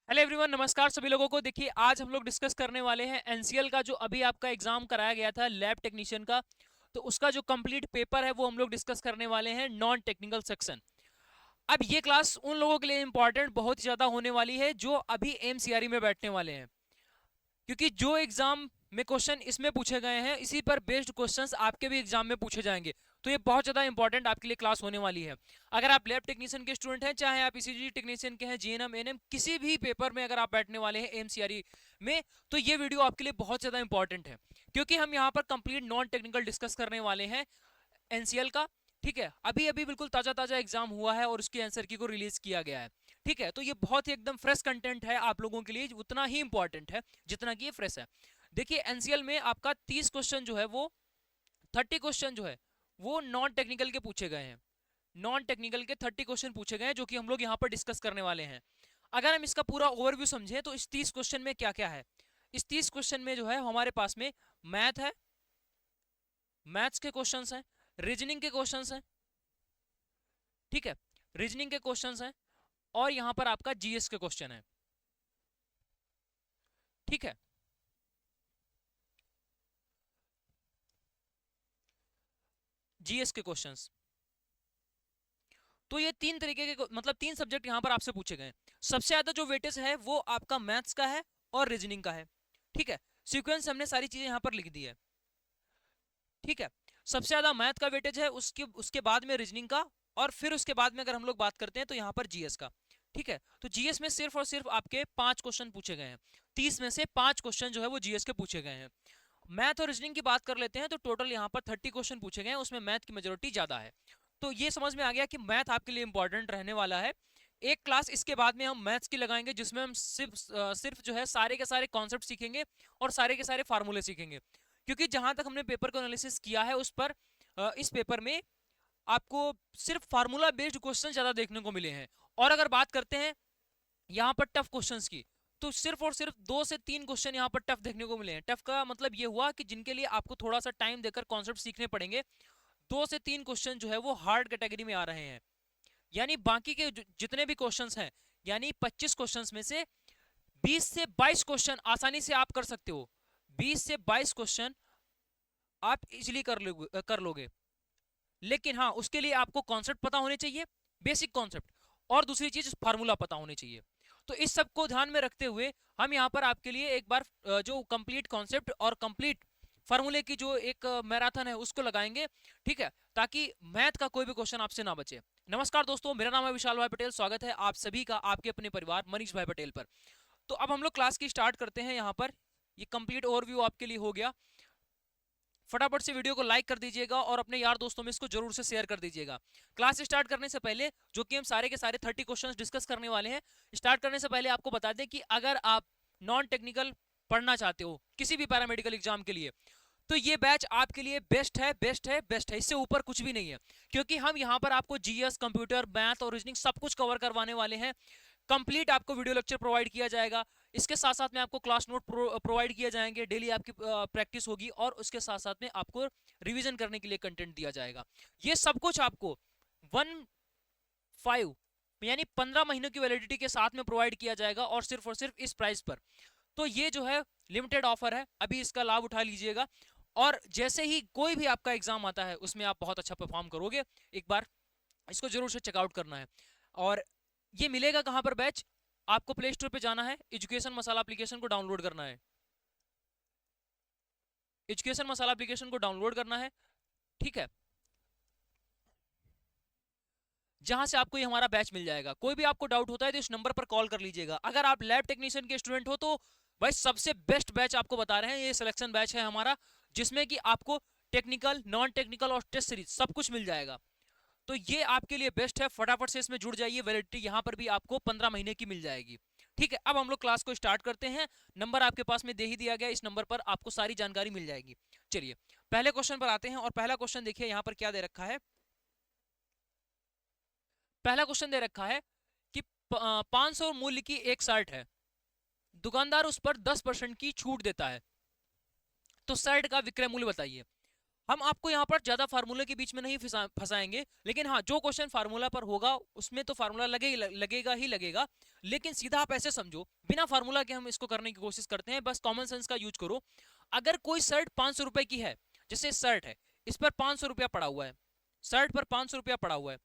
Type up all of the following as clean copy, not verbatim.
Hello everyone, नमस्कार सभी लोगों को। देखिए, आज हम लोग डिस्कस करने वाले हैं एनसीएल का जो अभी आपका एग्जाम कराया गया था लैब टेक्नीशियन का। तो उसका जो कंप्लीट पेपर है वो हम लोग डिस्कस करने वाले हैं, नॉन टेक्निकल सेक्शन। अब ये क्लास उन लोगों के लिए इंपॉर्टेंट बहुत ही ज्यादा होने वाली है जो अभी एमसीआरई में बैठने वाले हैं, क्योंकि जो एग्जाम में क्वेश्चन इसमें पूछे गए हैं इसी पर बेस्ड क्वेश्चंस आपके भी एग्जाम में पूछे जाएंगे। तो ये बहुत ज्यादा इंपॉर्टेंट आपके लिए क्लास होने वाली है। अगर आप लैब टेक्नीशियन के स्टूडेंट हैं, चाहे आप ईसीजी टेक्नीशियन के हैं, जीएनएम एएनएम, किसी भी पेपर में अगर आप बैठने वाले हैं एमसीआरई में, तो ये वीडियो आपके लिए बहुत ज्यादा इंपॉर्टेंट है, क्योंकि हम यहाँ पर कंप्लीट नॉन टेक्निकल डिस्कस करने वाले हैं एनसीएल का। ठीक है, अभी अभी बिल्कुल ताजा ताजा एग्जाम हुआ है और उसके आंसर की को रिलीज किया गया है। ठीक है, तो ये बहुत ही एकदम फ्रेश कंटेंट है आप लोगों के लिए, उतना ही इंपॉर्टेंट है जितना कि ये फ्रेश है। देखिए, एनसीएल में आपका 30 क्वेश्चन जो है वो 30 क्वेश्चन जो है वो नॉन टेक्निकल के पूछे गए हैं। नॉन टेक्निकल के 30 क्वेश्चन पूछे गए हैं जो कि हम लोग यहाँ पर डिस्कस करने वाले हैं। अगर हम इसका पूरा ओवरव्यू समझें तो इस 30 क्वेश्चन में क्या क्या है। इस 30 क्वेश्चन में जो है हमारे पास में मैथ है, मैथ्स के क्वेश्चंस हैं, रीजनिंग के क्वेश्चंस हैं। ठीक है, रीजनिंग के क्वेश्चंस हैं और यहां पर आपका जीएस के क्वेश्चन है। ठीक है, जीएस के क्वेश्चंस। तो ये तीन तरीके के मतलब तीन सब्जेक्ट यहां पर आपसे पूछे गए हैं। सबसे ज्यादा जो वेटेज है वो आपका मैथ्स का है और रीजनिंग का है। ठीक है, सीक्वेंस हमने सारी चीजें यहां पर लिख दी है। ठीक है, सबसे ज्यादा मैथ का वेटेज है, उसके उसके बाद में रीजनिंग का, और फिर उसके बाद में अगर हम लोग बात करते हैं तो यहाँ पर जीएस का। ठीक है, तो जीएस में सिर्फ और सिर्फ आपके 5 क्वेश्चन पूछे गए हैं। 30 में से 5 क्वेश्चन जो है वो जीएस के पूछे गए हैं। मैथ और रीजनिंग की बात कर लेते हैं तो टोटल यहाँ पर 30 क्वेश्चन पूछे गए हैं, उसमें मैथ की मेजोरिटी ज्यादा है। तो ये समझ में आ गया कि मैथ आपके लिए इंपॉर्टेंट रहने वाला है। एक क्लास इसके बाद में हम मैथ्स की लगाएंगे जिसमें हम सिर्फ जो है सारे के सारे कॉन्सेप्ट सीखेंगे और सारे के सारे फार्मूले सीखेंगे, क्योंकि जहां तक हमने पेपर को एनालिसिस किया है उस पर इस पेपर में आपको सिर्फ फार्मूला बेस्ड क्वेश्चन ज्यादा देखने को मिले हैं। और अगर बात करते हैं यहाँ पर टफ क्वेश्चंस की, तो सिर्फ और सिर्फ 2 से 3 क्वेश्चन यहाँ पर टफ देखने को मिले हैं। टफ का मतलब ये हुआ कि जिनके लिए आपको थोड़ा सा टाइम देकर कॉन्सेप्ट सीखने पड़ेंगे। 2 से 3 क्वेश्चन जो है वो हार्ड कैटेगरी में आ रहे हैं। यानी बाकी के जितने भी क्वेश्चंस हैं, यानी 25 क्वेश्चंस में से 20 से 22 क्वेश्चन आसानी से आप कर सकते हो। 20 से 22 क्वेश्चन आप इजिली कर लोगे। लेकिन हाँ, उसके लिए आपको कॉन्सेप्ट पता होने चाहिए, बेसिक कॉन्सेप्ट, और दूसरी चीज फार्मूला पता होने चाहिए। तो इस सब को ध्यान में रखते हुए हम यहाँ पर आपके लिए एक बार जो कंप्लीट कॉन्सेप्ट और कंप्लीट फार्मूले की जो एक मैराथन है उसको लगाएंगे। ठीक है, ताकि मैथ का कोई भी क्वेश्चन आपसे ना बचे। नमस्कार दोस्तों, मेरा नाम है विशाल भाई पटेल। स्वागत है आप सभी का आपके अपने परिवार मनीष भाई पटेल पर। तो अब हम लोग क्लास की स्टार्ट करते हैं। यहाँ पर ये कंप्लीट ओवरव्यू आपके लिए हो गया। फटाफट से वीडियो को लाइक कर दीजिएगा और अपने यार दोस्तों में इसको जरूर से शेयर कर दीजिएगा। क्लास स्टार्ट करने से पहले, जो कि हम सारे के सारे 30 क्वेश्चंस डिस्कस करने वाले हैं, स्टार्ट करने से पहले आपको बता दें कि अगर आप नॉन टेक्निकल पढ़ना चाहते हो किसी भी पैरामेडिकल एग्जाम के लिए, तो ये बैच आपके लिए बेस्ट है, बेस्ट है, बेस्ट है। इससे ऊपर कुछ भी नहीं है, क्योंकि हम यहाँ पर आपको जीएस, कंप्यूटर, मैथ और रीजनिंग सब कुछ कवर करवाने वाले हैं। कंप्लीट आपको वीडियो लेक्चर प्रोवाइड किया जाएगा। इसके साथ साथ में आपको क्लास नोट प्रोवाइड किए जाएंगे, डेली आपकी प्रैक्टिस होगी, और उसके साथ साथ में आपको रिवीजन करने के लिए कंटेंट दिया जाएगा। ये सब कुछ आपको 15 यानी 15 महीनों की वैलिडिटी के साथ में प्रोवाइड किया जाएगा, और सिर्फ इस प्राइस पर। तो ये जो है लिमिटेड ऑफर है, अभी इसका लाभ उठा लीजिएगा। और जैसे ही कोई भी आपका एग्जाम आता है उसमें आप बहुत अच्छा परफॉर्म करोगे। एक बार इसको जरूर से चेकआउट करना है। और ये मिलेगा कहां पर बैच? आपको प्ले स्टोर पे जाना है, एजुकेशन मसाला एप्लीकेशन को डाउनलोड करना है। एजुकेशन मसाला एप्लीकेशन को डाउनलोड करना है। ठीक है, जहां से आपको ये हमारा बैच मिल जाएगा। कोई भी आपको डाउट होता है तो इस नंबर पर कॉल कर लीजिएगा। अगर आप लैब टेक्नीशियन के स्टूडेंट हो तो भाई सबसे बेस्ट बैच आपको बता रहे हैं, ये सिलेक्शन बैच है हमारा, जिसमें कि आपको टेक्निकल, नॉन टेक्निकल और टेस्ट सीरीज सब कुछ मिल जाएगा। तो ये आपके लिए बेस्ट है, फटाफट से इसमें जुड़ जाइए। वैलिडिटी यहाँ पर भी आपको 15 महीने की मिल जाएगी। ठीक है, अब हम लोग क्लास को स्टार्ट करते हैं। नंबर आपके पास में दे ही दिया गया, इस नंबर पर आपको सारी जानकारी मिल जाएगी। चलिए पहले क्वेश्चन पर आते हैं, और पहला क्वेश्चन देखिए यहाँ पर क्या दे रखा है। पहला क्वेश्चन दे रखा है कि 500 मूल्य की एक शर्ट है, दुकानदार उस पर 10% की छूट देता है, तो शर्ट का विक्रय मूल्य बताइए। हम आपको यहाँ पर ज्यादा फार्मूले के बीच में नहीं फंसाएंगे, लेकिन हाँ जो क्वेश्चन फार्मूला पर होगा उसमें तो फार्मूला लगेगा ही लगेगा। लेकिन सीधा आप ऐसे समझो, बिना फार्मूला के हम इसको करने की कोशिश करते हैं, बस कॉमन सेंस का यूज करो। अगर कोई शर्ट 500 रुपए की है, जैसे शर्ट है, इस पर 500 रुपया पड़ा हुआ है, शर्ट पर 500 रुपया पड़ा हुआ है,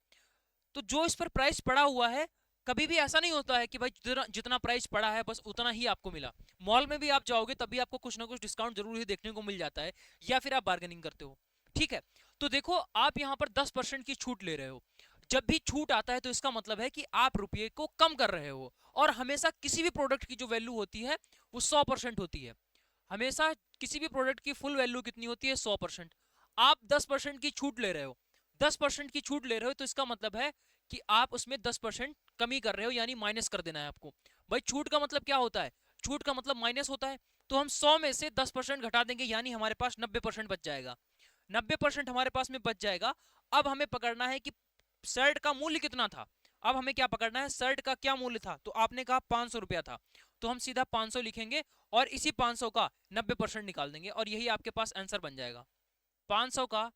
तो जो इस पर प्राइस पड़ा हुआ है, कभी भी ऐसा नहीं होता है कि भाई जितना प्राइस पड़ा है बस उतना ही आपको मिला। मॉल में भी आप जाओगे तभी आपको कुछ ना कुछ डिस्काउंट जरूर ही देखने को मिल जाता है, या फिर आप बार्गेनिंग करते हो। ठीक है, तो देखो आप यहाँ पर 10% की छूट ले रहे हो। जब भी छूट आता है तो इसका मतलब है कि आप रुपये को कम कर रहे हो, और हमेशा किसी भी प्रोडक्ट की जो वैल्यू होती है वो 100% होती है। हमेशा किसी भी प्रोडक्ट की फुल वैल्यू कितनी होती है? 100%। आप 10% की छूट ले रहे हो, 10% की छूट ले रहे हो, तो इसका मतलब है कि आप उसमें 10% कमी कर रहे हो, यानी माइनस कर देना है आपको। भाई छूट का मतलब क्या होता है? छूट का मतलब माइनस होता है। तो हम 100 में से 10% घटा देंगे, यानी हमारे पास 90% बच जाएगा। 90% हमारे पास में बच जाएगा। अब हमें पकड़ना है कि शर्ट का मूल्य कितना था। अब हमें क्या पकड़ना है? शर्ट का क्या मूल्य था? तो आपने कहा 500 रुपया था, तो हम सीधा 500 लिखेंगे और इसी 500 का 90% निकाल देंगे, और यही आपके पास आंसर बन जाएगा। 500 का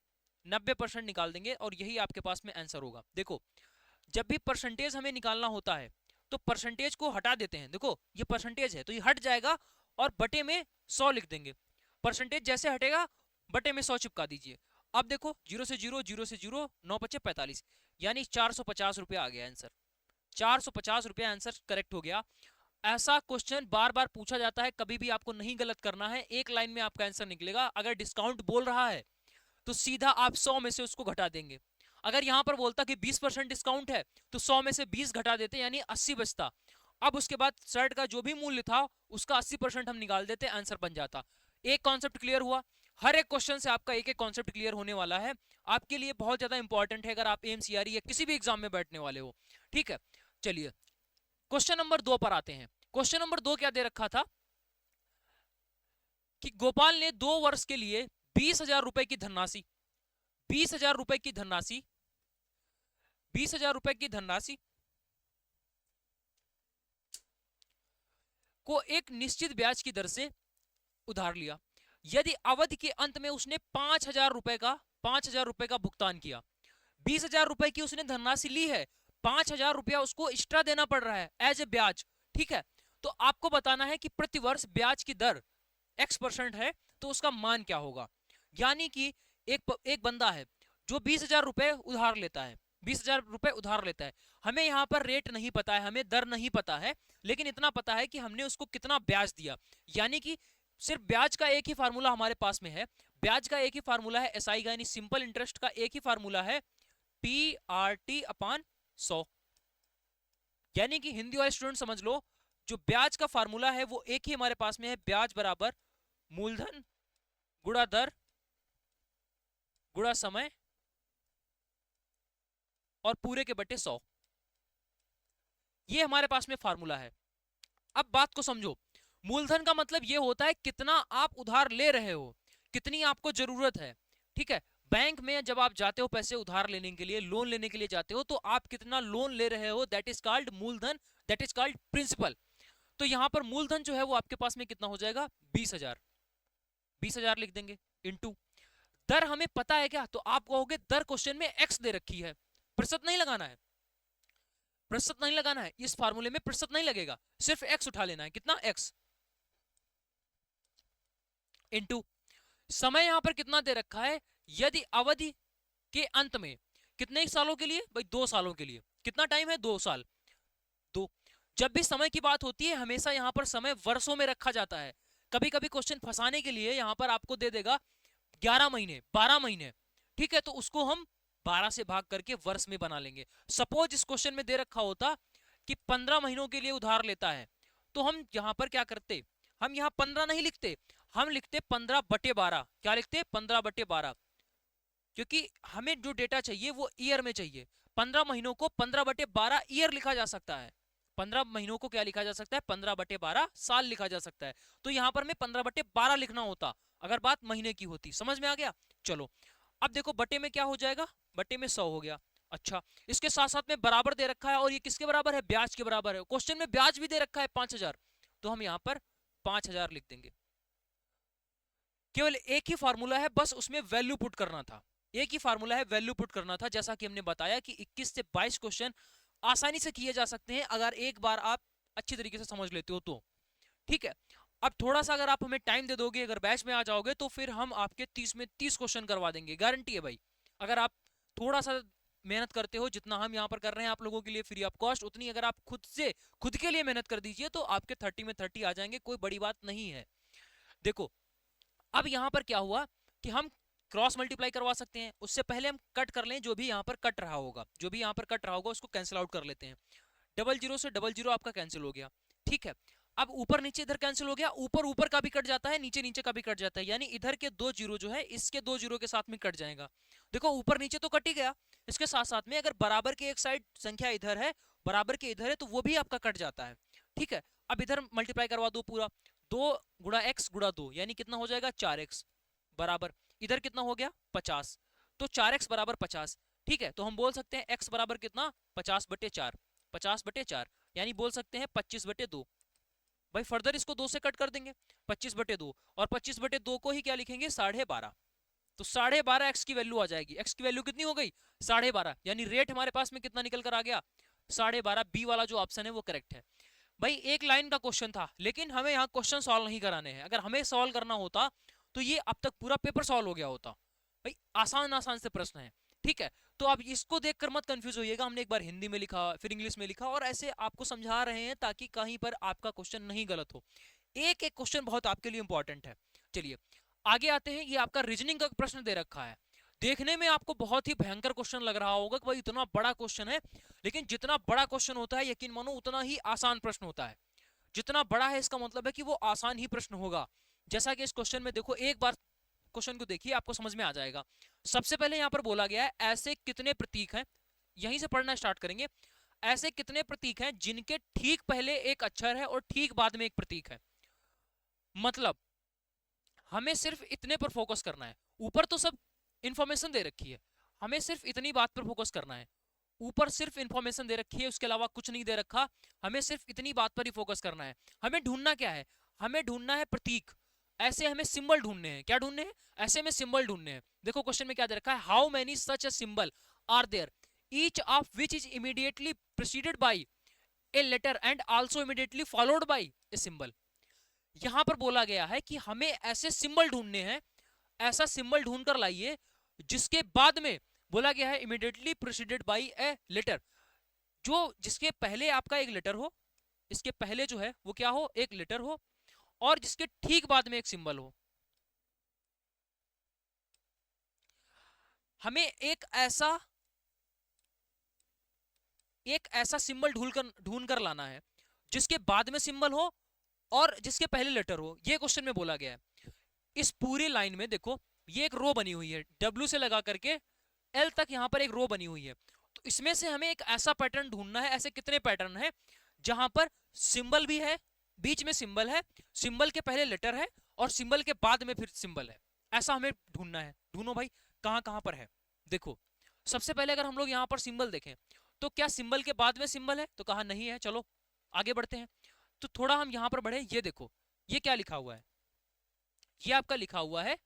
90% निकाल देंगे और यही आपके पास में आंसर होगा। देखो, जब भी परसेंटेज हमें निकालना होता है तो परसेंटेज को हटा देते हैं। देखो ये परसेंटेज है तो ये हट जाएगा, और बटे में 100 लिख देंगे। परसेंटेज जैसे हटेगा बटे में 100 चिपका दीजिए। अब देखो 0 से 0, 0 से 0, 9 पचे 45, यानी 450 रुपया आ गया आंसर। 450 रुपया आंसर करेक्ट हो गया। ऐसा क्वेश्चन बार बार पूछा जाता है, कभी भी आपको नहीं गलत करना है, एक लाइन में आपका आंसर निकलेगा। अगर डिस्काउंट बोल रहा है तो सीधा आप 100 में से उसको घटा देंगे। अगर यहां पर बोलता कि 20% डिस्काउंट है तो 100 में से 20 घटा देते, यानी 80 बचता। अब उसके बाद शर्ट का जो भी मूल्य था उसका 80% हम निकाल देते, आंसर बन जाता। एक कॉन्सेप्ट क्लियर हुआ। हर एक क्वेश्चन से आपका एक एक कॉन्सेप्ट क्लियर होने वाला है। आपके लिए बहुत ज्यादा इंपॉर्टेंट है अगर आप एमसीआरई या किसी भी एग्जाम में बैठने वाले हो। ठीक है, चलिए क्वेश्चन नंबर 2 पर आते हैं। क्वेश्चन नंबर 2 क्या दे रखा था कि गोपाल ने 2 वर्ष के लिए 20,000 रुपए की धनराशि, 20,000 रुपए की धनराशि, 20,000 रुपए की धनराशि को एक निश्चित ब्याज की दर से उधार लिया। यदि अवधि के अंत में उसने 5,000 रुपए का भुगतान किया, 20,000 रुपए की उसने धनराशि ली है, 5,000 रुपया उसको एक्स्ट्रा देना पड़ रहा है एज ए ब्याज। ठीक है, तो आपको बताना है कि प्रतिवर्ष ब्याज की दर x% है, तो उसका मान क्या होगा। यानी कि एक बंदा है जो 20,000 रुपए उधार लेता है, 20,000 रुपए उधार लेता है। हमें यहाँ पर रेट नहीं पता है, हमें दर नहीं पता है, लेकिन इतना पता है कि हमने उसको कितना ब्याज दिया। यानी कि सिर्फ ब्याज का एक ही फार्मूला हमारे पास में है। ब्याज का एक ही फार्मूला है एसआई का, यानी सिंपल इंटरेस्ट का एक ही फार्मूला है PRT/100। यानी कि हिंदी वाले स्टूडेंट समझ लो, जो ब्याज का फार्मूला है वो एक ही हमारे पास में है, ब्याज बराबर मूलधन गुणा दर गुणा समय और पूरे के बटे 100। ये हमारे पास में फार्मूला है। अब बात को समझो, मूलधन का मतलब ये होता है कितना आप उधार ले रहे हो, कितनी आपको जरूरत है। ठीक है, बैंक में जब आप जाते हो पैसे उधार लेने के लिए, लोन लेने के लिए जाते हो, तो आप कितना लोन ले रहे हो, दैट इज कॉल्ड मूलधन, दैट इज कॉल्ड प्रिंसिपल। तो यहां पर मूलधन जो है वो आपके पास में कितना हो जाएगा? 20,000। 20,000 लिख देंगे इनटू दर हमें पता है क्या, तो आप कहोगे दर क्वेश्चन में एक्स दे रखी है, प्रतिशत नहीं लगाना है, प्रतिशत नहीं लगाना है, इस फार्मूले में प्रतिशत नहीं लगेगा, सिर्फ एक्स उठा लेना है। कितना? एक्स इनटू समय यहां पर कितना दे रखा है, यदि अवधि के अंत में, कितने सालों के लिए भाई? 2 सालों के लिए। कितना टाइम है? 2 साल। दो, जब भी समय की बात होती है हमेशा यहां पर समय वर्षों में रखा जाता है। कभी कभी क्वेश्चन फंसाने के लिए यहां पर आपको दे देगा 11 महीने, 12 महीने। ठीक है, तो उसको हम 12 से भाग करके वर्ष में बना लेंगे। सपोज इस क्वेश्चन में दे रखा होता कि 15 महीनों के लिए उधार लेता है, तो हम यहां पर क्या करते, हम यहां 15 नहीं लिखते, हम लिखते 15/12। क्या लिखते? 15/12, क्योंकि हमें जो डेटा चाहिए वो ईयर में चाहिए। 15 महीनों को 15/12 ईयर लिखा जा सकता है। 15 महीनों को क्या लिखा जा सकता है? 15/12 साल लिखा जा सकता है। तो यहां पर मैं 15/12 लिखना होता अगर बात महीने की होती। समझ में आ गया? चलो अब देखो बटे में क्या हो जाएगा, बटे में 100 हो गया। अच्छा, इसके साथ साथ में बराबर दे रखा है, और ये किसके बराबर है? ब्याज के बराबर है। क्वेश्चन में ब्याज भी दे रखा है 5,000, तो हम यहाँ पर 5,000 लिख देंगे। केवल एक ही फार्मूला है, बस उसमें वैल्यू पुट करना था, एक ही फार्मूला है, वैल्यू पुट करना था। जैसा कि हमने बताया कि 21 से 22 क्वेश्चन आसानी से किए जा सकते हैं अगर एक बार आप अच्छी तरीके से समझ लेते हो तो। ठीक है, अब थोड़ा सा अगर आप हमें टाइम दे दोगे, अगर बैच में आ जाओगे, तो फिर हम आपके 30 में 30 क्वेश्चन करवा देंगे, गारंटी है भाई। अगर आप थोड़ा सा मेहनत करते हो, जितना हम यहाँ पर कर रहे हैं आप लोगों के लिए फ्री ऑफ कॉस्ट, उतनी अगर आप खुद से खुद के लिए मेहनत कर दीजिए तो आपके 30 में 30 आ जाएंगे, कोई बड़ी बात नहीं है। देखो अब यहाँ पर क्या हुआ कि हम क्रॉस मल्टीप्लाई करवा सकते हैं, उससे पहले हम कट कर लें, जो भी यहाँ पर कट रहा होगा, जो भी यहाँ पर कट रहा होगा उसको कैंसिल आउट कर लेते हैं। डबल जीरो से डबल जीरो आपका कैंसिल हो गया। ठीक है, अब ऊपर नीचे इधर कैंसिल हो गया, ऊपर ऊपर का भी कट जाता है, नीचे नीचे का भी कट जाता है, यानी इधर के दो जीरो जो है इसके दो जीरो के साथ में कट जाएगा। देखो ऊपर नीचे तो कट ही गया, इसके साथ साथ में अगर बराबर के एक साइड संख्या इधर है, बराबर के इधर है, तो वो भी आपका कट जाता है। ठीक है, अब इधर मल्टीप्लाई करवा दो पूरा, 2 गुणा x गुणा 2 यानी कितना हो जाएगा 4x बराबर, इधर कितना हो गया 50, तो 4x बराबर 50। ठीक है, तो हम बोल सकते हैं x बराबर कितना 50/4, 50/4 यानी बोल सकते हैं 25/2। भाई फर्दर इसको 2 से कट कर देंगे, 25/2, और 25/2 को ही क्या लिखेंगे 12.5, तो 12.5 x की वैल्यू आ जाएगी। x की वैल्यू कितनी हो गई 12.5, यानी रेट हमारे पास में कितना निकल कर आ गया 12.5। बी वाला जो ऑप्शन है वो करेक्ट है। भाई एक लाइन का क्वेश्चन था, लेकिन हमें यहाँ क्वेश्चन सॉल्व नहीं कराने हैं, अगर हमें सॉल्व करना होता तो ये अब तक पूरा पेपर सॉल्व हो गया होता। भाई आसान आसान से प्रश्न है। ठीक है, तो आप इसको देखकर मत कंफ्यूज होइएगा, हमने एक बार हिंदी में लिखा फिर इंग्लिश में लिखा और ऐसे आपको समझा रहे हैं ताकि कहीं पर आपका क्वेश्चन नहीं गलत हो। एक एक क्वेश्चन बहुत आपके लिए इंपॉर्टेंट है। चलिए आगे आते हैं, ये आपका रीजनिंग का प्रश्न दे रखा है। देखने में आपको बहुत ही भयंकर क्वेश्चन लग रहा होगा कि भाई इतना बड़ा क्वेश्चन है, लेकिन जितना बड़ा क्वेश्चन होता है यकीन मानो उतना ही आसान प्रश्न होता है। जितना बड़ा है इसका मतलब है कि वो आसान ही प्रश्न होगा। जैसा कि इस क्वेश्चन में देखो, एक बार क्वेश्चन को देखिए आपको समझ में आ जाएगा। सबसे पहले यहां पर बोला गया है ऐसे कितने प्रतीक हैं, यहीं से पढ़ना स्टार्ट करेंगे। ऐसे कितने प्रतीक हैं जिनके ठीक पहले एक अक्षर है और ठीक बाद में एक प्रतीक है। मतलब हमें सिर्फ इतने पर फोकस करना है, ऊपर तो सब इंफॉर्मेशन दे रखी है, हमें सिर्फ इतनी बात पर फोकस करना है। ऊपर सिर्फ इंफॉर्मेशन दे रखी है, उसके अलावा कुछ नहीं दे रखा, हमें सिर्फ इतनी बात पर ही फोकस करना है। हमें ढूंढना क्या है, हमें ढूंढना है प्रतीक। ऐसे हमें सिंबल ढूंढने हैं, क्या ढूंढने हैं ऐसे में सिंबल ढूंढने हैं। देखो क्वेश्चन में क्या दे रखा है, how many such a symbol are there each of which is immediately preceded by a letter and also immediately followed by a symbol. यहां पर बोला गया है कि हमें ऐसे सिंबल ढूंढने हैं, ऐसा सिंबल ढूंढ कर लाइए जिसके बाद में बोला गया है immediately preceded by a letter, जो जिसके पहले आपका एक लेटर हो, इसके पहले जो है वो क्या हो एक लेटर हो, और जिसके ठीक बाद में एक सिंबल हो। हमें एक ऐसा सिंबल ढूंढ कर लाना है जिसके बाद में सिंबल हो और जिसके पहले लेटर हो, ये क्वेश्चन में बोला गया है। इस पूरी लाइन में देखो ये एक रो बनी हुई है, डब्ल्यू से लगा करके एल तक यहाँ पर एक रो बनी हुई है। तो इसमें से हमें एक ऐसा पैटर्न ढूंढना है, ऐसे कितने पैटर्न है जहां पर सिंबल भी है, बीच में सिंबल है, सिंबल के पहले लेटर है और सिंबल के बाद में फिर सिंबल है। ऐसा हमें ढूंढना है। ढूंढो भाई कहां कहां पर है। देखो सबसे पहले अगर हम लोग यहाँ पर सिंबल देखें तो क्या सिंबल के बाद में सिंबल है, तो कहा नहीं है। चलो आगे बढ़ते हैं, तो थोड़ा हम यहाँ पर बढ़े। ये देखो ये क्या लिखा हुआ है, ये आपका लिखा हुआ है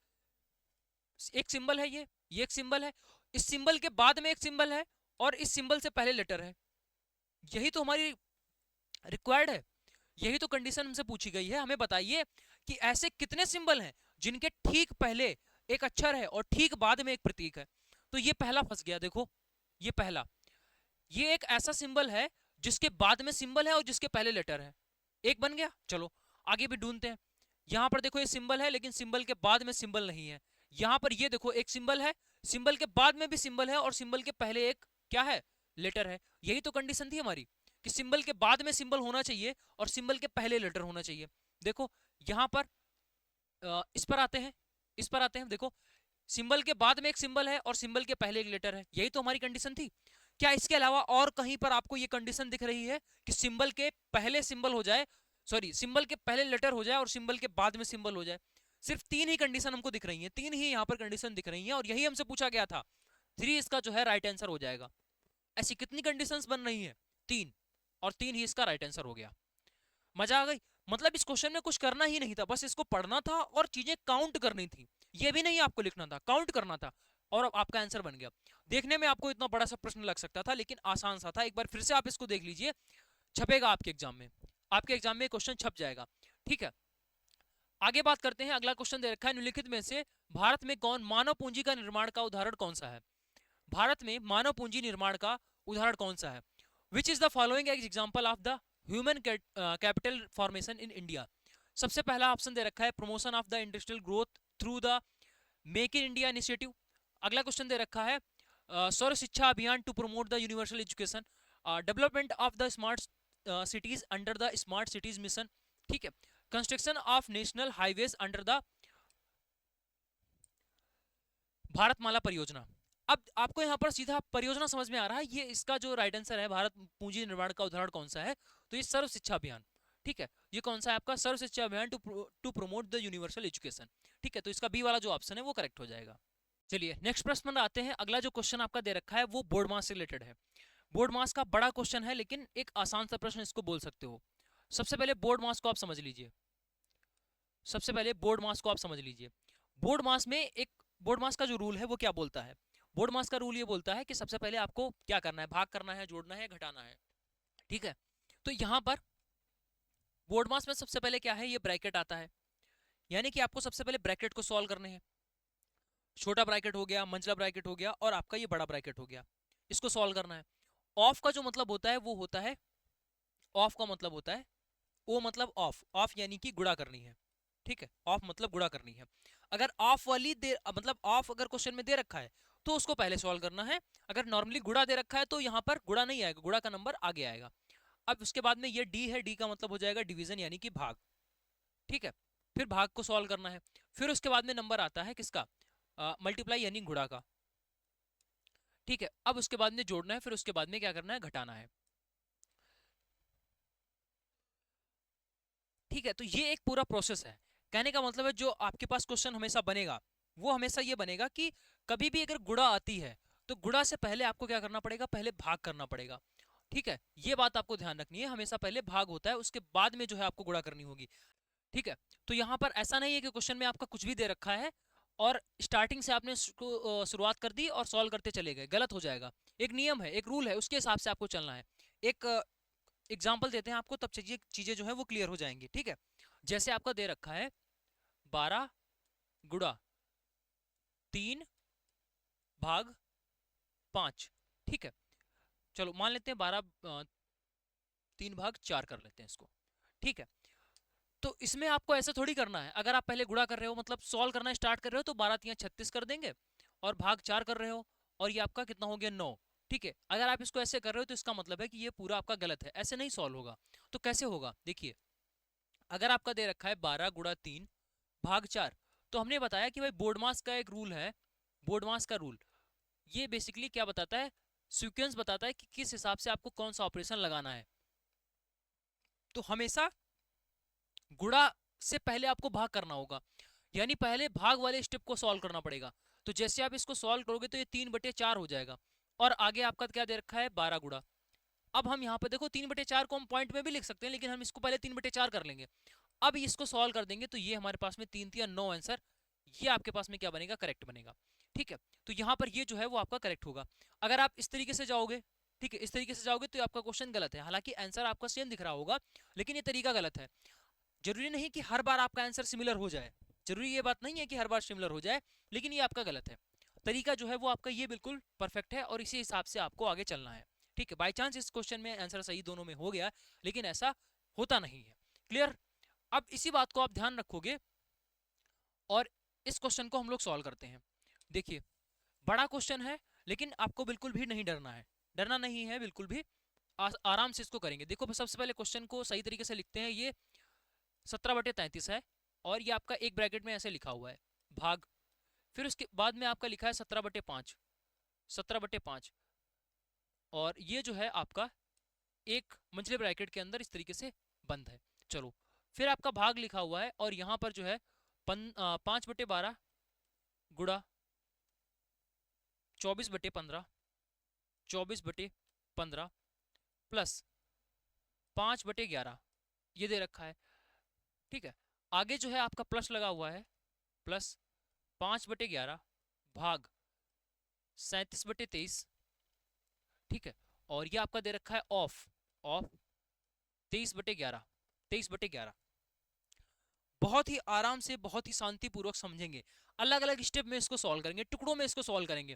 एक सिंबल है, ये एक सिंबल है, इस सिंबल के बाद में एक सिंबल है और इस सिंबल से पहले लेटर है। यही तो हमारी रिक्वायर्ड है, यही तो कंडीशन हमसे पूछी गई है। हमें बताइए कि ऐसे कितने सिंबल हैं जिनके ठीक पहले एक अक्षर है और ठीक बाद में एक प्रतीक है। तो ये पहला फंस गया। देखो ये पहला, ये एक ऐसा सिंबल है जिसके बाद में सिंबल है और जिसके पहले लेटर है, एक बन गया। चलो आगे भी ढूंढते हैं। यहां पर देखो ये सिंबल है लेकिन सिंबल के बाद में सिंबल नहीं है। यहां पर ये देखो एक सिंबल है, सिंबल के बाद में भी सिंबल है और सिंबल के पहले एक क्या है लेटर है। यही तो कंडीशन थी हमारी कि सिंबल के बाद में सिंबल होना चाहिए और सिंबल के पहले लेटर होना चाहिए। देखो यहां पर इस पर आते हैं, इस पर आते हैं। देखो सिंबल के बाद में एक सिंबल है और सिंबल के पहले एक लेटर है, यही तो हमारी कंडीशन थी। क्या इसके अलावा और कहीं पर आपको ये कंडीशन दिख रही है कि सिंबल के पहले सिंबल हो जाए, सॉरी सिंबल के पहले लेटर हो जाए और सिंबल के बाद में सिंबल हो जाए? सिर्फ तीन ही कंडीशन हमको दिख रही है, तीन ही यहाँ पर कंडीशन दिख रही है और यही हमसे पूछा गया था। 3 इसका जो है राइट आंसर हो जाएगा। ऐसी कितनी कंडीशंस बन रही है? 3, और 3 ही इसका राइट आंसर हो गया। मजा आ गई। मतलब इस क्वेश्चन में कुछ करना ही नहीं था, बस इसको पढ़ना था और चीजें काउंट करनी थी, ये भी नहीं आपको लिखना था, काउंट करना था और आपका आंसर बन गया। देखने में आपको इतना बड़ा सा प्रश्न लग सकता था, लेकिन आसान सा था। एक बार फिर से आप इसको देख लीजिए, छपेगा आपके एग्जाम में, आपके एग्जाम में क्वेश्चन छप जाएगा। ठीक है, आगे बात करते हैं। अगला क्वेश्चन दे रखा है, निम्नलिखित में से भारत में कौन मानव पूंजी का निर्माण का उदाहरण कौन सा है? भारत में मानव पूंजी निर्माण का उदाहरण कौन सा है? Which is the following example of the human capital formation in India? सबसे पहला ऑप्शन दे रखा है promotion of the industrial growth through the make in India initiative. अगला क्वेश्चन दे रखा है Sarva Shiksha Abhiyan to promote the universal education, development of the smart cities under the smart cities mission. ठीक है, construction of national highways under the Bharatmala Pariyojana. अब आपको यहाँ पर सीधा परियोजना समझ में आ रहा है, ये इसका जो राइट आंसर है भारत पूंजी निर्माण का उदाहरण कौन सा है, तो ये सर्व शिक्षा अभियान। ठीक है, ये कौन सा है आपका? Sarva Shiksha Abhiyan to promote the universal education. ठीक है, तो इसका बी वाला जो ऑप्शन है वो करेक्ट हो जाएगा। चलिए नेक्स्ट प्रश्न पर आते हैं। अगला जो क्वेश्चन आपका दे रखा है वो बोर्ड मास से रिलेटेड है। बोर्ड मास का बड़ा क्वेश्चन है, लेकिन एक आसान सा प्रश्न इसको बोल सकते हो। सबसे पहले बोर्ड मास को आप समझ लीजिए, सबसे पहले बोर्ड मास को आप समझ लीजिए। बोर्ड मास में एक बोर्ड मास का जो रूल है वो क्या बोलता है? बोर्ड मास का रूल ये बोलता है कि सबसे पहले आपको क्या करना है, भाग करना है, जोड़ना है, घटाना है। ठीक है, तो यहां पर बोर्ड मास में सबसे पहले क्या है, ये ब्रैकेट आता है, यानी कि आपको सबसे पहले ब्रैकेट को सॉल्व करने हैं। छोटा ब्रैकेट हो गया, मंझला ब्रैकेट हो गया और आपका ये बड़ा ब्रैकेट हो गया, इसको सॉल्व करना है। ऑफ का जो मतलब होता है वो होता है, ऑफ का मतलब होता है ओ मतलब ऑफ, ऑफ यानी कि गुणा करनी है। ठीक है, ऑफ मतलब गुणा करनी है। अगर ऑफ वाली दे मतलब ऑफ अगर क्वेश्चन में दे रखा है तो उसको पहले सॉल्व करना है। अगर नॉर्मली गुणा दे रखा है तो यहाँ पर गुणा नहीं आएगा, गुणा का नंबर आगे आएगा। अब उसके बाद में ये डी है, डी का मतलब हो जाएगा डिवीजन यानी कि भाग। ठीक है, फिर भाग को सॉल्व करना है। फिर उसके बाद में नंबर आता है किसका? मल्टीप्लाई यानी गुणा का। ठीक है, अब उसके बाद में जोड़ना है, फिर उसके बाद में क्या करना है, घटाना है। ठीक है, तो ये एक पूरा प्रोसेस है। कहने का मतलब है जो आपके पास क्वेश्चन हमेशा बनेगा वो हमेशा ये बनेगा कि कभी भी अगर गुणा आती है तो गुणा से पहले आपको क्या करना पड़ेगा, पहले भाग करना पड़ेगा। ठीक है, ये बात आपको ध्यान रखनी है, हमेशा पहले भाग होता है, उसके बाद में जो है आपको गुणा करनी होगी। ठीक है, तो यहाँ पर ऐसा नहीं है कि क्वेश्चन में आपका कुछ भी दे रखा है और स्टार्टिंग से आपने शुरुआत कर दी और सॉल्व करते चले गए, गलत हो जाएगा। एक नियम है, एक रूल है, उसके हिसाब से आपको चलना है। एक एग्जाम्पल देते हैं आपको, तब चीजें चीजें जो है वो क्लियर हो जाएंगी। ठीक है, जैसे आपका दे रखा है 12 गुणा 3 भाग 5। ठीक है, चलो मान लेते हैं 12 3 भाग 4 कर लेते हैं इसको। ठीक है, तो इसमें आपको ऐसा थोड़ी करना है, अगर आप पहले गुणा कर रहे हो मतलब सॉल्व करना स्टार्ट कर रहे हो तो 12 3 36 कर देंगे और भाग 4 कर रहे हो और ये आपका कितना हो गया 9। ठीक है, अगर आप इसको ऐसे कर रहे हो तो इसका मतलब है कि ये पूरा आपका गलत है, ऐसे नहीं सॉल्व होगा। तो कैसे होगा, देखिए अगर आपका दे रखा है 12 गुणा 3 भाग 4, तो हमने बताया कि भाई बोर्ड मास का एक रूल है, बोर्ड मास का रूल ये बेसिकली क्या बताता है, सीक्वेंस बताता है कि किस हिसाब से आपको कौन सा ऑपरेशन लगाना है। तो हमेशा गुणा से पहले आपको भाग करना होगा, यानी पहले भाग वाले स्टेप को सॉल्व करना पड़ेगा। तो जैसे आप इसको सॉल्व करोगे तो ये 3/4 हो जाएगा और आगे आपका क्या दे रखा है 12 गुणा। अब हम यहाँ पे देखो 3/4 को हम पॉइंट में भी लिख सकते हैं, लेकिन हम इसको पहले 3/4 कर लेंगे। अब इसको सॉल्व कर देंगे तो ये हमारे पास में 3 3 9 आंसर, ये आपके पास में क्या बनेगा, करेक्ट बनेगा। ठीक है, तो यहाँ पर ये जो है वो आपका करेक्ट होगा। अगर आप इस तरीके से जाओगे, ठीक है, इस तरीके से जाओगे तो आपका क्वेश्चन गलत है, हालांकि आंसर आपका सेम दिख रहा होगा लेकिन ये तरीका गलत है। जरूरी नहीं कि हर बार आपका आंसर सिमिलर हो जाए, जरूरी ये बात नहीं है कि हर बार सिमिलर हो जाए, लेकिन ये आपका गलत है। तरीका जो है वो आपका ये बिल्कुल परफेक्ट है और इसी हिसाब से आपको आगे चलना है। ठीक है, बाई चांस इस क्वेश्चन में आंसर सही दोनों में हो गया, लेकिन ऐसा होता नहीं है। क्लियर? अब इसी बात को आप ध्यान रखोगे और इस क्वेश्चन को हम लोग सॉल्व करते हैं। देखिए बड़ा क्वेश्चन है लेकिन आपको बिल्कुल भी नहीं डरना है, डरना नहीं है बिल्कुल भी, आराम से इसको करेंगे। देखो सबसे पहले क्वेश्चन को सही तरीके से लिखते हैं। ये 17/33 है और ये आपका एक ब्रैकेट में ऐसे लिखा हुआ है भाग, फिर उसके बाद में आपका लिखा है 17/5, 17/5 और ये जो है आपका एक मंझले ब्रैकेट के अंदर इस तरीके से बंद है। चलो फिर आपका भाग लिखा हुआ है और यहाँ पर जो है 5/12 गुणा 24/15, 24/15 प्लस 5/11 ये दे रखा है। ठीक है, आगे जो है आपका प्लस लगा हुआ है, प्लस 5/11 भाग 37/23। ठीक है, और ये आपका दे रखा है ऑफ ऑफ 23/11, 23/11। बहुत ही आराम से, बहुत ही शांतिपूर्वक समझेंगे, अलग अलग स्टेप में इसको सॉल्व करेंगे, टुकड़ों में इसको सॉल्व करेंगे।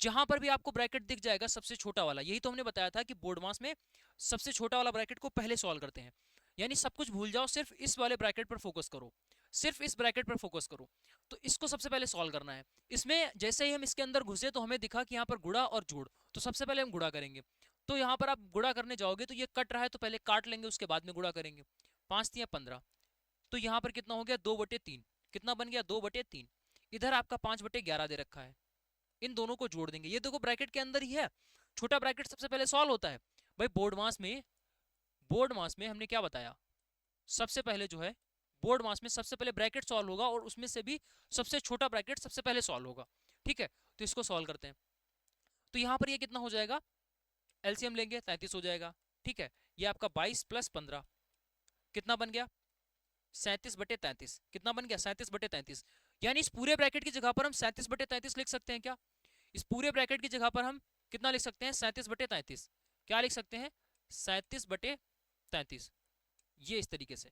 जहां पर भी आपको ब्रैकेट दिख जाएगा सबसे छोटा वाला, यही तो हमने बताया था कि बोर्ड मास में सबसे छोटा वाला ब्रैकेट को पहले सॉल्व करते हैं। यानी सब कुछ भूल जाओ, सिर्फ इस वाले ब्रैकेट पर फोकस करो, सिर्फ इस ब्रैकेट पर फोकस करो। तो इसको सबसे पहले सॉल्व करना है। इसमें जैसे ही हम इसके अंदर घुसे तो हमें दिखा कि यहाँ पर गुणा और जोड़, तो सबसे पहले हम गुणा करेंगे। तो यहाँ पर आप गुणा करने जाओगे तो ये कट रहा है तो पहले काट लेंगे, उसके बाद में गुणा करेंगे। 5×3 = 15, तो यहाँ पर कितना हो गया 2/3, कितना बन गया 2/3। इधर आपका 5/11 दे रखा है, इन दोनों को जोड़ देंगे। ये देखो ब्रैकेट के अंदर ही है, छोटा ब्रैकेट सबसे पहले सॉल्व होता है भाई। बोर्ड मास में हमने क्या बताया, सबसे पहले जो है बोर्ड मास में सबसे पहले ब्रैकेट सॉल्व होगा और उसमें से भी सबसे छोटा ब्रैकेट सबसे पहले सॉल्व होगा। ठीक है, तो इसको सॉल्व करते हैं। तो यहाँ पर ये कितना हो जाएगा, एलसीएम लेंगे 33 हो जाएगा। ठीक है, ये आपका 22 + 15 कितना बन गया 37/33, कितना बन गया 37/33। यानी इस पूरे ब्रैकेट की जगह पर हम 37/33 लिख सकते हैं क्या, इस पूरे ब्रैकेट की जगह पर हम कितना लिख सकते हैं 37/33, क्या लिख सकते हैं 37/33, ये इस तरीके से।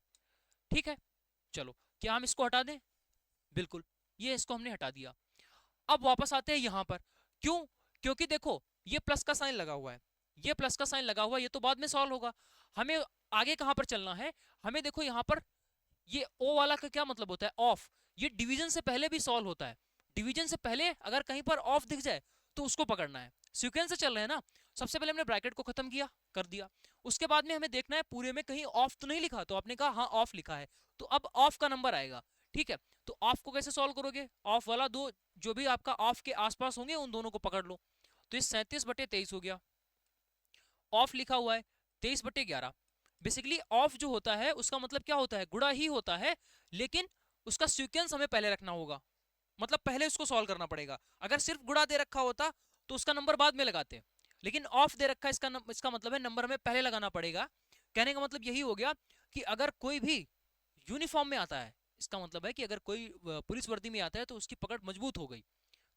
ठीक है, चलो क्या हम इसको हटा दें, बिल्कुल, ये इसको हमने हटा दिया। अब वापस आते हैं यहां पर, क्यों, क्योंकि देखो ये प्लस का साइन लगा हुआ है, ये प्लस का साइन लगा हुआ है, ये तो बाद में सॉल्व होगा। हमें आगे कहां पर चलना है, हमें देखो यहां पर ये ओ वाला का क्या मतलब होता है ऑफ, ये डिवीजन से पहले भी सॉल्व होता है। डिवीजन से पहले अगर कहीं पर ऑफ दिख जाए तो उसको पकड़ना है। सीक्वेंस से चल रहे हैं ना, सबसे पहले हमने ब्रैकेट को खत्म किया, कर दिया, उसके बाद में हमें देखना है पूरे में कहीं ऑफ तो नहीं लिखा, तो आपने कहा हाँ ऑफ लिखा है, तो अब ऑफ का नंबर आएगा। ठीक है, तो ऑफ को कैसे सॉल्व करोगे, ऑफ वाला दो जो भी आपका ऑफ के आसपास होंगे उन दोनों को पकड़ लो। तो ये 37/23 हो गया, ऑफ लिखा हुआ है 23/11। बेसिकली ऑफ जो होता है उसका मतलब क्या होता है, गुणा ही होता है, लेकिन उसका सीक्वेंस हमें पहले रखना होगा, मतलब पहले उसको सॉल्व करना पड़ेगा। अगर सिर्फ गुणा दे रखा होता तो उसका नंबर बाद में लगाते, लेकिन ऑफ दे रखा है, इसका मतलब है नंबर हमें पहले लगाना पड़ेगा। कहने का मतलब यही हो गया कि अगर कोई भी यूनिफॉर्म में आता है, इसका मतलब है कि अगर कोई पुलिस वर्दी में आता है तो उसकी पकड़ मजबूत हो गई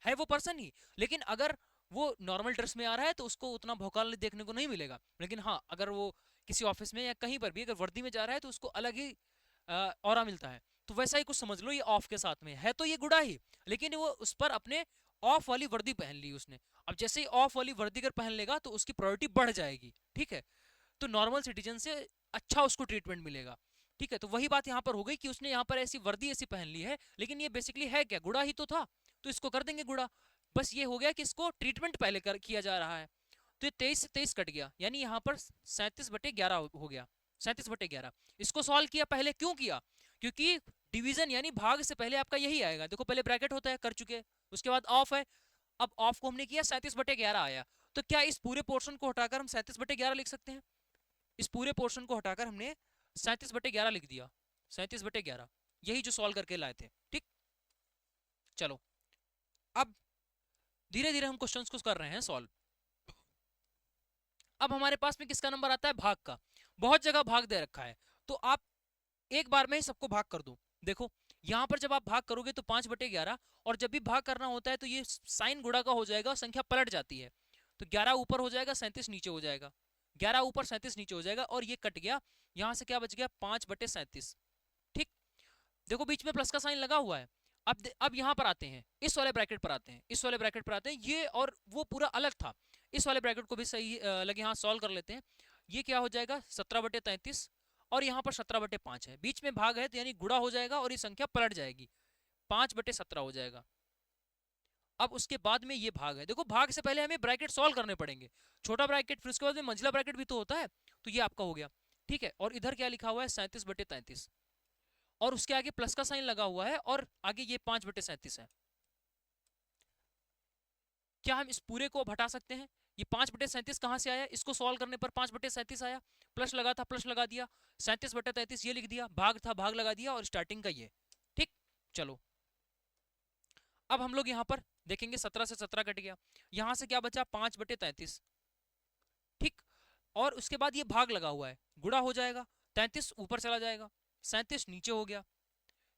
है वो पर्सन ही, लेकिन अगर वो नॉर्मल ड्रेस में आ रहा है तो उसको उतना भौकाल देखने को नहीं मिलेगा। लेकिन हाँ, अगर वो किसी ऑफिस में या कहीं पर भी अगर वर्दी में जा रहा है तो उसको अलग ही ऑरा मिलता है। तो वैसा ही कुछ समझ लो, ये ऑफ के साथ में है तो ये गुड़ा ही, लेकिन वो उस पर अपने ऑफ वाली वर्दी पहन ली उसने। अब जैसे ही ऑफ वाली वर्दी अगर पहन लेगा तो उसकी प्रायोरिटी बढ़ जाएगी। ठीक है, तो नॉर्मल सिटीजन से अच्छा उसको ट्रीटमेंट मिलेगा। ठीक है, तो वही बात यहाँ पर हो गई कि उसने यहाँ पर ऐसी वर्दी ऐसी पहन ली है, लेकिन ये बेसिकली है क्या, गुड़ा ही तो था, तो इसको कर देंगे गुड़ा। बस ये हो गया कि इसको ट्रीटमेंट पहले किया जा रहा है। तो ये 23 से 23 कट गया, यानी यहाँ पर 37/11 हो गया, 37/11। इसको सॉल्व किया पहले, क्यों किया, क्योंकि डिवीजन यानी भाग से पहले आपका यही आएगा। देखो पहले ब्रैकेट होता है, कर चुके, उसके बाद ऑफ है, अब ऑफ को हमने किया 37/11 आया, तो क्या इस पूरे पोर्शन को हटाकर हम 37/11 लिख सकते हैं, इस पूरे पोर्शन को हटाकर हमने 37/11 लिख दिया, 37/11, यही जो सॉल्व करके लाए थे। ठीक, चलो अब धीरे धीरे हम क्वेश्चंस को कर रहे हैं सॉल्व। अब हमारे पास में किसका नंबर आता है, भाग का। बहुत जगह भाग दे रखा है, तो आप एक बार में ही सबको भाग कर दो। देखो यहां पर जब आप भाग करोगे तो 5/11, और जब भी भाग करना होता है तो ये साइन गुणा का हो जाएगा, संख्या पलट जाती है, तो 11 ऊपर हो जाएगा 37 नीचे हो जाएगा, 11 ऊपर 37 नीचे हो जाएगा, और ये कट गया, यहां से क्या बच गया 5/37। ठीक, देखो बीच में प्लस का साइन लगा हुआ है। अब यहां पर आते हैं, इस वाले ब्रैकेट पर आते हैं, इस वाले ब्रैकेट पर आते हैं, ये और वो पूरा अलग था, इस वाले ब्रैकेट को भी सही लगे, हाँ सॉल्व कर लेते हैं। ये क्या हो जाएगा 17/33, और यहाँ पर 17/5 है, बीच में भाग है तो यानी गुणा हो जाएगा और ये संख्या पलट जाएगी, 5/17 हो जाएगा। अब उसके बाद में ये भाग है, देखो भाग से पहले हमें ब्रैकेट सॉल्व करने पड़ेंगे, छोटा ब्रैकेट फिर उसके बाद में मंझला ब्रैकेट भी तो होता है, तो ये आपका हो गया। ठीक है, और इधर क्या लिखा हुआ है 37/33, और उसके आगे प्लस का साइन लगा हुआ है, और आगे ये 5/37 है। क्या हम इस पूरे को अब हटा सकते हैं, ये 5/37 कहां से आया, इसको सॉल्व करने पर 5/37 आया, प्लस लगा था प्लस लगा दिया, 37/33 ये लिख दिया, भाग था भाग लगा दिया, और स्टार्टिंग का ये। ठीक, चलो अब हम लोग यहाँ पर देखेंगे 17 से 17 कट गया, यहां से क्या बचा 5/33। ठीक, और उसके बाद ये भाग लगा हुआ है, गुणा हो जाएगा, 33 ऊपर चला जाएगा, 37 नीचे हो गया,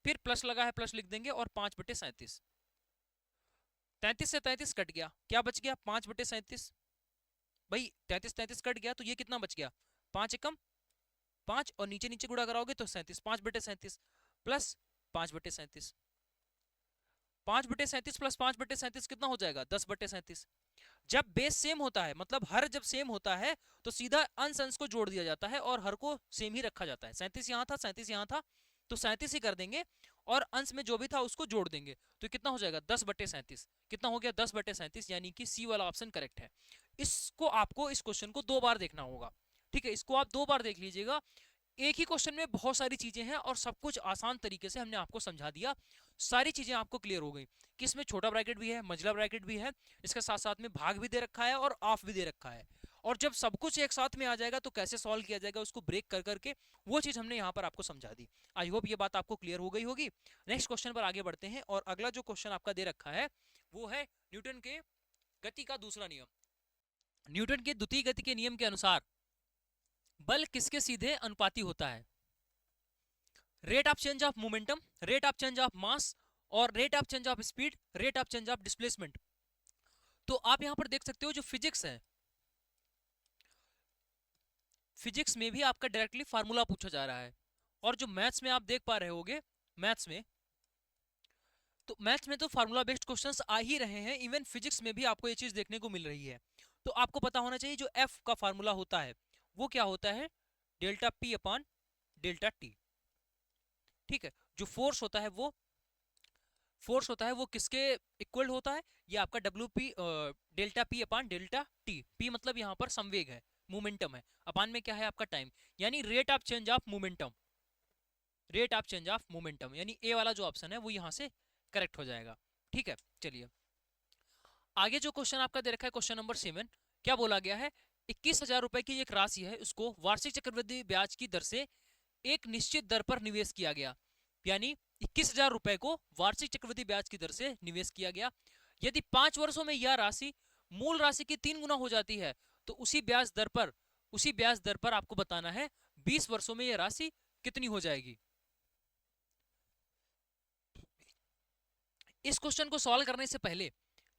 फिर प्लस लगा है, प्लस लिख देंगे, और 5/37। 33 से 33 कट गया, क्या बच गया? 5/37। भाई 33 कट गया तो ये कितना बच गया? 5 एकम 5, और नीचे नीचे गुणा कराओगे तो 37, 5/37 प्लस 5/37, 5/37 प्लस 5/37 कितना हो जाएगा? 10/37। जब बेस सेम होता है, मतलब हर जब सेम होता है तो सीधा अंश अंश को जोड़ दिया जाता है और हर को सेम ही रखा जाता है। 37 यहाँ था, 37 यहाँ था, तो 37 ही कर देंगे, और अंश में जो भी था उसको जोड़ देंगे, तो कितना हो जाएगा? 10/37। कितना हो गया? 10/37, यानी कि सी वाला ऑप्शन करेक्ट है। इसको आपको, इस क्वेश्चन को 2 बार देखना होगा, ठीक है, इसको आप 2 बार देख लीजिएगा। एक ही क्वेश्चन में बहुत सारी चीजें हैं और सब कुछ आसान तरीके से हमने आपको समझा दिया, सारी चीजें आपको क्लियर हो गई कि इसमें छोटा ब्रैकेट भी है, मंझला ब्रैकेट भी है, इसके साथ साथ में भाग भी दे रखा है और ऑफ भी दे रखा है, और जब सब कुछ एक साथ में आ जाएगा तो कैसे सॉल्व किया जाएगा उसको ब्रेक कर करके, वो चीज हमने यहाँ पर आपको समझा दी। आई होप ये बात आपको क्लियर हो गई होगी। नेक्स्ट क्वेश्चन पर आगे बढ़ते हैं, और अगला जो क्वेश्चन आपका दे रखा है वो है न्यूटन के गति का दूसरा नियम। न्यूटन के द्वितीय गति के नियम के अनुसार बल किसके सीधे अनुपाती होता है? Rate of change of momentum, rate of change of mass, और rate of change of speed, rate of change of displacement. तो आप यहां पर देख सकते हो जो फिजिक्स है, फिजिक्स में भी आपका डायरेक्टली फार्मूला पूछा जा रहा है, और जो मैथ्स में आप देख पा रहे होगे, मैथ्स में तो फार्मूला बेस्ड क्वेश्चंस आ ही रहे हैं, इवन फिजिक्स में भी आपको ये चीज देखने को मिल रही है। तो आपको पता होना चाहिए जो एफ का फार्मूला होता है वो क्या होता है? Delta P upon delta T, ठीक है। जो फोर्स होता है वो किसके इक्वल होता है? ये आपका W P, delta P upon delta T. P मतलब यहाँ पर संवेग है, मोमेंटम है, अपान में क्या है आपका टाइम, यानी rate of change of momentum, rate of change of momentum, यानी ए वाला जो ऑप्शन है वो यहाँ से करेक्ट हो जाएगा, ठीक है। चलिए आगे जो क्वेश्चन आपका दे रखा है, क्वेश्चन नंबर 7, क्या बोला गया है? 21,000 रुपए की एक राशि है, उसको वार्षिक चक्रवृद्धि ब्याज की दर से एक निश्चित दर पर निवेश किया गया, यानी 21,000 रुपए को वार्षिक चक्रवृद्धि ब्याज की दर से निवेश किया गया। यदि 5 वर्षों में यह राशि मूल राशि की 3 गुना हो जाती है तो उसी ब्याज दर पर आपको बताना है 20 वर्षों में यह राशि कितनी हो जाएगी। इस क्वेश्चन को सॉल्व करने से पहले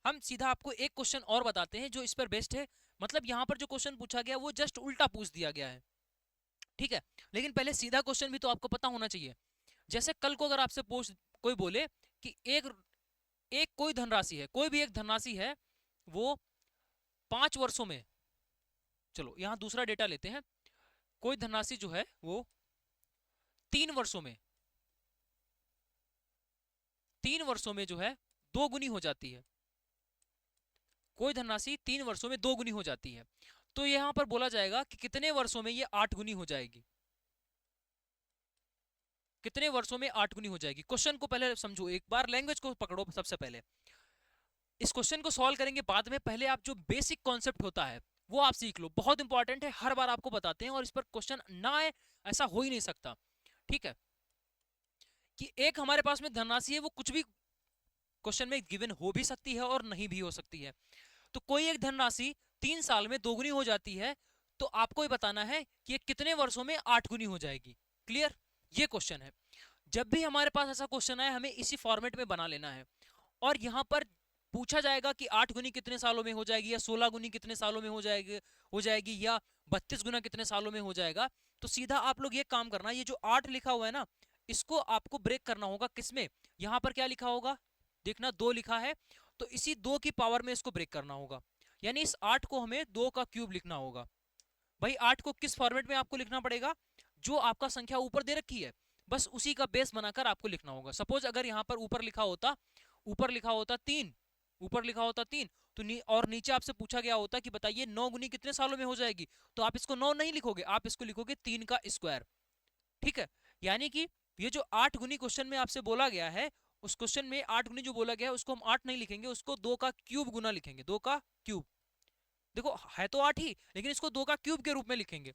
हम सीधा आपको एक क्वेश्चन और बताते हैं जो इस पर बेस्ड है, मतलब यहां पर जो क्वेश्चन पूछा गया वो जस्ट उल्टा पूछ दिया गया है, ठीक है। लेकिन पहले सीधा क्वेश्चन भी तो आपको पता होना चाहिए। जैसे कल को अगर आपसे कोई बोले कि एक कोई धनराशि है, कोई भी एक धनराशि है, वो 5 वर्षों में, चलो यहां दूसरा डेटा लेते हैं, कोई धनराशि जो है वो 3 वर्षों में जो है 2 गुनी हो जाती है, कोई धनराशि 3 वर्षों में 2 गुनी हो जाती है, तो यहां पर बोला जाएगा कि कितने वर्षों में ये 8 गुनी हो जाएगी, कितने वर्षों में 8 गुनी हो जाएगी। क्वेश्चन को पहले समझो, एक बार लैंग्वेज को पकड़ो सबसे पहले, इस क्वेश्चन को सॉल्व करेंगे बाद में, पहले आप जो बेसिक कॉन्सेप्ट होता है वो आप सीख लो, बहुत इंपॉर्टेंट है, हर बार आपको बताते हैं और इस पर क्वेश्चन ना आए ऐसा हो ही नहीं सकता, ठीक है। कि एक हमारे पास में धनराशि है, वो कुछ भी क्वेश्चन में गिवन हो भी सकती है और नहीं भी हो सकती है। तो कोई एक धनराशि 3 साल में 2 गुनी हो जाती है, तो आपको ये बताना है कि ये कितने वर्षों में 8 गुनी हो जाएगी। क्लियर? ये क्वेश्चन है। जब भी हमारे पास ऐसा क्वेश्चन आए हमें इसी फॉर्मेट में बना लेना है, और यहां पर पूछा जाएगा कि 8 गुनी कितने सालों में हो जाएगी, या 16 गुनी कितने सालों में हो जाएगी, या 32 गुना कितने सालों में हो जाएगा, तो सीधा आप लोग ये काम करना, ये जो 8 लिखा हुआ है ना, इसको आपको ब्रेक करना होगा किसमें, यहां पर क्या लिखा होगा, देखना 2 लिखा है, तो इसी 2 की पावर में इसको ब्रेक करना होगा, यानी इस 8 को हमें 2 का क्यूब लिखना होगा। भाई 8 को किस फॉर्मेट में आपको लिखना पड़ेगा, जो आपका संख्या ऊपर दे रखी है बस उसी का बेस बनाकर आपको लिखना होगा। सपोज अगर यहाँ पर ऊपर लिखा होता 3, तो और नीचे आपसे पूछा गया होता कि बताइए 9 गुनी कितने सालों में हो जाएगी, तो आप इसको 9 नहीं लिखोगे, आप इसको लिखोगे 3 का स्क्वायर, ठीक है। यानी कि ये जो 8 गुनी क्वेश्चन में आपसे बोला गया है, उस क्वेश्चन में 8 गुनी जो बोला गया है उसको हम 8 नहीं लिखेंगे, उसको 2 का क्यूब गुना लिखेंगे, 2 का क्यूब। देखो है तो 8 ही, लेकिन इसको 2 का क्यूब के रूप में लिखेंगे।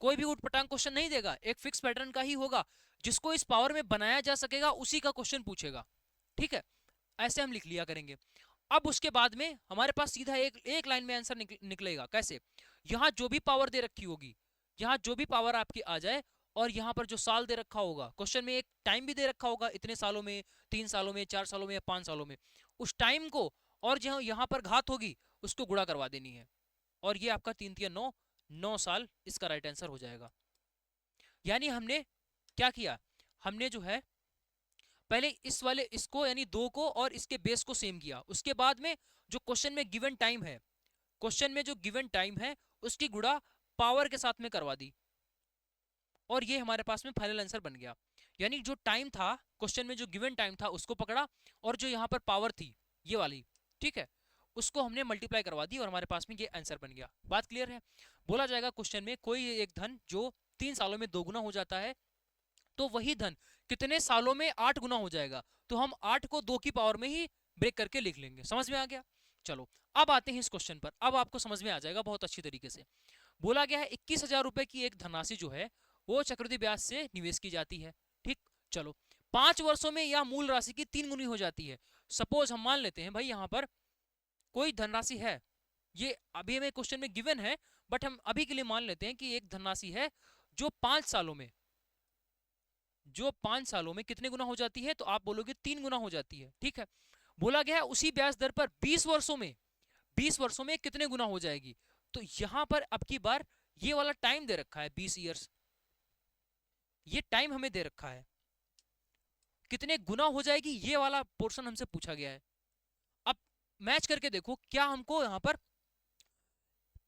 कोई भी उठपटांग क्वेश्चन नहीं देगा, एक फिक्स पैटर्न का ही होगा, जिसको इस पावर में बनाया जा सकेगा उसी का क्वेश्चन पूछेगा, ठीक है। ऐसे हम लिख लिया करेंगे। अब उसके बाद में हमारे पास सीधा एक लाइन में आंसर निकलेगा। कैसे? यहां जो भी पावर दे रखी होगी, यहां जो भी पावर आपकी आ जाए और यहाँ पर जो साल दे रखा होगा, क्वेश्चन में एक टाइम भी दे रखा होगा, इतने सालों में, 3 सालों में, 4 सालों में या 5 सालों में, उस टाइम को और जहाँ यहाँ पर घात होगी उसको गुणा करवा देनी है, और ये आपका 3 3 9, 9 साल इसका राइट आंसर हो जाएगा। यानी हमने क्या किया, हमने जो है पहले इस वाले इसको यानी 2 को और इसके बेस को सेम किया, उसके बाद में जो क्वेश्चन में गिवन टाइम है, क्वेश्चन में जो गिवन टाइम है उसकी गुणा पावर के साथ में करवा दी, और ये हमारे पास में फाइनल आंसर बन गया। यानी जो टाइम था क्वेश्चन में, जो गिवन टाइम था उसको पकड़ा, और जो यहाँ पर पावर थी ये वाली, ठीक है, उसको हमने मल्टीप्लाई करवा दी और हमारे पास में ये आंसर बन गया। बात क्लियर है? बोला जाएगा क्वेश्चन में कोई एक धन जो 3 सालों में 2 गुना हो जाता है, तो वही धन कितने सालों में 8 गुना हो जाएगा, तो हम 8 को 2 की पावर में ही ब्रेक करके लिख लेंगे। समझ में आ गया? चलो अब आते हैं इस क्वेश्चन पर, अब आपको समझ में आ जाएगा बहुत अच्छी तरीके से। बोला गया है 21,000 रुपए की एक धनराशि जो है वो चक्रवृद्धि ब्याज से निवेश की जाती है, ठीक। चलो 5 वर्षों में यह मूल राशि की 3 गुनी हो जाती है। सपोज हम मान लेते हैं भाई यहाँ पर कोई धनराशि है, ये अभी हमें क्वेश्चन में गिवन है, बट हम अभी के लिए मान लेते हैं कि एक धनराशि है जो 5 सालों में, जो 5 सालों में कितने गुना हो जाती है, तो आप बोलोगे 3 गुना हो जाती है, ठीक है। बोला गया है उसी ब्याज दर पर 20 वर्षों में, 20 वर्षों में कितने गुना हो जाएगी, तो यहां पर अब की बार ये वाला टाइम दे रखा है 20 ईयर्स, ये टाइम हमें दे रखा है, कितने गुना हो जाएगी ये वाला पोर्शन हमसे पूछा गया है। अब मैच करके देखो क्या हमको यहां पर,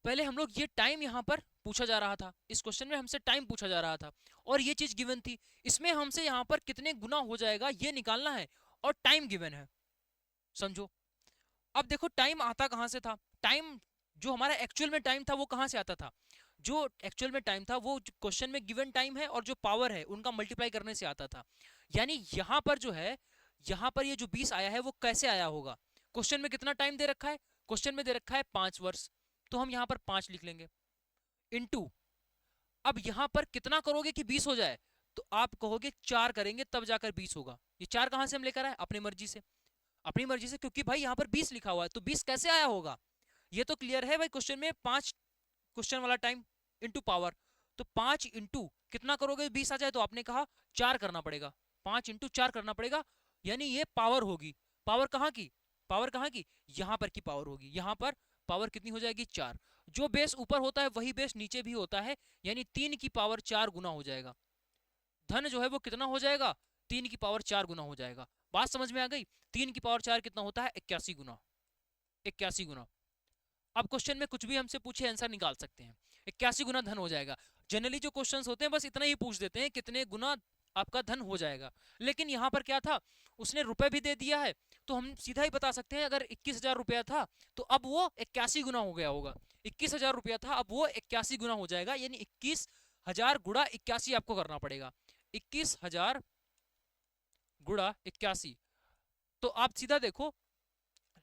पहले हम लोग ये टाइम यहां पर पूछा जा रहा था, इस क्वेश्चन में हमसे टाइम पूछा जा रहा था और ये चीज गिवन थी, इसमें हमसे यहां पर कितने गुना हो जाएगा ये निकालना है और टाइम गिवन है, समझो। अब देखो टाइम आता कहां से था, टाइम जो हमारा एक्चुअल में टाइम था वो कहां से आता था, जो एक्चुअल में टाइम था वो क्वेश्चन में गिवन टाइम है और जो पावर है उनका मल्टीप्लाई करने से आता था। यानी यहां पर जो है, यहां पर ये जो 20 आया है वो कैसे आया होगा, क्वेश्चन में कितना टाइम दे रखा है, क्वेश्चन में दे रखा है 5 वर्ष, तो हम यहां पर 5 लिख लेंगे, इनटू, अब यहां पर कितना करोगे कि 20 हो जाए, तो आप कहोगे 4 करेंगे तब जाकर 20 होगा। ये 4 कहां से हम लेकर आए, अपनी मर्जी से, अपनी मर्जी से, क्योंकि भाई यहाँ पर 20 लिखा हुआ है तो 20 कैसे आया होगा, ये तो क्लियर है भाई, क्वेश्चन में 5 क्वेश्चन वाला टाइम इंटू पावर, तो 5 इंटू कितना करोगे 20 आ जाए, तो आपने कहा 4 करना पड़ेगा, 5 इंटू 4 करना पड़ेगा, यानी ये पावर होगी, पावर कहाँ की, पावर कहाँ की, यहाँ पर की पावर होगी, यहाँ पर पावर कितनी हो जाएगी 4, जो बेस ऊपर होता है वही बेस नीचे भी होता है, यानी 3 की पावर 4 गुना हो जाएगा, धन जो है वो कितना हो जाएगा, 3 की पावर 4 गुना हो जाएगा। बात समझ में आ गई, 3 की पावर 4 कितना होता है, 81 गुना, 81 गुना। अब क्वेश्चन में कुछ भी हमसे पूछे आंसर निकाल सकते हैं, 81 गुना धन हो जाएगा। जनरली जो क्वेश्चंस होते हैं बस इतना ही पूछ देते हैं कितने गुना आपका धन हो जाएगा, लेकिन यहाँ पर क्या था, उसने रुपए भी दे दिया है, तो हम सीधा ही बता सकते हैं अगर 21,000 रुपया था तो अब वो 81 गुना हो गया होगा, 21,000 रुपया था अब वो 81 गुना हो जाएगा, यानी 21,000 गुणा 81 आपको करना पड़ेगा, 21,000 गुणा 81, तो आप सीधा देखो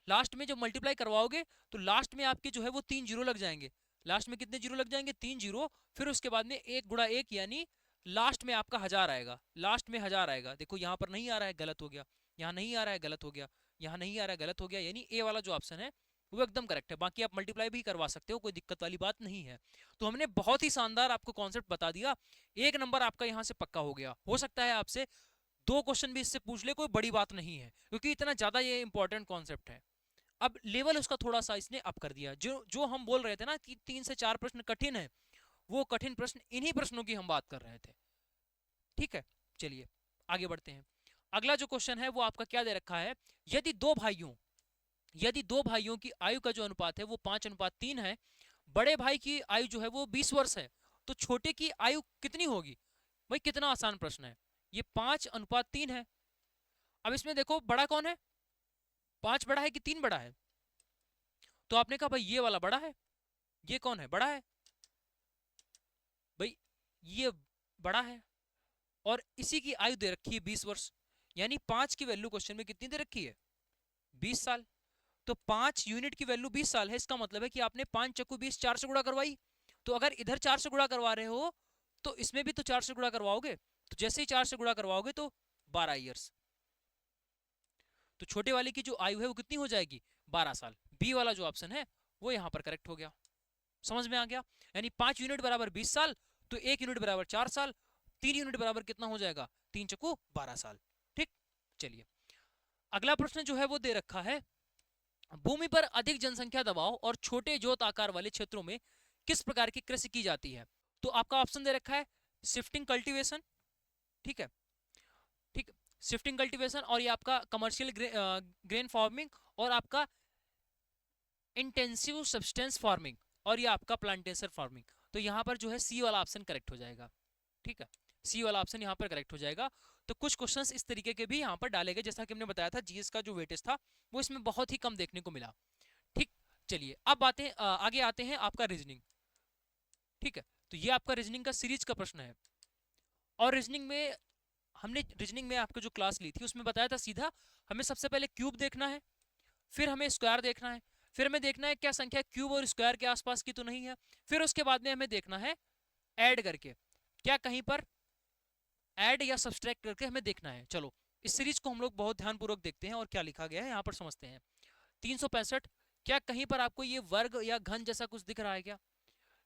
लास्ट में जब मल्टीप्लाई करवाओगे तो लास्ट में आपके जो है वो 3 जीरो लग जाएंगे, लास्ट में कितने जीरो लग जाएंगे, 3 जीरो, फिर उसके बाद में 1 गुणा 1 यानी लास्ट में आपका 1000 आएगा, लास्ट में 1000 आएगा, देखो यहाँ पर नहीं आ रहा है गलत हो गया, यहाँ नहीं आ रहा है गलत हो गया, यहाँ नहीं आ रहा है गलत हो गया, यानी ए वाला जो ऑप्शन है वो एकदम करेक्ट है, बाकी आप मल्टीप्लाई भी करवा सकते हो, कोई दिक्कत वाली बात नहीं है। तो हमने बहुत ही शानदार आपको कॉन्सेप्ट बता दिया, 1 नंबर आपका यहाँ से पक्का हो गया। हो सकता है आपसे 2 क्वेश्चन भी इससे पूछ ले, कोई बड़ी बात नहीं है, क्योंकि इतना ज्यादा ये इंपॉर्टेंट कॉन्सेप्ट है। अब लेवल उसका थोड़ा सा इसने अप कर दिया, जो जो हम बोल रहे थे ना कि 3 से 4 प्रश्न कठिन है, वो कठिन प्रश्न इन्हीं प्रश्नों की हम बात कर रहे थे, ठीक है। चलिए आगे बढ़ते हैं। अगला जो क्वेश्चन है वो आपका क्या दे रखा है, यदि दो भाइयों की आयु का जो अनुपात है वो 5:3 है, बड़े भाई की आयु जो है वो 20 वर्ष है, तो छोटे की आयु कितनी होगी। भाई कितना आसान प्रश्न है, ये 5:3 है। अब इसमें देखो बड़ा कौन है, 5 बड़ा है कि 3 बड़ा है, तो आपने कहा भाई ये वाला बड़ा है, ये कौन है, बड़ा है, भाई ये बड़ा है, और इसी की आयु दे रखी है 20 वर्ष, यानी 5 की वैल्यू क्वेश्चन में कितनी दे रखी है, 20 साल, तो 5 यूनिट की वैल्यू 20 साल है, इसका मतलब है कि आपने 5 चक्कू 20 4 से गुणा करवाई, तो अगर इधर 4 से गुणा करवा रहे हो तो इसमें भी तो 4 से गुणा करवाओगे, तो जैसे ही 4 से गुणा करवाओगे तो 12 ईयर्स, तो छोटे वाले की जो आयु है वो कितनी हो जाएगी, 12 साल। बी वाला जो ऑप्शन है वो यहाँ पर करेक्ट हो गया, समझ में आ गया, यानी 5 यूनिट बराबर 20 साल, तो 1 यूनिट बराबर 4 साल, 3 यूनिट बराबर कितना हो जाएगा, 3 चक्कू 12 साल। ठीक, चलिए अगला प्रश्न जो है वो दे रखा है, भूमि पर अधिक जनसंख्या दबाव और छोटे जोत आकार वाले क्षेत्रों में किस प्रकार की कृषि की जाती है। तो आपका ऑप्शन दे रखा है शिफ्टिंग कल्टीवेशन, ठीक है, ठीक, शिफ्टिंग कल्टीवेशन, और ये आपका कमर्शियल ग्रेन फार्मिंग, और आपका इंटेंसिव सब्सटेंस फार्मिंग, और ये आपका प्लांटेशन फार्मिंग। तो यहाँ पर जो है सी वाला ऑप्शन करेक्ट हो जाएगा। ठीक है, सी वाला ऑप्शन यहाँ पर करेक्ट हो जाएगा। तो कुछ क्वेश्चंस इस तरीके के भी यहाँ पर डाले गए, जैसा कि हमने बताया था जीएस का जो वेटेज था वो इसमें बहुत ही कम देखने को मिला। ठीक, चलिए अब आगे आते हैं आपका रीजनिंग। ठीक है, तो ये आपका रीजनिंग का सीरीज का प्रश्न है, और रीजनिंग में हमने आपको जो क्लास ली थी उसमें बताया था सीधा हमें सबसे पहले क्यूब देखना है, फिर हमें स्क्वायर देखना है, फिर हमें देखना है क्या संख्या क्यूब और स्क्वायर के आसपास की तो नहीं है, फिर उसके बाद में हमें देखना है ऐड करके क्या कहीं पर ऐड या सब्सट्रैक्ट करके हमें देखना है। चलो इस सीरीज को हम लोग बहुत ध्यानपूर्वक देखते हैं और क्या लिखा गया है यहाँ पर समझते हैं। 365, क्या कहीं पर आपको ये वर्ग या घन जैसा कुछ दिख रहा है क्या,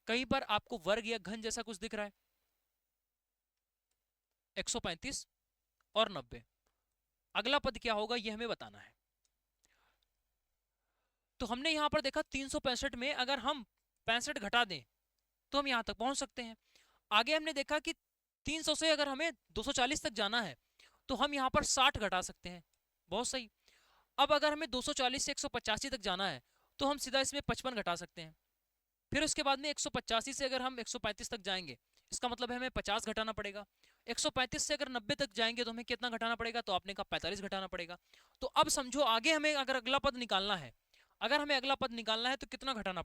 कहीं पर आपको वर्ग या घन जैसा कुछ दिख रहा है। 135 और 90, अगला पद क्या होगा ये हमें बताना है। तो हमने यहां पर देखा 365 में अगर हम 65 घटा दें तो हम यहां तक पहुंच सकते हैं। आगे हमने देखा कि 300 से अगर हमें 240 तक जाना है तो हम यहां पर 60 घटा सकते हैं, बहुत सही। अब अगर हमें 240 से 185 तक जाना है तो हम सीधा इसमें 55 घटा सकते हैं। फिर उसके बाद में 185 से अगर हम 135 तक जाएंगे इसका मतलब है हमें 50 घटाना पड़ेगा। 135 से अगर 90 तक जाएंगे तो हमें कितना घटाना पड़ेगा, तो आपने कहा 45 घटाना पड़ेगा। तो अब समझो आगे हमें अगर अगला पद निकालना है, तो कितना घटाना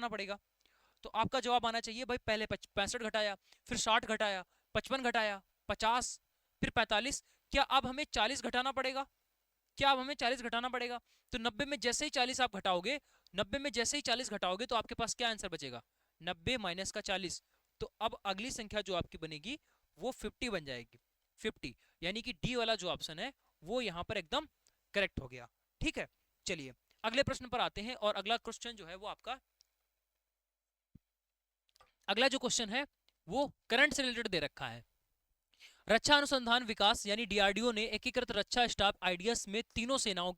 पड़ेगा, तो आपका जवाब आना चाहिए भाई पहले 65 घटाया, फिर 60 घटाया, 55 घटाया, 50, फिर 45, क्या अब हमें 40 घटाना पड़ेगा, तो 90 में जैसे ही 40 आप घटाओगे, तो आपके पास क्या आंसर बचेगा, 90 माइनस का 40। तो अब अगली संख्या जो आपकी बनेगी वो 50 बन जाएगी, 50, यानी कि डी वाला जो ऑप्शन है वो यहाँ पर एकदम करेक्ट हो गया। ठीक है, चलिए अगले प्रश्न पर आते हैं, और अगला क्वेश्चन जो है वो आपका, अगला जो क्वेश्चन है वो करंट से रिलेटेड दे रखा है। रक्षा अनुसंधान विकास यानी डीआरडीओ ने एकीकृत रक्षा स्टाफ आइडियस में तीनों सेनाओं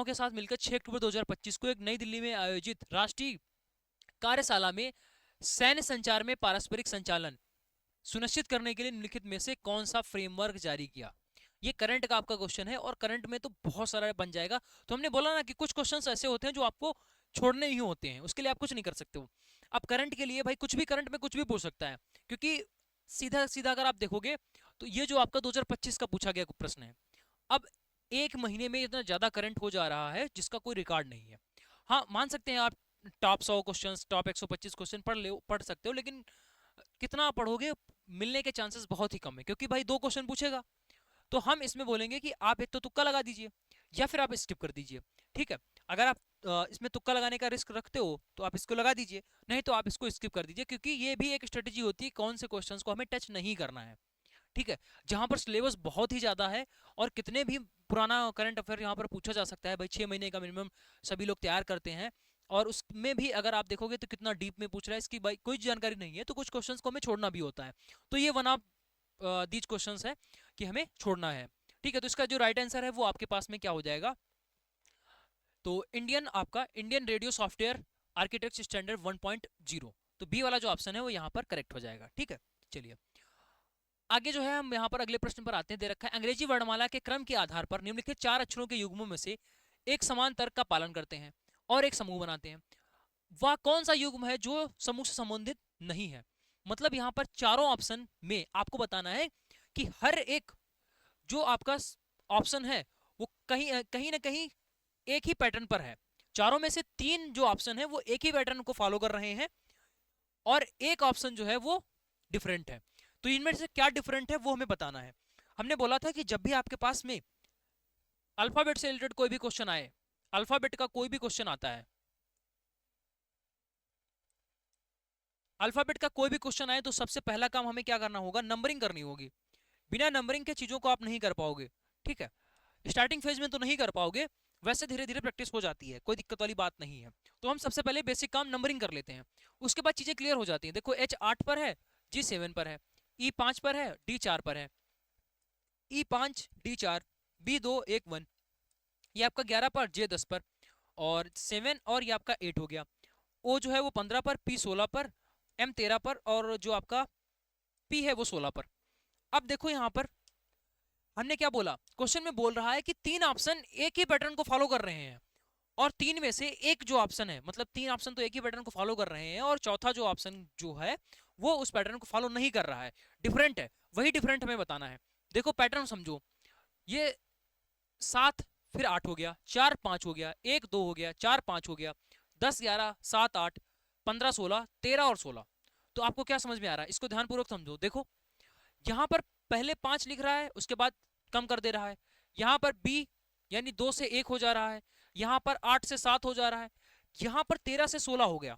के साथ मिलकर 6 अक्टूबर 2025 को एक नई दिल्ली में आयोजित राष्ट्रीय कार्यशाला में सैन्य संचार में पारस्परिक संचालन सुनिश्चित करने के लिए निम्नलिखित में से कौन सा फ्रेमवर्क जारी किया। ये करंट का आपका क्वेश्चन है, और करंट में तो बहुत सारा बन जाएगा। तो हमने बोला ना कि कुछ क्वेश्चंस ऐसे होते हैं जो आपको छोड़ने ही होते हैं, उसके लिए आप कुछ नहीं कर सकते हो। अब करंट के लिए भाई कुछ भी करंट में कुछ भी पूछ सकता है, क्योंकि सीधा सीधा अगर आप देखोगे तो ये जो आपका 2025 का पूछा गया प्रश्न है, अब एक महीने में इतना ज्यादा करंट हो जा रहा है जिसका कोई रिकॉर्ड नहीं है। हाँ मान सकते हैं आप टॉप 100 क्वेश्चन, टॉप 125 क्वेश्चन पढ़ सकते हो, लेकिन कितना पढ़ोगे, मिलने के चांसेस बहुत ही कम है, क्योंकि भाई 2 क्वेश्चन पूछेगा। तो हम इसमें बोलेंगे कि आप एक तो तुक्का लगा दीजिए या फिर आप स्किप कर दीजिए। ठीक है, अगर आप इसमें तुक्का लगाने का रिस्क रखते हो तो आप इसको लगा दीजिए, नहीं तो आप इसको स्किप कर दीजिए, क्योंकि ये भी एक स्ट्रेटेजी होती है कौन से क्वेश्चंस को हमें टच नहीं करना है। ठीक है, जहां पर सिलेबस बहुत ही ज्यादा है और कितने भी पुराना करंट अफेयर यहाँ पर पूछा जा सकता है, भाई 6 महीने का मिनिमम सभी लोग तैयार करते हैं, और उसमें भी अगर आप देखोगे तो कितना डीप में पूछ रहा है इसकी भाई कोई जानकारी नहीं है, तो कुछ क्वेश्चंस को हमें छोड़ना भी होता है। तो ये वन ऑफ दीज क्वेश्चंस है कि हमें छोड़ना है। ठीक है, तो इसका जो राइट आंसर है वो आपके पास में क्या हो जाएगा, तो Indian radio software architecture standard 1.0, तो बी वाला जो ऑप्शन है वो यहाँ पर करेक्ट हो जाएगा। ठीक है, चलिए आगे जो है हम यहाँ पर अगले प्रश्न पर आते हैं। दे रखा है अंग्रेजी वर्णमाला के क्रम के आधार पर निम्नलिखित 4 अक्षरों के युग्मों में से एक समान तर्क का पालन करते हैं और एक समूह बनाते हैं। वह कौन सा युग्म है जो समूह से संबंधित नहीं है। मतलब यहाँ पर चारों ऑप्शन में आपको बताना है कि हर एक जो आपका ऑप्शन है वो कहीं ना कहीं एक ही पैटर्न पर है। चारों में से 3 जो ऑप्शन है वो एक ही पैटर्न को फॉलो कर रहे हैं, और एक ऑप्शन जो है वो डिफरेंट है। तो इनमें से क्या डिफरेंट है वो हमें बताना है। हमने बोला था कि जब भी आपके पास में अल्फाबेट से रिलेटेड कोई भी क्वेश्चन आए, अल्फाबेट का कोई भी क्वेश्चन आता है, अल्फाबेट का कोई भी क्वेश्चन आए तो सबसे पहला काम हमें क्या करना होगा, नंबरिंग करनी होगी। बिना नंबरिंग के चीजों को आप नहीं कर पाओगे। ठीक है, स्टार्टिंग फेज में तो नहीं कर पाओगे, वैसे धीरे धीरे प्रैक्टिस हो जाती है, कोई दिक्कत वाली बात नहीं है। तो हम सबसे पहले बेसिक काम नंबरिंग कर लेते हैं, उसके बाद चीजें क्लियर हो जाती हैं। देखो H 8 पर है, जी 7 पर है, ई 5 पर है, डी 4 पर है, ई 5 डी 4 बी 2 1 1, ये आपका 11 पर, जे 10 पर, और 7 और ये आपका 8 हो गया। ओ जो है वो 15 पर, पी 16 पर, एम 13 पर, और जो आपका पी है वो 16 पर। अब देखो यहाँ पर हमने क्या बोला, क्वेश्चन में बोल रहा है कि 3 ऑप्शन एक ही पैटर्न को फॉलो कर रहे हैं, और 3 में से एक जो ऑप्शन है, मतलब 3 ऑप्शन तो एक ही पैटर्न को फॉलो कर रहे हैं, और चौथा जो ऑप्शन जो है वो उस पैटर्न को फॉलो नहीं कर रहा है, डिफरेंट है, वही डिफरेंट हमें बताना है। देखो पैटर्न समझो, ये 7 फिर 8 हो गया, 4 5 हो गया, 1 2 हो गया, 4 5 हो गया, 10 11 7 8 15 16 13 और 16। तो आपको क्या समझ में आ रहा है, इसको ध्यानपूर्वक समझो। देखो यहाँ पर पहले 5 लिख रहा है, उसके बाद कम कर दे रहा है, यहाँ पर बी यानी 2 से 1 हो जा रहा है, यहाँ पर 8 से 7 हो जा रहा है, यहाँ पर 13 से 16 हो गया।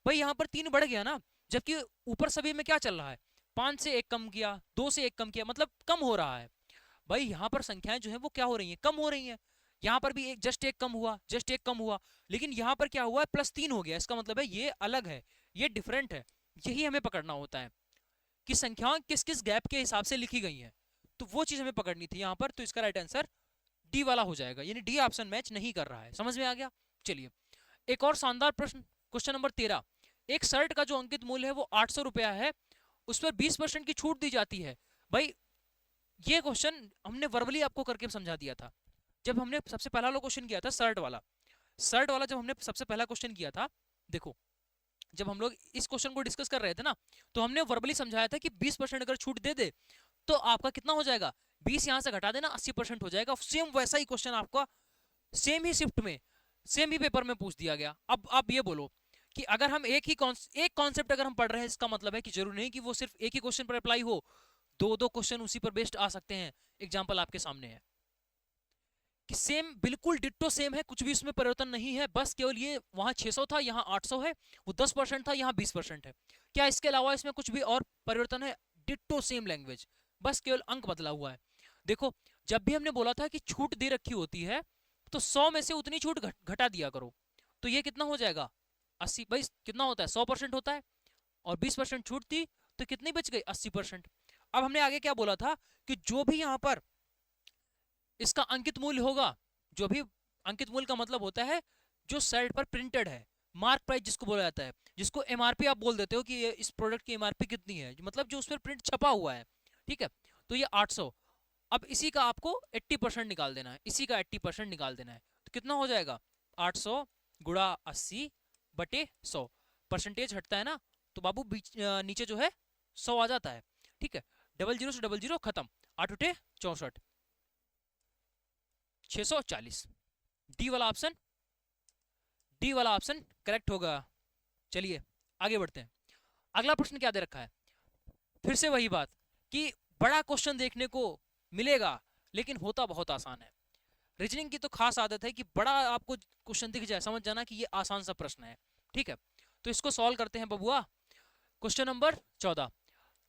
भाई यहाँ पर 3 बढ़ गया ना, जबकि ऊपर सभी में क्या चल रहा है, 5 से 1 कम किया, 2 से 1 कम किया, मतलब कम हो रहा है। भाई यहाँ पर संख्याएं जो है वो क्या हो रही हैं, कम हो रही हैं। यहाँ पर भी एक जस्ट एक कम हुआ, जस्ट एक कम हुआ, लेकिन यहाँ पर क्या हुआ है, +3 हो गया। इसका मतलब है ये अलग है, ये डिफरेंट है। यही हमें पकड़ना होता है कि संख्याएं किस किस गैप के हिसाब से लिखी गई हैं, तो वो चीज हमें पकड़नी थी यहाँ पर। तो इसका राइट आंसर डी वाला हो जाएगा, यानी डी ऑप्शन मैच नहीं कर रहा है। समझ में आ गया। चलिए एक और शानदार प्रश्न, क्वेश्चन नंबर 13। एक शर्ट का जो अंकित मूल्य है वो 800 रुपया है, उस पर 20% की छूट दी जाती है। भाई ये क्वेश्चन हमने वर्बली आपको करके समझा दिया था जब हमने सबसे पहला वाला क्वेश्चन किया था, शर्ट वाला। शर्ट वाला जब हमने सबसे पहला क्वेश्चन किया था, देखो जब हम लोग इस क्वेश्चन को डिस्कस कर रहे थे ना, तो हमने वर्बली समझाया था कि 20% अगर छूट दे दे तो आपका कितना हो जाएगा, 20 यहां से घटा देना 80% हो जाएगा। सेम वैसा ही क्वेश्चन आपका सेम ही शिफ्ट में सेम ही पेपर में पूछ दिया गया। अब आप ये बोलो कि अगर हम एक कॉन्सेप्ट अगर हम पढ़ रहे हैं, इसका मतलब है कि जरूरी नहीं कि वो सिर्फ एक ही क्वेश्चन पर अप्लाई हो, दो दो क्वेश्चन उसी पर बेस्ड आ सकते हैं। एग्जाम्पल आपके सामने है कि सेम बिल्कुल डिट्टो सेम है, कुछ भी उसमें परिवर्तन नहीं है, बस केवल ये वहां 600 था यहाँ 800 है, वो 10% था यहाँ 20% है। क्या इसके अलावा इसमें कुछ भी और परिवर्तन है? डिट्टो सेम लैंग्वेज, बस केवल अंक बदला हुआ है। देखो जब भी हमने बोला था कि छूट दे रखी होती है तो 100 में से उतनी छूट घटा दिया करो, तो ये कितना हो जाएगा 80। भाई कितना होता है 100% होता है, और 20% छूट थी तो कितनी बच गई 80%। अब हमने आगे क्या बोला था कि जो भी यहाँ पर इसका अंकित मूल्य होगा, जो भी अंकित मूल्य का मतलब होता है जो शर्ट पर प्रिंटेड है, मार्क प्राइस जिसको बोला जाता है, जिसको एमआरपी आप बोल देते हो कि ये इस प्रोडक्ट की एमआरपी कितनी है, मतलब जो उस पर प्रिंट छपा हुआ है, ठीक है, तो ये 800। अब इसी का आपको 80% निकाल देना है, इसी का 80% निकाल देना है, तो कितना हो जाएगा 800 गुणा 80 बटे 100, परसेंटेज हटता है ना, तो बाबू नीचे जो है 100 आ जाता है। ठीक है, 00 से 00 खत्म, 8 उठे 64, 640। डी वाला ऑप्शन, डी वाला ऑप्शन करेक्ट होगा। चलिए आगे बढ़ते हैं। अगला प्रश्न क्या दे रखा है, फिर से वही बात कि बड़ा क्वेश्चन देखने को मिलेगा लेकिन होता बहुत आसान है। रीजनिंग की तो खास आदत है कि बड़ा आपको क्वेश्चन दिख जाए, समझ जाना कि ये आसान सा प्रश्न है। ठीक है, तो इसको सॉल्व करते हैं बबुआ। Question number 14,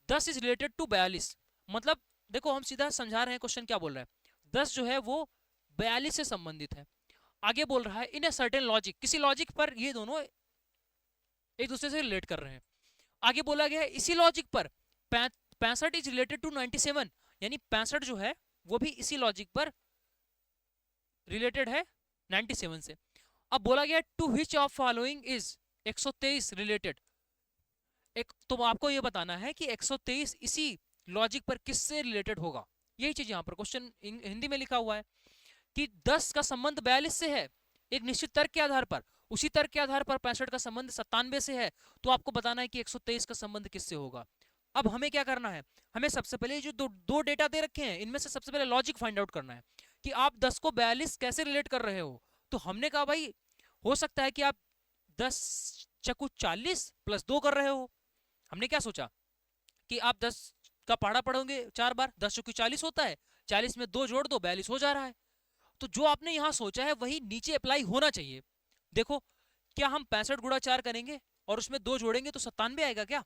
10 is related to 42। मतलब देखो हम सीधा समझा रहे हैं, क्वेश्चन क्या बोल रहा है, 10 जो है वो 42 से संबंधित है। आगे बोल रहा है इन ए सर्टेन लॉजिक, किसी लॉजिक पर ये दोनों एक दूसरे से रिलेट कर रहे हैं। आगे बोला गया है इसी लॉजिक पर 65 इज रिलेटेड टू 97, यानी 65 जो है वो भी इसी लॉजिक पर रिलेटेड है 97 से। अब बोला गया to which of following is 123 related, एक तो आपको ये बताना है कि 123 इसी लॉजिक पर किससे रिलेटेड होगा। यही चीज यहाँ पर क्वेश्चन हिंदी में लिखा हुआ है कि 10 का संबंध 42 से है एक निश्चित तर्क के आधार पर, उसी तर्क के आधार पर 65 का संबंध 97 से है, तो आपको बताना है कि 123 का संबंध किससे होगा। अब हमें क्या करना है, हमें सबसे पहले जो दो डेटा दे रखे हैं इनमें से सबसे पहले लॉजिक फाइंड आउट करना है कि आप 10 को 42 कैसे रिलेट कर रहे हो। तो हमने कहा भाई हो सकता है कि आप 10 चकु 40 + 2 कर रहे हो। हमने क्या सोचा कि आप 10 का पहाड़ा पढ़ोगे 4 बार, 10 चौकी 40 होता है, 40 में 2 जोड़ दो 42 हो जा रहा है। तो जो आपने यहां सोचा है वही नीचे अप्लाई होना चाहिए। देखो क्या हम 65 गुणा 4 करेंगे और उसमें 2 जोड़ेंगे तो 97 आएगा क्या?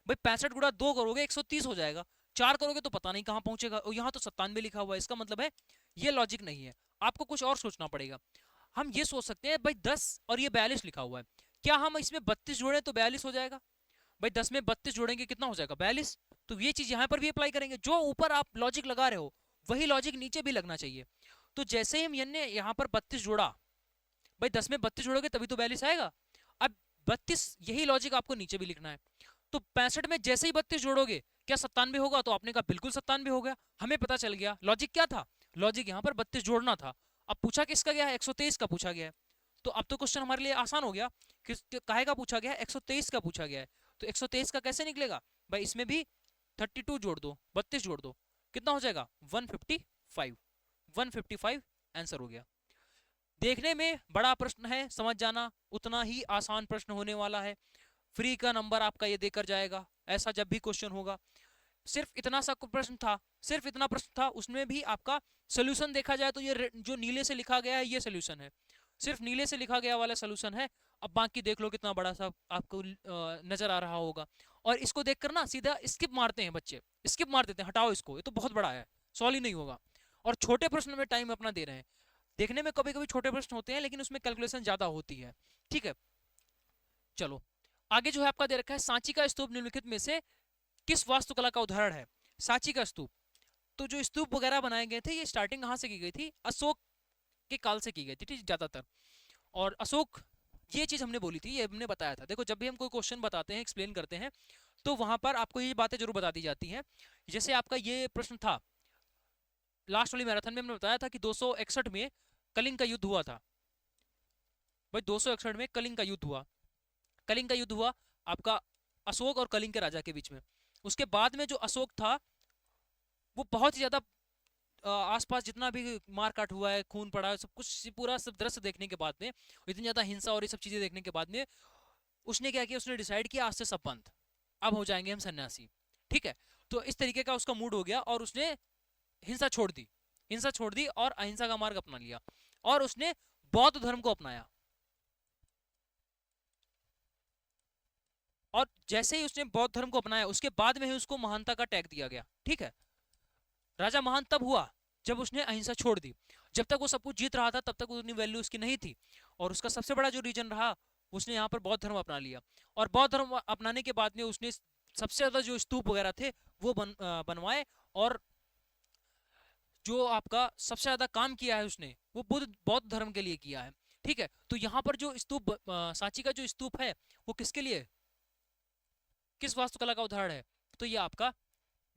भाई 65 गुणा 2 करोगे 130 हो जाएगा, 4 करोगे तो पता नहीं कहां पहुंचेगा, और यहाँ तो 97 लिखा हुआ है। इसका मतलब है ये लॉजिक नहीं है, आपको कुछ और सोचना पड़ेगा। हम ये सोच सकते हैं भाई 10 और ये 42 लिखा हुआ है, क्या हम इसमें 32 जोड़े तो 42 हो जाएगा? भाई 10 में 32 जोड़ेंगे कितना हो जाएगा 42। तो ये चीज यहाँ पर भी अप्लाई करेंगे, जो ऊपर आप लॉजिक लगा रहे हो वही लॉजिक नीचे भी लगना चाहिए। तो जैसे ही हम ने यहाँ पर 32 जोड़ा, भाई 10 में 32 जोड़ोगे तभी तो 42 आएगा। अब 32 यही लॉजिक आपको नीचे भी लिखना है। तो 65 में जैसे ही 32 जोड़ोगे क्या 97 होगा, तो आपने कहा बिल्कुल 97 हो गया। हमें पता चल गया लॉजिक क्या था, लॉजिक यहाँ पर 32 जोड़ना था। अब पूछा किसका गया है, 123 का पूछा गया है। तो अब तो क्वेश्चन हमारे लिए आसान हो गया, किस काहे का पूछा गया है, 123 का पूछा गया है। तो 123 का कैसे निकलेगा भाई, इसमें भी 32 जोड़ दो, 32 जोड़ दो, कितना हो जाएगा 155। 155 आंसर हो गया। देखने में बड़ा प्रश्न है, समझ जाना उतना ही आसान प्रश्न होने वाला है। फ्री का नंबर आपका ये देकर जाएगा, ऐसा जब भी क्वेश्चन होगा। सिर्फ इतना सा प्रश्न था, सिर्फ इतना प्रश्न था, उसमें भी आपका सोल्यूशन देखा जाए तो ये जो नीले से लिखा गया है ये सोल्यूशन है, सिर्फ नीले से लिखा गया वाला सोल्यूशन है। अब बाकी देख लो कितना बड़ा सा आपको नजर आ रहा होगा। और इसको देखकर ना सीधा स्किप मारते हैं बच्चे, स्किप मार देते हैं, हटाओ इसको, ये तो बहुत बड़ा है, सॉल्व ही नहीं होगा। और छोटे प्रश्न में टाइम अपना दे रहे हैं। देखने में कभी कभी छोटे प्रश्न होते हैं लेकिन उसमें कैलकुलेशन ज्यादा होती है। ठीक है, चलो आगे जो है आपका दे रखा है, सांची का स्तूप निम्नलिखित में से किस वास्तुकला का उदाहरण है। सांची का स्तूप, तो जो स्तूप वगैरह बनाए गए थे ये स्टार्टिंग कहाँ से की गई थी, अशोक के काल से की गई थी, ठीक ज्यादातर। और अशोक, ये चीज हमने बोली थी, ये हमने बताया था। देखो जब भी हम कोई क्वेश्चन बताते हैं, एक्सप्लेन करते हैं, तो वहां पर आपको ये बातें जरूर बता दी जाती हैं। जैसे आपका ये प्रश्न था लास्ट वाली मैराथन में, हमने बताया था कि 261 में कलिंग का युद्ध हुआ था। भाई 261 में कलिंग का युद्ध हुआ, कलिंग का युद्ध हुआ आपका अशोक और कलिंग के राजा के बीच में। उसके बाद में जो अशोक था वो बहुत ही ज्यादा आसपास जितना भी मार काट हुआ है, खून पड़ा है, सब कुछ पूरा सब दृश्य देखने के बाद में, इतनी ज्यादा हिंसा और ये सब चीजें देखने के बाद में उसने क्या किया, उसने डिसाइड किया आज से सब बंद, अब हो जाएंगे हम सन्यासी। ठीक है, तो इस तरीके का उसका मूड हो गया और उसने हिंसा छोड़ दी, हिंसा छोड़ दी और अहिंसा का मार्ग अपना लिया और उसने बौद्ध धर्म को अपनाया। और जैसे ही उसने बौद्ध धर्म को अपनाया उसके बाद में ही उसको महानता का टैग दिया गया। ठीक है, राजा महान तब हुआ जब उसने अहिंसा छोड़ दी। जब तक वो सब कुछ जीत रहा था तब तक उतनी वैल्यू उसकी नहीं थी। और उसका सबसे बड़ा जो रीजन रहा, उसने यहाँ पर बौद्ध धर्म अपना लिया। और बौद्ध धर्म अपनाने के बाद में उसने सबसे ज्यादा जो स्तूप वगैरह थे वो बनवाए। और जो आपका सबसे ज्यादा काम किया है उसने वो बौद्ध धर्म के लिए किया है। ठीक है, तो यहाँ पर जो स्तूप सांची का जो स्तूप है वो किसके लिए, किस वास्तुकला का उदाहरण है, तो ये आपका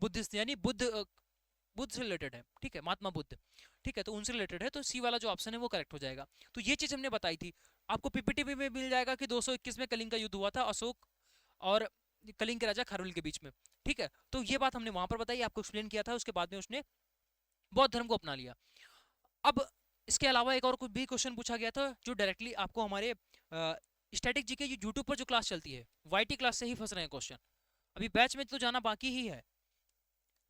बुद्धिस्ट यानी बुद्ध से रिलेटेड है। ठीक है, महात्मा बुद्ध। ठीक है, तो उनसे रिलेटेड है, तो सी वाला जो ऑप्शन है वो करेक्ट हो जाएगा। तो ये चीज हमने बताई थी। आपको पीपीटी में मिल जाएगा कि 221 में कलिंग का युद्ध हुआ था अशोक और कलिंग के राजा खारवेल के बीच में। ठीक है, तो ये बात हमने वहां पर बताई, आपको एक्सप्लेन किया था। उसके बाद में उसने बौद्ध धर्म को अपना लिया। अब इसके अलावा एक और कुछ भी क्वेश्चन पूछा गया था जो डायरेक्टली आपको हमारे स्टैटिक जी के यूट्यूब पर जो क्लास चलती है वाईटी क्लास से ही फंस रहे हैं क्वेश्चन। अभी बैच में तो जाना बाकी ही है।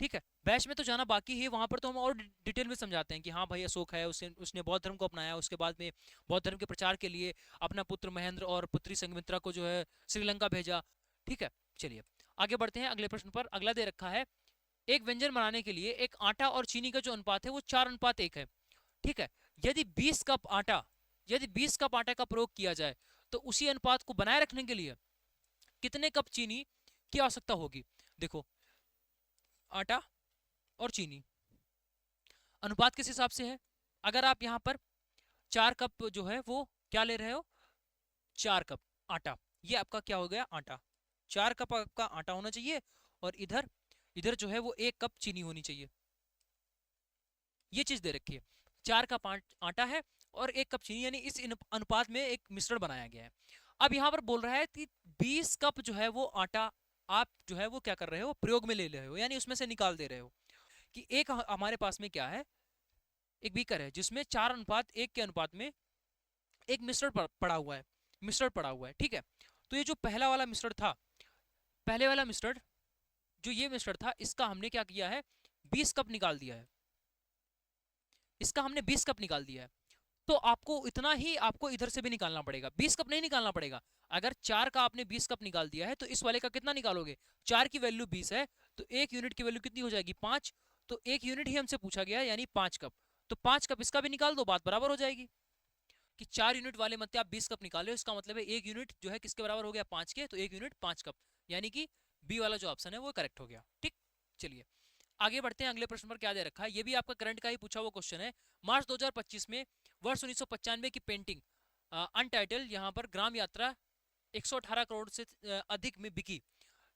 ठीक है, बैच में तो जाना बाकी है, वहां पर तो हम और डिटेल में समझाते हैं कि हाँ भाई अशोक है, उसने बौद्ध धर्म को अपनाया, उसके बाद में बौद्ध धर्म के प्रचार के लिए अपना पुत्र महेंद्र और पुत्री संघमित्रा को जो है श्रीलंका भेजा। ठीक है, चलिए आगे बढ़ते हैं अगले प्रश्न पर। अगला दे रखा है, एक व्यंजन बनाने के लिए एक आटा और चीनी का जो अनुपात है वो 4:1 है। ठीक है, यदि 20 कप आटा, यदि 20 कप आटा का प्रयोग किया जाए तो उसी अनुपात को बनाए रखने के लिए कितने कप चीनी की आवश्यकता होगी। देखो आटा और चीनी अनुपात किस हिसाब से है, अगर आप यहाँ पर 4 कप जो है वो क्या ले रहे हो, 4 कप आटा, ये आपका क्या हो गया आटा, 4 कप आपका आटा होना चाहिए और इधर इधर जो है वो 1 कप चीनी होनी चाहिए। ये चीज दे रखी है, 4 कप आटा है और 1 कप चीनी, यानी इस अनुपात में एक मिश्रण बनाया गया है। अब यहाँ पर बोल रहा है कि 20 कप जो है वो आटा आप जो है वो क्या कर रहे हो, प्रयोग में ले रहे हो, यानी उसमें से निकाल दे रहे हो। कि एक हमारे पास में क्या है, एक बीकर है जिसमें 4:1 के अनुपात में एक मिश्रण पड़ा हुआ है, मिश्रण पड़ा हुआ है। ठीक है, तो ये जो पहला वाला मिश्रण था, पहले वाला मिश्रण जो ये मिश्रण था, इसका हमने क्या किया है 20 कप निकाल दिया है, इसका हमने 20 कप निकाल दिया है। तो आपको इतना ही आपको इधर से भी निकालना पड़ेगा, 20 कप नहीं निकालना पड़ेगा। अगर 4 का आपने 20 कप निकाल दिया है तो इस वाले का कितना निकालोगे, 4 की वैल्यू 20 है तो 1 यूनिट की वैल्यू कितनी हो जाएगी 5, तो 1 यूनिट ही हमसे पूछा गया है यानी 5 कप, तो 5 कप इसका भी निकाल दो, बात बराबर हो जाएगी। कि 4 यूनिट वाले मध्य आप 20 कप निकाले, इसका मतलब है 1 यूनिट जो है किसके बराबर हो गया, 5 के, तो 1 यूनिट 5 कप, यानी कि बी वाला जो ऑप्शन है वो करेक्ट हो गया। ठीक, चलिए आगे बढ़ते हैं। अगले प्रश्न पर क्या दे रखा है, ये भी आपका करंट का ही पूछा हुआ क्वेश्चन है। मार्च 2025 में वर्ष 1995 की पेंटिंग अनटाइटल यहाँ पर ग्राम यात्रा 118 करोड़ से अधिक में बिकी,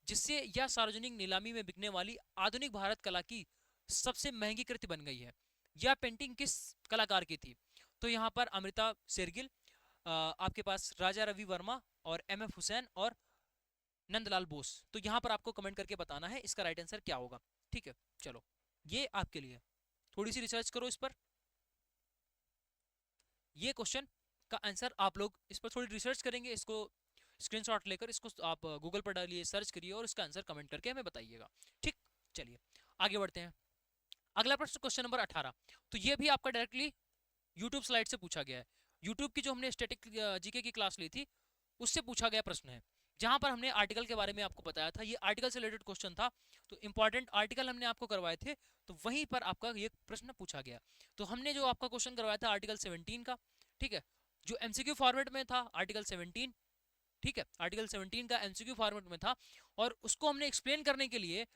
जिससे यह सार्वजनिक नीलामी में बिकने वाली आधुनिक भारत कला की सबसे महंगी कृति बन गई है। यह पेंटिंग किस कलाकार की थी? तो यहाँ पर अमृता शेरगिल, आपके पास राजा रवि वर्मा और एम.एफ. हुसैन और नंदलाल बोस। तो यहाँ पर आपको कमेंट करके बताना है इसका राइट आंसर क्या होगा। ठीक है, चलो ये आपके लिए, थोड़ी सी रिसर्च करो इस पर, ये क्वेश्चन का आंसर आप लोग इस पर थोड़ी रिसर्च करेंगे, इसको स्क्रीनशॉट लेकर इसको आप गूगल पर डालिए, सर्च करिए और इसका आंसर कमेंट करके हमें बताइएगा। ठीक, चलिए आगे बढ़ते हैं। अगला प्रश्न क्वेश्चन नंबर 18, तो ये भी आपका डायरेक्टली यूट्यूब स्लाइड से पूछा गया है। यूट्यूब की जो हमने स्टैटिक जीके की क्लास ली थी उससे पूछा गया प्रश्न है, जहां पर हमने आर्टिकल के बारे में आपको बताया था। ये आर्टिकल से रिलेटेड क्वेश्चन था, तो इंपॉर्टेंट आर्टिकल हमने आपको करवाए थे, तो वहीं पर आपका ये प्रश्न पूछा गया। तो हमने जो आपका क्वेश्चन करवाया था आर्टिकल 17 का, ठीक है, जो एमसीक्यू फॉर्मेट में था आर्टिकल 17, ठीक है, आर्टिकल 17 का एमसीक्यू फॉर्मेट में था, और उसको हमने एक्सप्लेन करने के लिए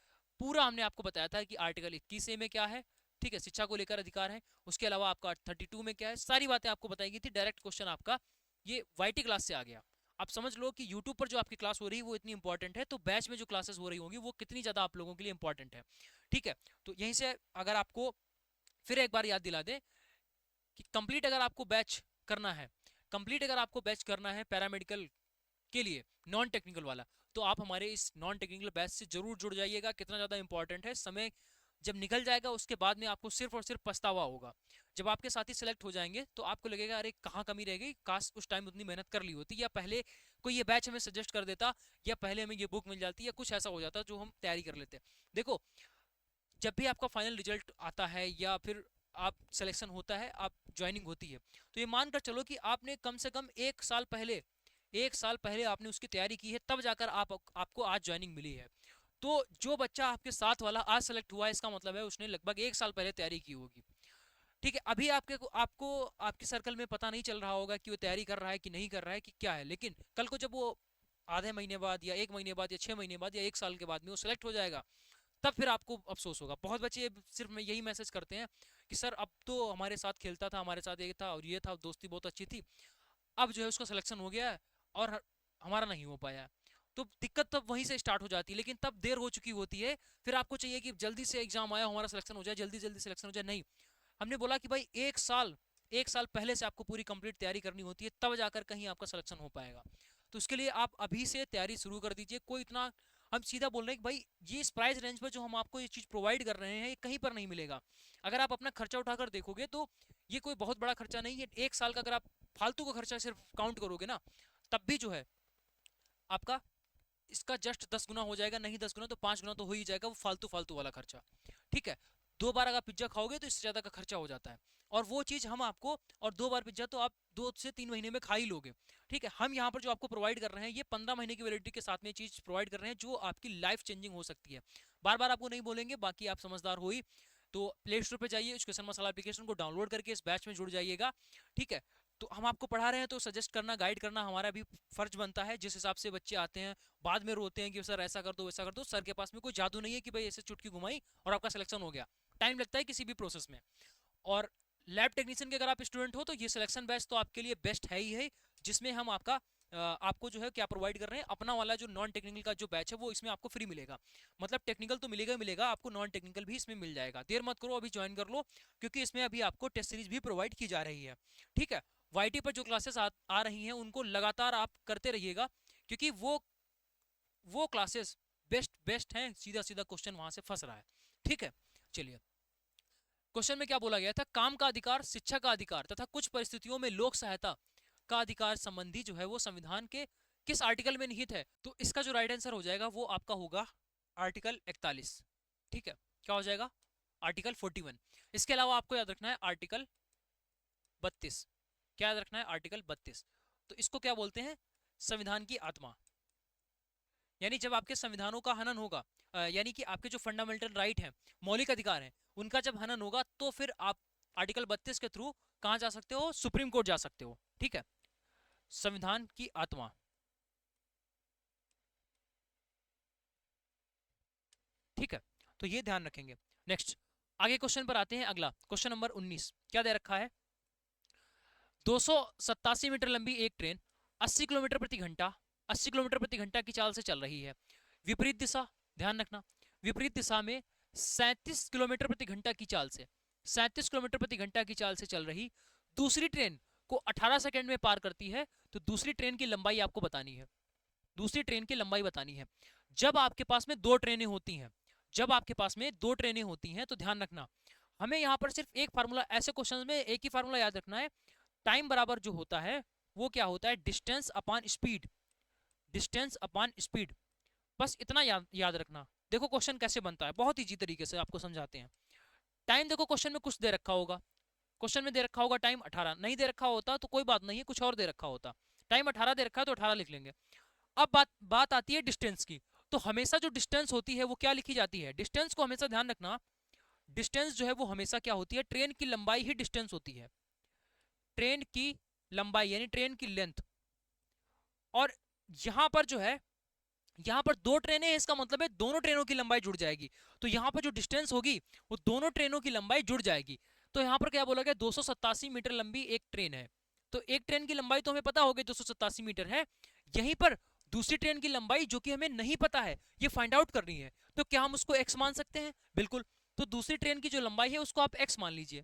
पूरा हमने आपको बताया था कि आर्टिकल 21 ए में क्या है, ठीक है, शिक्षा को लेकर अधिकार है, उसके अलावा आपका 32 में क्या है, सारी बातें आपको बताई गई थी। डायरेक्ट क्वेश्चन आपका ये वाईटी क्लास से आ गया। आप समझ लो कि यूट्यूब पर जो आपकी क्लास हो रही है वो इतनी इंपॉर्टेंट है, तो बैच में जो क्लासेस हो रही होंगी वो कितनी ज्यादा आप लोगों के लिए इंपॉर्टेंट है। ठीक है, तो यहीं से अगर आपको फिर एक बार याद दिला दें कि कंप्लीट अगर आपको बैच करना है, कंप्लीट अगर आपको बैच करना है पैरामेडिकल के लिए नॉन टेक्निकल वाला, तो आप हमारे इस नॉन टेक्निकल बैच से जरूर जुड़ जाइएगा। कितना ज़्यादा इंपॉर्टेंट है, समय जब निकल जाएगा उसके बाद में आपको सिर्फ और सिर्फ पछतावा होगा। जब आपके साथी सेलेक्ट हो जाएंगे तो आपको लगेगा अरे कहाँ कमी रह गई, काश उस टाइम उतनी मेहनत कर ली होती, या पहले कोई ये बैच हमें सजेस्ट कर देता, या पहले हमें ये बुक मिल जाती, या कुछ ऐसा हो जाता जो हम तैयारी कर लेते। देखो, जब भी आपका फाइनल रिजल्ट आता है या फिर आप सिलेक्शन होता है, आप ज्वाइनिंग होती है, तो ये मानकर चलो कि आपने कम से कम 1 साल पहले आपने उसकी तैयारी की है, तब जाकर आपको आज ज्वाइनिंग मिली है। तो जो बच्चा आपके साथ वाला आज सेलेक्ट हुआ है, इसका मतलब है उसने लगभग 1 साल पहले तैयारी की होगी। ठीक है, अभी आपको आपके सर्कल में पता नहीं चल रहा होगा कि वो तैयारी कर रहा है कि नहीं कर रहा है कि क्या है, लेकिन कल को जब वो आधे महीने बाद या 1 महीने बाद या 6 महीने बाद या 1 साल के बाद में वो सेलेक्ट हो जाएगा, तब फिर आपको अफसोस होगा। बहुत बच्चे सिर्फ में यही मैसेज करते हैं कि सर अब तो हमारे साथ खेलता था, हमारे साथ ये था और ये था, दोस्ती बहुत अच्छी थी, अब जो है उसका सिलेक्शन हो गया है और हमारा नहीं हो पाया। तो दिक्कत तब वहीं से स्टार्ट हो जाती है, लेकिन तब देर हो चुकी होती है। फिर आपको चाहिए कि जल्दी से एग्जाम आया, हमारा सिलेक्शन हो जाए, जल्दी जल्दी सिलेक्शन हो जाए। नहीं, हमने बोला कि भाई 1 साल पहले से आपको पूरी कंप्लीट तैयारी करनी होती है, तब जाकर कहीं आपका सिलेक्शन हो पाएगा। तो उसके लिए आप अभी से तैयारी शुरू कर दीजिए। कोई इतना, हम सीधा बोल रहे हैं कि भाई ये इस प्राइस रेंज पर जो हम आपको ये चीज़ प्रोवाइड कर रहे हैं ये कहीं पर नहीं मिलेगा। अगर आप अपना खर्चा उठाकर देखोगे तो ये कोई बहुत बड़ा खर्चा नहीं है। 1 साल का अगर आप फालतू का खर्चा सिर्फ काउंट करोगे ना, तब भी जो है आपका इसका जस्ट 10 गुना हो जाएगा, नहीं 10 गुना तो 5 गुना तो हो ही जाएगा वो फालतू फालतू वाला खर्चा। ठीक है, 2 बार अगर पिज्जा खाओगे तो इससे ज्यादा का खर्चा हो जाता है, और वो चीज हम आपको, और 2 बार पिज्जा तो आप 2 से 3 महीने में खा ही लोगे। ठीक है, हम यहाँ पर जो आपको प्रोवाइड कर रहे हैं ये 15 महीने की वैलिडिटी के साथ में चीज प्रोवाइड कर रहे हैं जो आपकी लाइफ चेंजिंग हो सकती है। बार बार आपको नहीं बोलेंगे, बाकी आप समझदार हो ही, तो प्ले स्टोर पे जाइए, एजुकेशन मसाला एप्लीकेशन को डाउनलोड करके इस बैच में जुड़ जाइएगा। ठीक है, तो हम आपको पढ़ा रहे हैं तो सजेस्ट करना, गाइड करना हमारा भी फर्ज बनता है। जिस हिसाब से बच्चे आते हैं बाद में रोते हैं कि सर ऐसा कर दो वैसा कर दो, सर के पास में कोई जादू नहीं है कि भाई ऐसे चुटकी घुमाई और आपका सिलेक्शन हो गया। टाइम लगता है किसी भी प्रोसेस में। और लैब टेक्नीशियन के अगर आप स्टूडेंट हो तो ये सिलेक्शन बैच तो आपके लिए बेस्ट है ही है, जिसमें हम आपको जो है क्या प्रोवाइड कर रहे हैं, अपना वाला जो नॉन टेक्निकल का जो बैच है वो इसमें आपको फ्री मिलेगा। मतलब टेक्निकल तो मिलेगा ही मिलेगा, आपको नॉन टेक्निकल भी इसमें मिल जाएगा। देर मत करो, अभी ज्वाइन कर लो, क्योंकि इसमें अभी आपको टेस्ट सीरीज भी प्रोवाइड की जा रही है। ठीक है, वाईटी पर जो क्लासेस आ रही हैं उनको लगातार आप करते रहिएगा, क्योंकि वो क्लासेस बेस्ट हैं। सीधा सीधा क्वेश्चन वहां से फंस रहा है। ठीक है, चलिए क्वेश्चन में क्या बोला गया था, काम का अधिकार, शिक्षा का अधिकार तथा कुछ परिस्थितियों में लोक सहायता का अधिकार संबंधी जो है वो संविधान के किस आर्टिकल में निहित है? तो इसका जो राइट आंसर हो जाएगा वो आपका होगा आर्टिकल 41। ठीक है, क्या हो जाएगा, आर्टिकल 41। इसके अलावा आपको याद रखना है आर्टिकल 32। क्या याद रखना है, आर्टिकल 32। तो इसको क्या बोलते हैं, संविधान की आत्मा। यानी जब आपके संविधानों का हनन होगा, यानी कि आपके जो फंडामेंटल राइट हैं, मौलिक अधिकार हैं, उनका जब हनन होगा तो फिर आर्टिकल 32 के थ्रू कहां जा सकते हो, सुप्रीम कोर्ट जा सकते हो। ठीक है, संविधान की आत्मा। ठीक है, तो ये ध्यान रखेंगे। नेक्स्ट आगे क्वेश्चन पर आते हैं। अगला क्वेश्चन नंबर 19 क्या दे रखा है, 287 मीटर लंबी एक ट्रेन 80 किलोमीटर प्रति घंटा 80 किलोमीटर प्रति घंटा की चाल से चल रही है। विपरीत दिशा, ध्यान रखना, विपरीत दिशा में 37 किलोमीटर प्रति घंटा की चाल से 37 किलोमीटर प्रति घंटा की चाल से चल रही दूसरी ट्रेन को 18 सेकंड में पार करती है। तो दूसरी ट्रेन की लंबाई आपको बतानी है, दूसरी ट्रेन की लंबाई बतानी है। जब आपके पास में दो ट्रेनें होती हैं, जब आपके पास में दो ट्रेनें होती हैं तो ध्यान रखना, हमें यहाँ पर सिर्फ एक फार्मूला, ऐसे क्वेश्चन में एक ही फार्मूला याद रखना है। टाइम बराबर जो होता है वो क्या होता है, distance upon speed, distance upon speed, बस इतना याद रखना। देखो क्वेश्चन कैसे बनता है, बहुत ईजी तरीके से आपको समझाते हैं। टाइम देखो क्वेश्चन में कुछ दे रखा होगा, क्वेश्चन में दे रखा होगा टाइम 18, नहीं दे रखा होता तो कोई बात नहीं है, कुछ और दे रखा होता। टाइम 18 दे रखा है तो 18 लिख लेंगे। अब बात आती है डिस्टेंस की। तो हमेशा जो डिस्टेंस होती है वो क्या लिखी जाती है, डिस्टेंस को हमेशा ध्यान रखना, डिस्टेंस जो है वो हमेशा क्या होती है, ट्रेन की लंबाई ही डिस्टेंस होती है, ट्रेन की लंबाई यानी ट्रेन की लेंथ। और यहां पर जो है, यहां पर दो ट्रेनें हैं, इसका मतलब है दोनों ट्रेनों की लंबाई जुड़ जाएगी। तो यहां पर जो डिस्टेंस होगी वो दोनों ट्रेनों की लंबाई जुड़ जाएगी। तो यहां पर क्या बोला गया, 287 मीटर लंबी एक ट्रेन है। तो एक ट्रेन की लंबाई तो हमें पता होगी 287 मीटर है। यहीं पर दूसरी ट्रेन की लंबाई जो कि हमें नहीं पता है, ये फाइंड आउट करनी है। तो क्या हम उसको x मान सकते हैं, बिल्कुल। तो दूसरी ट्रेन की जो लंबाई है उसको आप x मान लीजिए,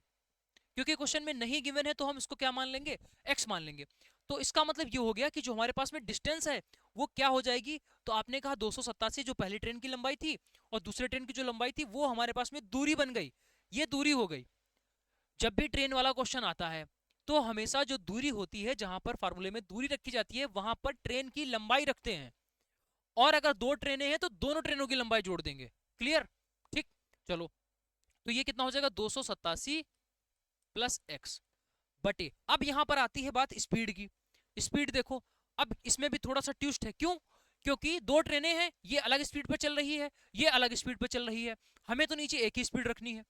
क्योंकि क्वेश्चन में नहीं गिवन है तो हम इसको क्या मान लेंगे, x मान लेंगे। तो इसका मतलब ये हो गया कि जो हमारे पास में डिस्टेंस है वो क्या हो जाएगी, तो आपने कहा 287 जो पहली ट्रेन की लंबाई थी और दूसरे ट्रेन की जो लंबाई थी वो हमारे पास में दूरी बन गई, ये दूरी हो गई। जब भी ट्रेन वाला क्वेश्चन आता है तो हमेशा जो दूरी होती है, जहां पर फार्मूले में दूरी रखी जाती है वहां पर ट्रेन की लंबाई रखते हैं। और अगर दो ट्रेनें हैं तो दोनों ट्रेनों की लंबाई जोड़ देंगे, क्लियर। ठीक, चलो तो ये कितना हो जाएगा, 287 प्लस एक्स बटे। अब यहां पर आती है बात स्पीड की। स्पीड देखो, अब इसमें भी थोड़ा सा ट्विस्ट है, क्यों, क्योंकि दो ट्रेनें हैं, ये अलग स्पीड पर चल रही है, ये अलग स्पीड पर चल रही है। हमें तो नीचे एक ही स्पीड रखनी है,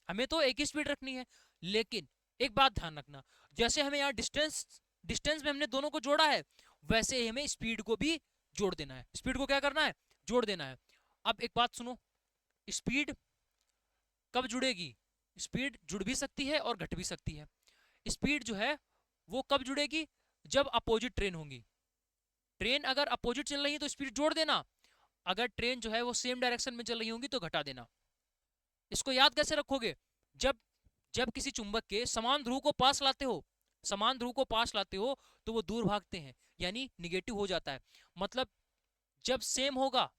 हमें तो एक ही स्पीड रखनी है। लेकिन एक बात ध्यान रखना, जैसे हमें यहाँ डिस्टेंस डिस्टेंस में हमने दोनों को जोड़ा है, वैसे ही हमें स्पीड को भी जोड़ देना है। स्पीड को क्या करना है, जोड़ देना है। अब एक बात सुनो, स्पीड कब जुड़ेगी, स्पीड जुड़ भी सकती है और घट भी सकती है। स्पीड जो है वो कब जुड़ेगी, जब अपोजिट ट्रेन होंगी। ट्रेन अगर अपोजिट चल रही है तो स्पीड जोड़ देना, अगर ट्रेन जो है वो सेम डायरेक्शन में चल रही होंगी तो घटा देना। इसको याद कैसे रखोगे, जब जब किसी चुंबक के समान ध्रुव को पास लाते हो, समान ध्रुव को पास लाते हो तो वो दूर भागते हैं, यानी निगेटिव हो जाता है। मतलब जब सेम होगा,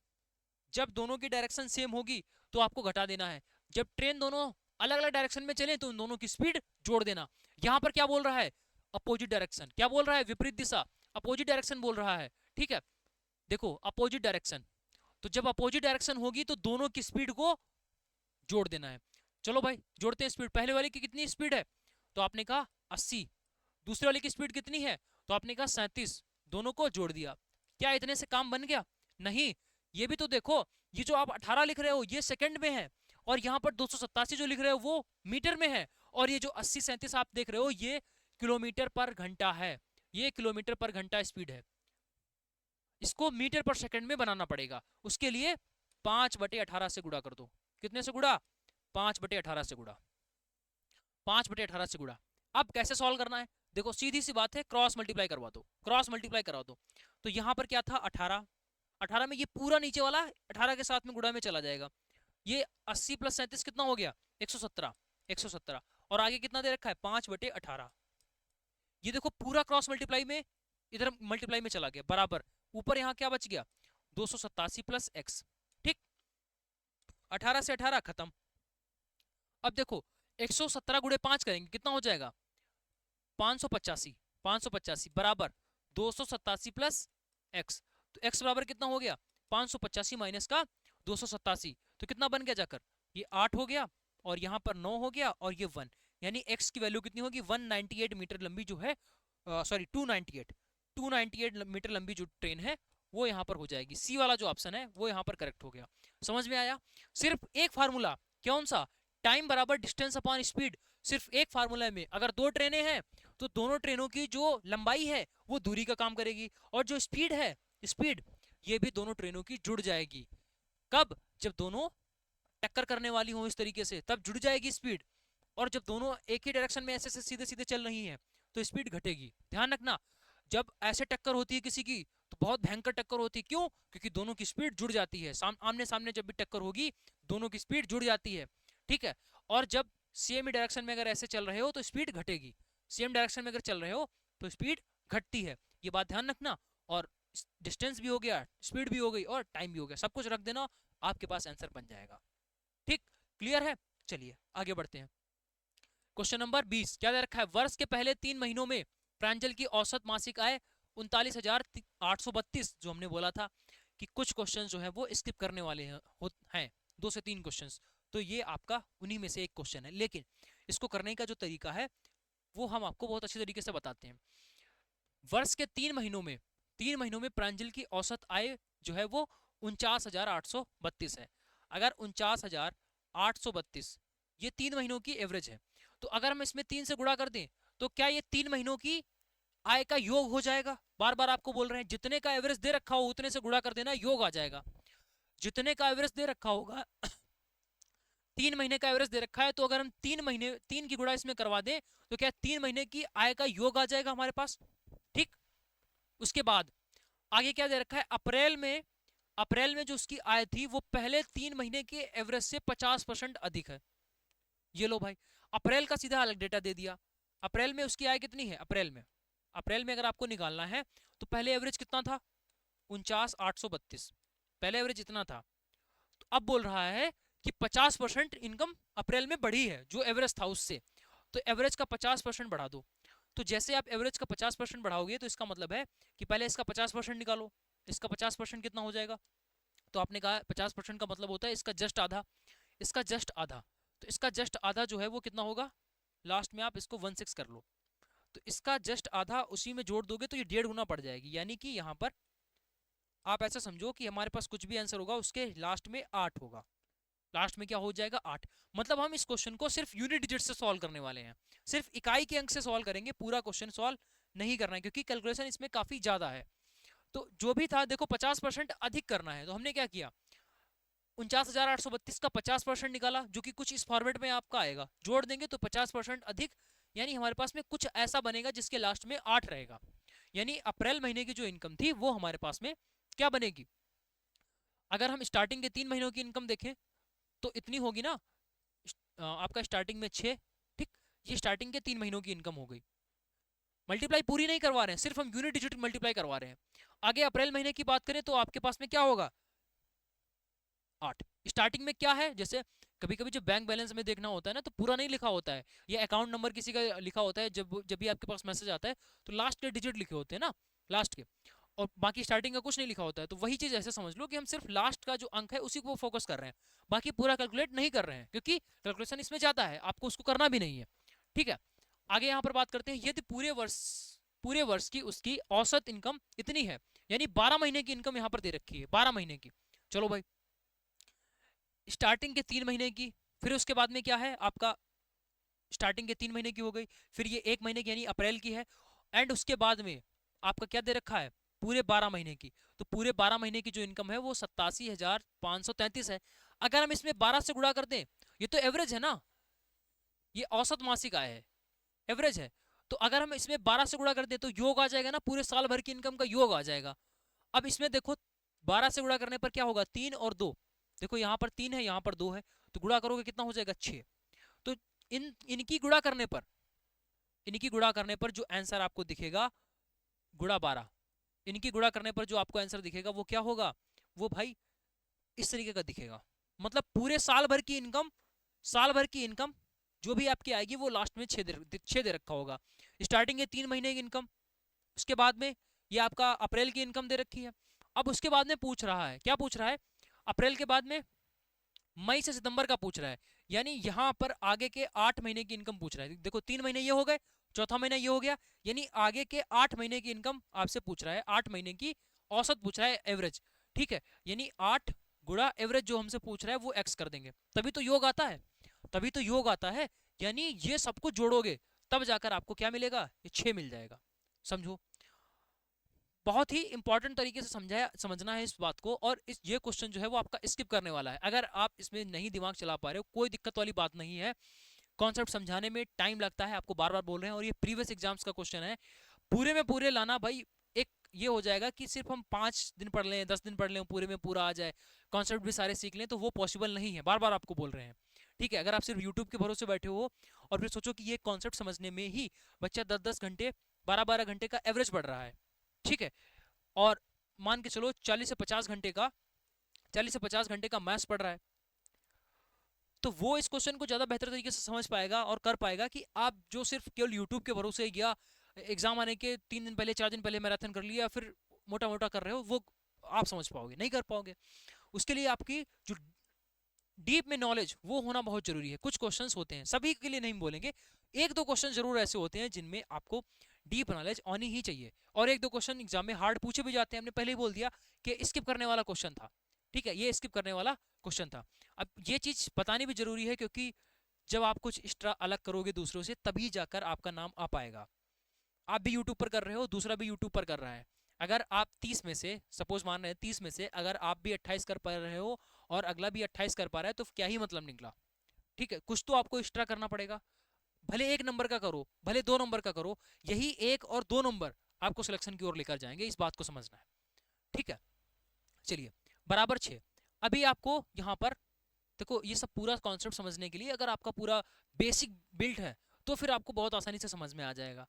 जब दोनों की डायरेक्शन सेम होगी तो आपको घटा देना है। जब ट्रेन दोनों अलग अलग डायरेक्शन में चले तो उन दोनों की स्पीड जोड़ देना। यहां पर क्या बोल रहा है, अपोजिट डायरेक्शन, क्या बोल रहा है, विपरीत दिशा, अपोजिट डायरेक्शन बोल रहा है। ठीक है, देखो अपोजिट डायरेक्शन, तो जब अपोजिट डायरेक्शन होगी तो दोनों की स्पीड को जोड़ देना है। चलो भाई जोड़ते हैं स्पीड। पहले वाले की कितनी स्पीड है, तो आपने कहा 80, दूसरे वाले की स्पीड कितनी है, तो आपने कहा 37, दोनों को जोड़ दिया। क्या इतने से काम बन गया, नहीं। ये भी तो देखो, ये जो आप 18 लिख रहे हो ये सेकंड में है, और यहाँ पर 287 जो लिख रहे हो वो मीटर में है, और ये जो 80 37 आप देख रहे हो ये किलोमीटर पर घंटा है, ये किलोमीटर पर घंटा स्पीड है। इसको मीटर पर सेकंड में बनाना पड़ेगा, उसके लिए 5/18 से गुणा कर दो। कितने से गुणा, 5/18 से गुणा, 5/18 से गुणा। अब कैसे सॉल्व करना है, देखो सीधी सी बात है, क्रॉस मल्टीप्लाई करवा दो, क्रॉस मल्टीप्लाई करा दो। तो यहाँ पर क्या था 18, 18 में ये पूरा नीचे वाला 18 के साथ में गुणा में चला जाएगा। ये 80 प्लस 37 कितना हो गया, 117, 117। और आगे कितना दे रखा है, 5/18। ये देखो पूरा क्रॉस मल्टीप्लाई में इधर मल्टीप्लाई में चला गया बराबर, ऊपर यहाँ क्या बच गया, 287 प्लस एक्स। ठीक, 18 से 18 खत्म। अब देखो 117 गुणे 5 करेंगे कितना हो जाएगा, 585, 585 बराबर 287 प्लस एक्स। तो एक्स बराबर कितना हो गया, 585 माइनस का 287, तो कितना बन गया जाकर, ये 8 हो गया, और यहाँ पर 9 हो गया, और ये 1, यानी एक्स की वैल्यू कितनी होगी, 198 मीटर लंबी जो है, सॉरी 298 मीटर लंबी जो ट्रेन है वो यहाँ पर हो जाएगी। सी वाला जो ऑप्शन है वो यहाँ पर करेक्ट हो गया। समझ में आया, सिर्फ एक फार्मूला, कौन सा, टाइम बराबर डिस्टेंस अपॉन स्पीड, सिर्फ एक फार्मूला में अगर दो ट्रेनें हैं तो दोनों ट्रेनों की जो लंबाई है वो दूरी का काम करेगी, और जो स्पीड है, स्पीड, ये भी दोनों ट्रेनों की जुड़ जाएगी। कब? जब दोनों टक्कर करने वाली हो इस तरीके से, तब जुड़ जाएगी स्पीड। और जब दोनों एक ही डायरेक्शन में ऐसे सीधे सीधे चल रही हैं तो स्पीड घटेगी। ध्यान रखना, जब ऐसे टक्कर होती है किसी की तो बहुत भयंकर टक्कर होती है। क्यों? क्योंकि दोनों की स्पीड जुड़ जाती है। आमने सामने जब भी टक्कर होगी दोनों की स्पीड जुड़ जाती है, ठीक है। और जब सेम ही डायरेक्शन में अगर ऐसे चल रहे हो तो स्पीड घटेगी, सेम डायरेक्शन में अगर चल रहे हो तो स्पीड घटती है। ये बात ध्यान रखना। और डिस्टेंस भी हो गया, स्पीड भी हो गई और टाइम भी हो गया, सब कुछ रख देना, आपके पास आंसर बन जाएगा। ठीक, क्लियर है? चलिए आगे बढ़ते हैं। क्वेश्चन नंबर 20 क्या दे रखा है? वर्ष के पहले 3 महीनों में प्रांजल की औसत मासिक आय 39,832। जो हमने बोला था कि कुछ क्वेश्चन जो है वो स्किप करने वाले हैं 2 से 3 क्वेश्चंस, तो ये आपका उन्हीं में से एक क्वेश्चन है। लेकिन इसको करने का जो तरीका है वो हम आपको बहुत अच्छे तरीके से बताते हैं। वर्ष के 3 महीनों में प्रांजल की औसत आय जो है वो 49,832 है। अगर 49,832 ये 3 महीनों की एवरेज है, तो अगर हम इसमें 3 से गुणा कर दें तो क्या ये 3 महीनों की आय का योग हो जाएगा? बार बार आपको बोल रहे हैं जितने का एवरेज दे रखा हो उतने से गुणा कर देना, योग आ जाएगा। जितने का एवरेज दे रखा होगा 3 महीने का एवरेज दे रखा है, तो अगर हम 3 की गुणा इसमें करवा दें तो क्या 3 महीने की आय का योग आ जाएगा हमारे पास। ठीक, उसके बाद आगे क्या दे रखा है? अप्रैल में जो उसकी आय थी वो पहले 3 महीने के एवरेज से 50% अधिक है। ये लो भाई, अप्रैल का सीधा अलग डेटा दे दिया। अप्रैल में उसकी आय कितनी है? अप्रैल में अगर आपको निकालना है तो पहले एवरेज कितना था? 49,832, पहले एवरेज इतना था। तो अब बोल रहा है कि 50% इनकम अप्रैल में बढ़ी है जो एवरेज था उससे, तो एवरेज का 50% बढ़ा दो। तो जैसे आप एवरेज का 50% बढ़ाओगे तो इसका मतलब है कि पहले इसका 50% निकालो। इसका 50% कितना हो जाएगा? तो आपने कहा 50% का मतलब होता है इसका जस्ट आधा, इसका जस्ट आधा। तो इसका जस्ट आधा जो है वो कितना होगा? लास्ट में आप इसको 1/6 कर लो, तो इसका जस्ट आधा उसी में जोड़ दोगे तो ये 1.5 गुना पड़ जाएगी। यानी कि यहाँ पर आप ऐसा समझो कि हमारे पास कुछ भी आंसर होगा उसके लास्ट में 8 होगा। लास्ट में क्या हो जाएगा? 8। मतलब हम इस क्वेश्चन को सिर्फ यूनिट डिजिट से सॉल्व करने वाले हैं, सिर्फ इकाई के अंक से सॉल्व करेंगे, पूरा क्वेश्चन सॉल्व नहीं करना है क्योंकि कैलकुलेशन इसमें काफी ज्यादा है। तो जो भी था देखो 50% अधिक करना है, तो हमने क्या किया? 49,832 का 50% निकाला, जो कि कुछ इस फॉर्मेट में आपका आएगा, जोड़ देंगे तो 50% अधिक, यानी हमारे पास में कुछ ऐसा बनेगा जिसके लास्ट में 8 रहेगा। यानी अप्रैल महीने की जो इनकम थी वो हमारे पास में क्या बनेगी? अगर हम स्टार्टिंग के 3 महीनों की इनकम देखें तो इतनी होगी ना, आपका स्टार्टिंग में 6, ठीक, ये स्टार्टिंग के 3 महीनों की इनकम हो गई। मल्टीप्लाई पूरी नहीं करवा रहे हैं, सिर्फ हम यूनिट डिजिट मल्टीप्लाई करवा रहे हैं। आगे अप्रैल महीने की बात करें तो आपके पास में क्या होगा? 8। स्टार्टिंग में क्या है? जैसे कभी कभी जब बैंक बैलेंस में देखना होता है ना तो पूरा नहीं लिखा होता है, या अकाउंट नंबर किसी का लिखा होता है, जब भी आपके पास मैसेज आता है तो लास्ट के डिजिट लिखे होते हैं ना, लास्ट के, और बाकी स्टार्टिंग का कुछ नहीं लिखा होता है। तो वही चीज ऐसे समझ लो कि हम सिर्फ लास्ट का जो अंक है उसी को फोकस कर रहे हैं, बाकी पूरा कैलकुलेट नहीं कर रहे हैं क्योंकि कैलकुलेशन इसमें ज्यादा है, आपको उसको करना भी नहीं है। ठीक है, आगे यहाँ पर बात करते हैं। यदि पूरे वर्ष की उसकी औसत इनकम इतनी है, यानी 12 महीने की इनकम यहाँ पर दे रखी है, 12 महीने की। चलो भाई, स्टार्टिंग के 3 महीने की, फिर उसके बाद में क्या है आपका? स्टार्टिंग के 3 महीने की हो गई, फिर ये 1 महीने की यानी अप्रैल की है, एंड उसके बाद में आपका क्या दे रखा है? पूरे 12 महीने की। तो पूरे 12 महीने की जो इनकम है वो 87,533 है। अगर हम इसमें 12 से गुणा कर दें, ये तो एवरेज है ना, ये औसत मासिक आय है, एवरेज है, तो अगर हम इसमें 12 से गुणा कर दें तो योग आ जाएगा ना, पूरे साल भर की इनकम का योग आ जाएगा। अब इसमें देखो 12 से गुणा करने पर क्या होगा? 3 और 2, देखो यहाँ पर 3 है, यहाँ पर 2 है, तो गुणा करोगे कितना हो जाएगा? 6। तो इनकी गुणा करने पर जो आंसर आपको दिखेगा गुणा 12, इनकी गुणा करने पर जो आपको आंसर दिखेगा वो क्या होगा? वो भाई इस तरीके का दिखेगा। मतलब पूरे साल भर की इनकम जो भी आपकी आएगी वो लास्ट में 6 दे रखा होगा। स्टार्टिंग के 3 महीने की इनकम, उसके बाद में ये आपका अप्रैल की इनकम दे रखी है। अब उसके बाद में पूछ रहा है, क्या पूछ रहा है? अप्रैल के बाद में मई से सितंबर का पूछ रहा है, यानी यहाँ पर आगे के 8 महीने की इनकम पूछ रहा है। देखो 3 महीने ये हो गए, चौथा महीना ये हो गया, यानी आगे के 8 महीने की इनकम आपसे पूछ रहा है, 8 महीने की औसत पूछ रहा है, एवरेज। ठीक है, यानी 8 गुणा एवरेज जो हमसे पूछ रहा है वो एक्स कर देंगे, तभी तो योग आता है, यानी ये सब कुछ जोड़ोगे तब जाकर आपको क्या मिलेगा, ये 6 मिल जाएगा। समझो, बहुत ही इंपॉर्टेंट तरीके से समझना है इस बात को। और ये क्वेश्चन जो है वो आपका स्किप करने वाला है। अगर आप इसमें नहीं दिमाग चला पा रहे हो, कोई दिक्कत वाली बात नहीं है। कॉन्सेप्ट समझाने में टाइम लगता है, आपको बार बार बोल रहे हैं, और ये प्रीवियस एग्जाम्स का क्वेश्चन है। पूरे में पूरे लाना भाई, एक ये हो जाएगा कि सिर्फ हम 5 दिन पढ़ लें, 10 दिन पढ़ लें, पूरे में पूरा आ जाए, कॉन्सेप्ट भी सारे सीख लें, तो वो पॉसिबल नहीं है। बार बार आपको बोल रहे हैं, ठीक है। अगर आप सिर्फ यूट्यूब के भरोसे बैठे हो और फिर सोचो कि ये कॉन्सेप्ट समझने में ही बच्चा 10-10 घंटे, 12-12 घंटे का एवरेज पढ़ रहा है, ठीक है, और मान के चलो 40 से 50 घंटे का 40 से 50 घंटे का मैथ्स पढ़ रहा है, तो वो इस क्वेश्चन को ज्यादा बेहतर तरीके से समझ पाएगा और कर पाएगा कि आप जो सिर्फ केवल यूट्यूब के भरोसे या एग्जाम आने के 3 दिन पहले 4 दिन पहले मैराथन कर लिया, फिर मोटा मोटा कर रहे हो, वो आप समझ पाओगे नहीं, कर पाओगे। उसके लिए आपकी जो डीप में नॉलेज वो होना बहुत जरूरी है। कुछ क्वेश्चंस होते हैं, सभी के लिए नहीं बोलेंगे, एक दो क्वेश्चन जरूर ऐसे होते हैं जिनमें आपको डीप नॉलेज आनी ही चाहिए। और एक दो क्वेश्चन एग्जाम में हार्ड पूछे भी जाते हैं, हमने पहले ही बोल दिया कि स्किप करने वाला क्वेश्चन था, ठीक है, ये स्किप करने वाला क्वेश्चन था। अब ये चीज बतानी भी जरूरी है, क्योंकि जब आप कुछ एक्स्ट्रा अलग करोगे दूसरों से, तभी जाकर आपका नाम आ पाएगा। आप भी यूट्यूब पर कर रहे हो, दूसरा भी यूट्यूब पर कर रहा है, अगर आप 30 में से, सपोज मान रहे हैं 30 में से अगर आप भी 28 कर पा रहे हो और अगला भी 28 कर पा रहा है, तो क्या ही मतलब निकला, ठीक है। कुछ तो आपको एक्स्ट्रा करना पड़ेगा, भले 1 नंबर का करो, भले 2 नंबर का करो, यही 1 और 2 नंबर आपको सिलेक्शन की ओर लेकर जाएंगे, इस बात को समझना है, ठीक है। चलिए, बराबर 6। अभी आपको यहाँ पर देखो, ये सब पूरा कॉन्सेप्ट समझने के लिए अगर आपका पूरा बेसिक बिल्ड है, तो फिर आपको बहुत आसानी से समझ में आ जाएगा।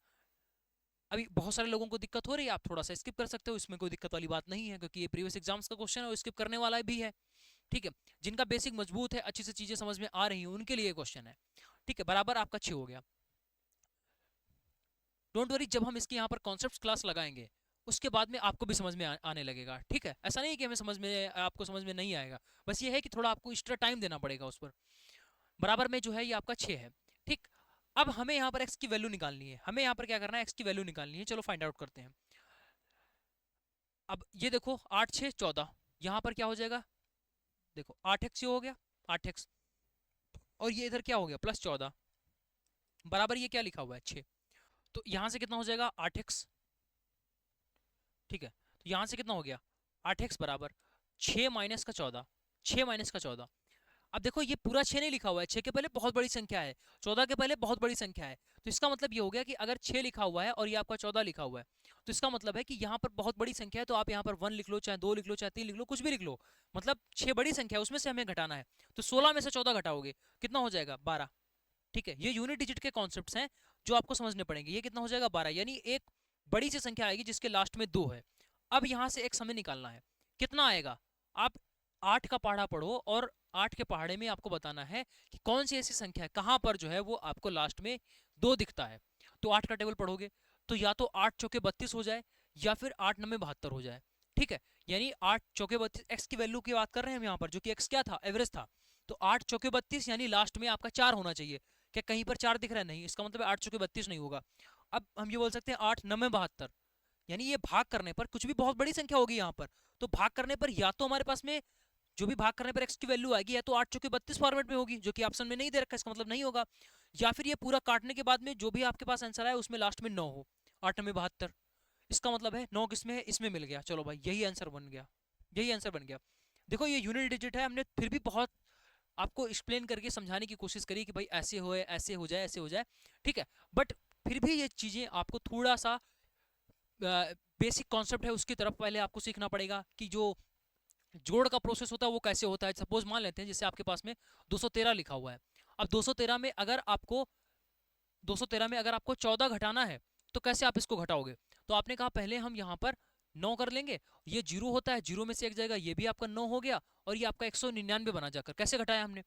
अभी बहुत सारे लोगों को दिक्कत हो रही है, आप थोड़ा सा स्किप कर सकते हो, इसमें कोई दिक्कत वाली बात नहीं है, क्योंकि ये प्रीवियस एग्जाम्स का क्वेश्चन है और स्किप करने वाला भी है, ठीक है। जिनका बेसिक मजबूत है, अच्छी से चीजें समझ में आ रही हैं, उनके लिए क्वेश्चन है, ठीक है। बराबर आपका 6 हो गया। डोंट वरी, जब हम इसके यहाँ पर कॉन्सेप्ट क्लास लगाएंगे, उसके बाद में आपको भी समझ में आने लगेगा, ठीक है। ऐसा नहीं कि हमें समझ में, आपको समझ में नहीं आएगा, बस ये है कि थोड़ा आपको एक्स्ट्रा टाइम देना पड़ेगा उस पर। बराबर में जो है ये आपका 6 है, ठीक। अब हमें यहाँ पर x की वैल्यू निकालनी है, हमें यहाँ पर क्या करना है, x की वैल्यू निकालनी है। चलो फाइंड आउट करते हैं। अब ये देखो 8 6 14, यहाँ पर क्या हो जाएगा, देखो 8x हो गया, 8x, और ये इधर क्या हो गया +14, बराबर ये क्या लिखा हुआ है 6। तो यहाँ से कितना हो जाएगा 8x, ठीक है। तो यहाँ से कितना हो गया 8x बराबर 6 माइनस का 14, 6 माइनस का 14। अब देखो ये पूरा 6 नहीं लिखा हुआ है, 6 के पहले बहुत बड़ी संख्या है, 14 के पहले बहुत बड़ी संख्या है, तो इसका मतलब ये हो गया कि अगर 6 लिखा हुआ है और ये आपका 14 लिखा हुआ है, तो इसका मतलब है कि यहाँ पर बहुत बड़ी संख्या है, तो आप यहाँ पर 1 लिख लो, चाहे 2 लिख लो, चाहे 3 लिख लो, कुछ भी लिख लो, मतलब 6 बड़ी संख्या है, उसमें से हमें घटाना है। तो 16 में से 14 घटाओगे, कितना हो जाएगा 12, ठीक है। ये यूनिट डिजिट के कॉन्सेप्ट्स हैं जो आपको समझने पड़ेंगे। ये कितना हो जाएगा 12, यानी एक बड़ी सी संख्या आएगी जिसके लास्ट में 2 है। अब यहाँ से एक हमें निकालना है, कितना आएगा, आप 8 का पहाड़ा पढ़ो और 8 के पहाड़े में आपको बताना है कि कौन सी ऐसी संख्या है कहाँ पर जो है वो आपको लास्ट में 2 दिखता है। तो 8 का टेबल पढ़ोगे तो या तो 8 चौके 32 हो जाए, या फिर 8 9 72 हो जाए, ठीक है। यानी 8 चौके 32, एक्स की वैल्यू की बात कर रहे हैं हम यहाँ पर, जो कि एक्स क्या था, एवरेज था। तो 8 चौके 32 यानी लास्ट में आपका 4 होना चाहिए। क्या कहीं पर 4 दिख रहा है, नहीं, इसका मतलब 8 चौके 32 नहीं होगा। अब हम ये बोल सकते हैं 8 9 72, यानी ये भाग करने पर कुछ भी बहुत बड़ी संख्या होगी यहाँ पर, तो भाग करने पर या तो हमारे पास में जो भी भाग करने पर x की वैल्यू आएगी, या तो 8 चौके 32 फॉर्मेट में होगी, जो कि ऑप्शन में नहीं दे रखा, इसका मतलब नहीं होगा, या फिर ये पूरा काटने के बाद में जो भी आपके पास आंसर आए उसमें लास्ट में 9 हो, 8 में 72, इसका मतलब है 9 किसमें है, इसमें मिल गया। चलो भाई यही आंसर बन गया, यही आंसर बन गया। देखो ये यूनिट डिजिट है, हमने फिर भी बहुत आपको एक्सप्लेन करके समझाने की कोशिश करी कि भाई ऐसे हो, ऐसे हो जाए, ऐसे हो जाए, ठीक है। बट फिर भी ये चीजें आपको थोड़ा सा बेसिक कॉन्सेप्ट है उसकी तरफ पहले आपको सीखना पड़ेगा कि जो जोड़ का प्रोसेस होता है वो कैसे होता है। सपोज मान लेते हैं जैसे आपके पास में 213 लिखा हुआ है, अब 213 में अगर आपको 14 घटाना है तो कैसे आप इसको घटाओगे। तो आपने कहा पहले हम यहाँ पर 9 कर लेंगे, ये 0 होता है, 0 में से एक जाएगा, ये भी आपका 9 हो गया, और ये आपका 199 बना जाकर। कैसे घटाया हमने,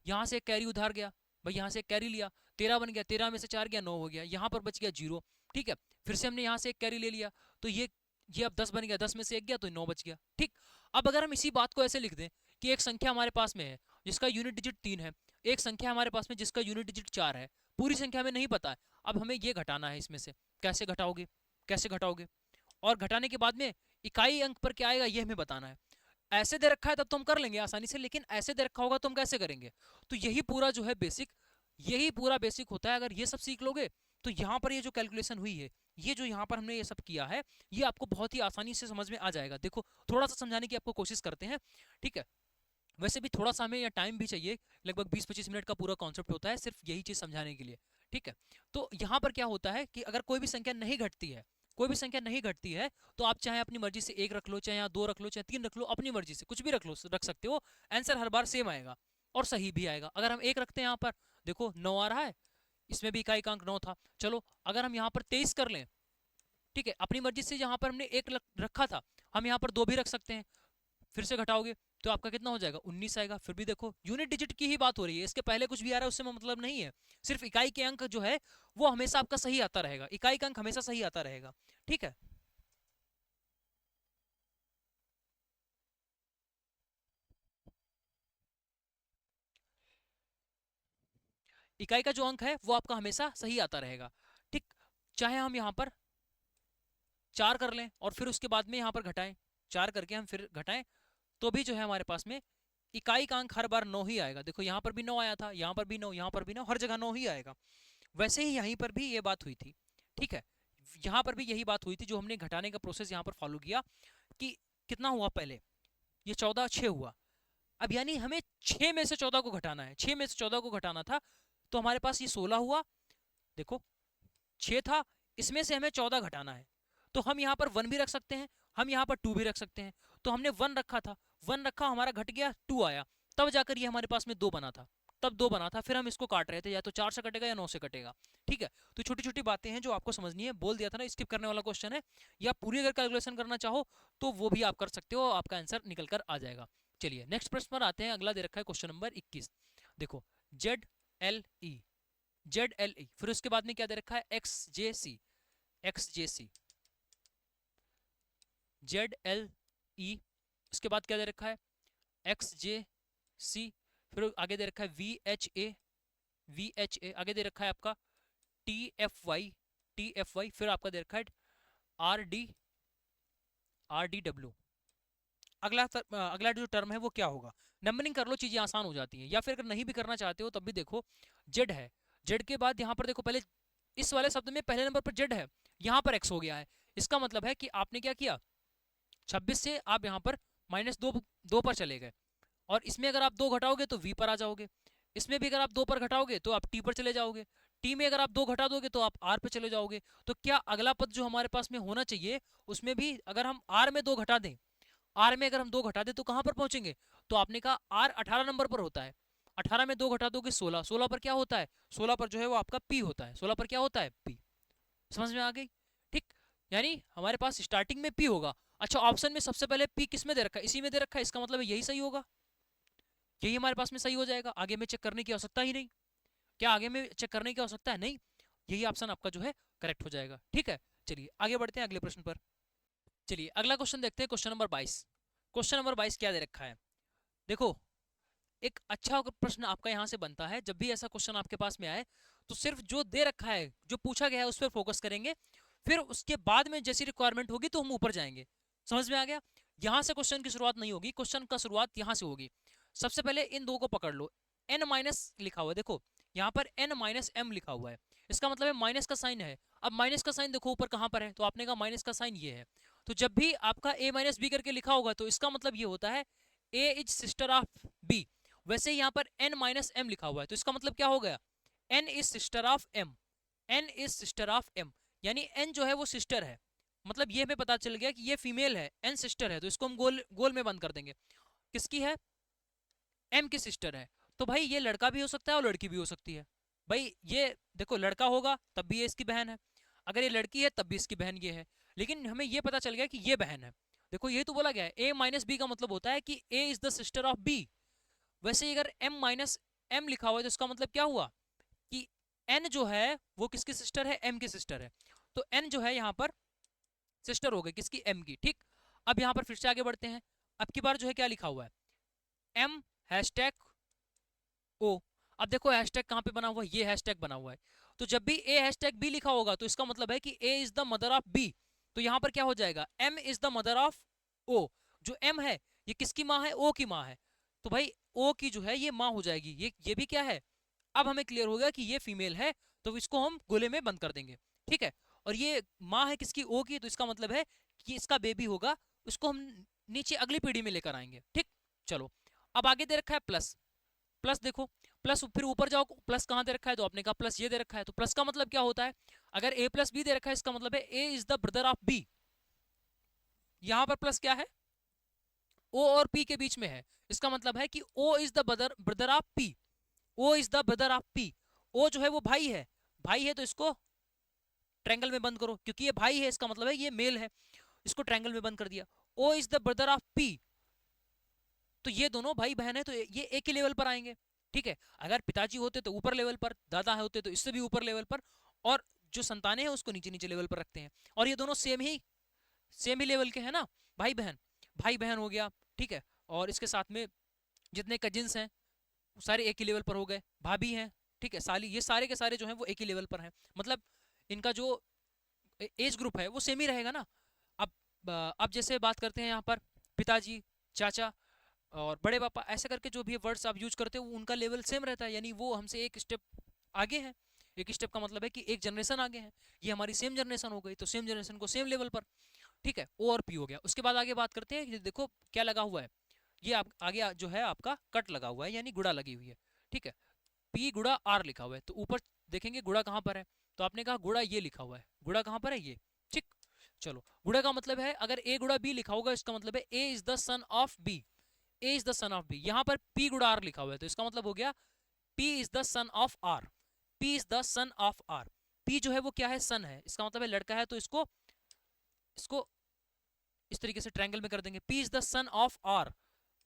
यहाँ से एक कैरी उधार गया भाई, यहाँ से एक कैरी लिया, 13 बन गया, 13 में से 4 गया, 9 हो गया, यहाँ पर बच गया 0, ठीक है। फिर से हमने यहाँ से एक कैरी ले लिया, तो ये अब 10 बन गया, 10 में से एक गया तो 9 बच गया, ठीक। अब अगर हम इसी बात को ऐसे लिख दें कि एक संख्या हमारे पास में है जिसका यूनिट डिजिट 3 है, एक संख्या हमारे पास में जिसका यूनिट डिजिट 4 है, पूरी संख्या में नहीं पता है, अब हमें ये घटाना है इसमें से, कैसे घटाओगे, कैसे घटाओगे, और घटाने के बाद में इकाई अंक पर क्या आएगा ये हमें बताना है। ऐसे दे रखा है तब तो हम कर लेंगे आसानी से, लेकिन ऐसे दे रखा होगा तो हम कैसे करेंगे। तो यही पूरा जो है बेसिक यही पूरा बेसिक होता है। अगर ये सब सीख लोगे तो यहाँ पर ये जो कैलकुलेशन हुई है, ये जो यहाँ पर हमने ये सब किया है, ये आपको बहुत ही आसानी से समझ में आ जाएगा। देखो थोड़ा सा समझाने की आपको कोशिश करते हैं, ठीक है। वैसे भी थोड़ा सा हमें या टाइम भी चाहिए, लगभग 20-25 मिनट का पूरा कॉन्सेप्ट होता है सिर्फ यही चीज समझाने के लिए, ठीक है। तो यहाँ पर क्या होता है कि अगर कोई भी संख्या नहीं घटती है, कोई भी संख्या नहीं घटती है, तो आप चाहे अपनी मर्जी से 1 रख लो, चाहे यहाँ 2 रख लो, चाहे 3 रख लो, अपनी मर्जी से कुछ भी रख लो, रख सकते हो। आंसर हर बार सेम आएगा और सही भी आएगा। अगर हम 1 रखते हैं यहाँ पर, देखो 9 आ रहा है, इसमें भी इकाई का अंक 9 था। चलो अगर हम यहाँ पर 23 कर लें, ठीक है, अपनी मर्जी से जहां पर हमने 1 रखा था, हम यहाँ पर 2 भी रख सकते हैं। फिर से घटाओगे तो आपका कितना हो जाएगा, 19 आएगा। फिर भी देखो यूनिट डिजिट की ही बात हो रही है, इसके पहले कुछ भी आ रहा है उससे मतलब नहीं है। सिर्फ इकाई के अंक जो है वो हमेशा आपका सही आता रहेगा, इकाई का अंक हमेशा सही आता रहेगा, ठीक है। इकाई का जो अंक है वो आपका हमेशा सही आता रहेगा, ठीक। चाहे हम यहाँ पर 4 कर लें और फिर उसके बाद में यहाँ पर घटाएं, 4 करके हम फिर घटाएं, तो भी जो है हमारे पास में इकाई का अंक हर बार 9 ही आएगा। देखो यहाँ पर भी 9 आया था, यहाँ पर भी 9, यहाँ पर भी 9, हर जगह 9 ही आएगा। वैसे ही यहीं पर भी ये बात हुई थी, ठीक है। यहाँ पर भी यही बात हुई थी, जो हमने घटाने का प्रोसेस यहाँ पर फॉलो किया कि कितना हुआ पहले, ये 14, 6 हुआ। अब यानी हमें 6 में से 14 को घटाना है, 6 में से 14 को घटाना था, तो हमारे पास ये 16 हुआ। देखो 6 था, इसमें से हमें 14 घटाना है, तो हम यहाँ पर 1 भी रख सकते हैं, हम यहाँ पर 2 भी रख सकते हैं। तो हमने 1 रखा था, 1 रखा, हमारा घट गया, 2 आया, तब जाकर ये हमारे पास में 2 बना था, तब 2 बना था। फिर हम इसको काट रहे थे, या तो 4 से कटेगा या 9 से कटेगा, ठीक है। तो छोटी छोटी बातें हैं जो आपको समझनी है। बोल दिया था ना स्किप करने वाला क्वेश्चन है, या पूरी अगर कैलकुलेशन करना चाहो तो वो भी आप कर सकते हो, आपका आंसर निकल कर आ जाएगा। चलिए नेक्स्ट प्रश्न पर आते हैं। अगला दे रखा है क्वेश्चन नंबर 21। देखो ZLE, ZLE, फिर उसके बाद में क्या दे रखा है, XJC, XJC, ZLE, उसके बाद क्या दे रखा है, XJC, फिर आगे दे रखा है VHA, VHA, आगे दे रखा है आपका TFY, TFY, फिर आपका दे रखा है RD, RDW। अगला जो टर्म है वो क्या होगा, नंबरिंग कर लो, चीजें आसान हो जाती हैं। या फिर अगर नहीं भी करना चाहते हो तब भी देखो, जेड है, जेड के बाद यहाँ पर देखो, पहले इस वाले शब्द में पहले नंबर पर जेड है, यहाँ पर एक्स हो गया है। इसका मतलब है कि आपने क्या किया, 26 से आप यहाँ पर -2 पर चले गए, और इसमें अगर आप 2 घटाओगे तो v पर आ जाओगे, इसमें भी अगर आप 2 पर घटाओगे तो आप t पर चले जाओगे, t में अगर आप 2 घटा दोगे तो आप r पर चले जाओगे। तो क्या अगला पद जो हमारे पास में होना चाहिए, उसमें भी अगर हम r में 2 घटा दें, r में अगर हम 2 घटा दें तो कहां पर पहुंचेंगे, तो आपने कहा r 18 नंबर पर होता है, 18 में 2 घटा दोगे 16, 16 पर क्या होता है, 16 पर जो है वो आपका p होता है, 16 पर क्या होता है, p। समझ में आ गई, ठीक। यानी हमारे पास स्टार्टिंग में p होगा। अच्छा ऑप्शन में सबसे पहले p किस में दे रखा है, इसी में दे रखा है, इसका मतलब यही सही होगा, यही हमारे पास में सही हो जाएगा, आगे में चेक करने की आवश्यकता ही नहीं। क्या आगे में चेक करने की आवश्यकता है, नहीं, यही ऑप्शन आपका जो है करेक्ट हो जाएगा, ठीक है। चलिए आगे बढ़ते हैं अगले प्रश्न पर। चलिए अगला क्वेश्चन देखते हैं, क्वेश्चन नंबर 22। क्वेश्चन नंबर 22 क्या दे रखा है, देखो एक अच्छा प्रश्न आपका यहाँ से बनता है, जब भी ऐसा क्वेश्चन आपके पास में आए तो सिर्फ जो दे रखा है, जो पूछा गया है उस पर फोकस करेंगे, फिर उसके बाद में जैसी रिक्वायरमेंट होगी तो हम ऊपर जाएंगे। समझ में आ गया, यहाँ से क्वेश्चन की शुरुआत नहीं होगी, क्वेश्चन का शुरुआत यहाँ से होगी। सबसे पहले इन दो को पकड़ लो, n माइनस लिखा हुआ है, देखो यहाँ पर n माइनस m लिखा हुआ है, इसका मतलब है माइनस का साइन है। अब माइनस का साइन देखो ऊपर कहाँ पर है, तो आपने कहा माइनस का साइन ये है, तो जब भी आपका a माइनस बी करके लिखा होगा तो इसका मतलब ये होता है a is sister of b। वैसे यहाँ पर n माइनस m लिखा हुआ है, तो इसका मतलब क्या हो गया, n is sister of m, n is sister of m, यानी n जो है वो सिस्टर है, मतलब ये हमें पता चल गया कि ये फीमेल है, n सिस्टर है, तो इसको हम गोल गोल में बंद कर देंगे, किसकी है, m की सिस्टर है। तो भाई ये लड़का भी हो सकता है और लड़की भी हो सकती है। भाई ये देखो लड़का होगा तब भी ये इसकी बहन है, अगर ये लड़की है तब भी इसकी बहन ये है, लेकिन हमें ये पता चल गया कि ये बहन है। देखो ये तो बोला गया है a माइनस बी का मतलब होता है कि a is the sister of b। वैसे ही अगर m माइनस m लिखा हुआ है तो इसका मतलब क्या हुआ कि n जो है वो किसकी सिस्टर है, m की सिस्टर है, तो n जो है यहाँ पर सिस्टर हो गई किसकी, m की, ठीक। अब यहाँ पर फिर से आगे बढ़ते हैं, अब की बार जो है क्या लिखा हुआ है, m हैशटैग o। अब देखो हैशटैग कहाँ पे बना हुआ है, ये हैशटैग बना हुआ है, तो जब भी a हैशटैग b लिखा होगा तो इसका मतलब है कि a is the mother of b, तो यहाँ पर क्या हो जाएगा, m is the mother of o। जो m है ये किसकी माँ है, o की माँ है, तो भाई o की जो है ये माँ हो जाएगी, ये भी क्या है, अब हमें क्लियर हो गया कि ये फीमेल है, तो इसको हम गोले में बंद कर देंगे, ठीक है। और ये माँ है किसकी, ओ की, तो इसका मतलब है कि इसका बेबी होगा, उसको हम नीचे अगली पीढ़ी में लेकर आएंगे, ठीक। चलो, अब आगे दे रखा है प्लस। प्लस देखो, प्लस फिर ऊपर जाओ, प्लस कहाँ दे रखा है, तो आपने कहा प्लस ये दे रखा है। तो प्लस का मतलब क्या होता है, अगर ए प्लस बी दे रखा है, इसका मतलब है A is the brother of B. यहां पर प्लस क्या है, ओ और पी के बीच में है, इसका मतलब है कि O is the brother brother of P. O is the brother of P. O जो है वो भाई है, भाई है तो इसको ट्रायंगल में बंद करो, क्योंकि ये भाई है, इसका मतलब है ये मेल है, इसको ट्रायंगल में बंद कर दिया। O is the brother of P, तो ये दोनों भाई बहन है, तो ये एक ही लेवल पर आएंगे, ठीक है। अगर पिताजी होते तो ऊपर लेवल पर, दादा होते तो इससे भी ऊपर लेवल पर, और जो संतानें हैं उसको नीचे नीचे लेवल पर रखते हैं। और ये दोनों सेम ही लेवल के हैं ना, भाई बहन, भाई बहन हो गया, ठीक है। और इसके साथ में जितने कजिन्स हैं सारे एक ही लेवल पर हो गए, भाभी हैं, ठीक है, साली, ये सारे के सारे जो हैं वो एक ही लेवल पर हैं। मतलब इनका जो एज ग्रुप है वो सेम ही रहेगा ना। अब अब जैसे बात करते हैं यहाँ पर पिताजी, चाचा और बड़े पापा, ऐसे करके जो भी वर्ड्स आप यूज करते हो उनका लेवल सेम रहता है, यानी वो हमसे एक स्टेप आगे है। एक स्टेप का मतलब है कि एक जनरेशन आगे है, ये हमारी सेम जनरेशन हो गई, तो सेम जनरेशन को सेम लेवल पर, ठीक है। ओ और पी हो गया। उसके बाद आगे बात करते हैं कि देखो क्या लगा हुआ है, ये आप आगे जो है आपका कट लगा हुआ है, यानी गुड़ा लगी हुई है, ठीक है। पी गुड़ा आर लिखा हुआ है, तो ऊपर देखेंगे गुड़ा कहाँ पर है, तो आपने कहा गुड़ा ये लिखा हुआ है, गुड़ा कहाँ पर है ये, ठीक। चलो, गुड़ा का मतलब है अगर ए गुड़ा बी लिखा होगा, इसका मतलब है A is the son of B, A is the son of B. यहाँ पर पी गुड़ा आर लिखा हुआ है, तो इसका मतलब हो गया P is the son of R, P is the son of R. P जो है वो क्या है, सन है, इसका मतलब है लड़का है, तो इसको इसको इस तरीके से ट्रायंगल में कर देंगे, P is the son of R,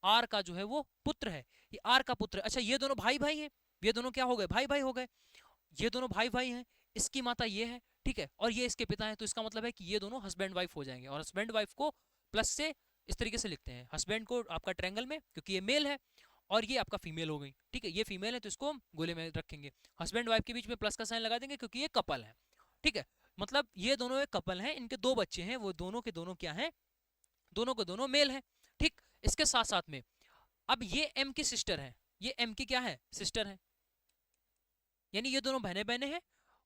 R का जो है वो पुत्र है, ये आर का पुत्र है। अच्छा, ये दोनों भाई भाई हैं, ये दोनों क्या हो गए, भाई भाई हो गए, ये दोनों भाई भाई हैं, इसकी माता ये है, ठीक है, और ये इसके पिता हैं, तो इसका मतलब है कि ये दोनों हस्बैंड वाइफ हो जाएंगे। और हस्बैंड वाइफ को प्लस से इस तरीके से लिखते हैं, हस्बैंड को आपका ट्रायंगल में, क्योंकि ये मेल है, और ये आपका फीमेल हो गई, ठीक है, ये फीमेल है तो इसको हम गोले में रखेंगे। हस्बैंड वाइफ के बीच में प्लस का साइन लगा देंगे क्योंकि ये कपल है, ठीक है। मतलब ये दोनों एक कपल हैं, इनके दो बच्चे हैं, वो दोनों के दोनों क्या हैं, दोनों के दोनों मेल हैं, ठीक। इसके साथ साथ में अब ये एम की सिस्टर है, ये एम की क्या है, सिस्टर है, यानी ये दोनों बहने बहने हैं,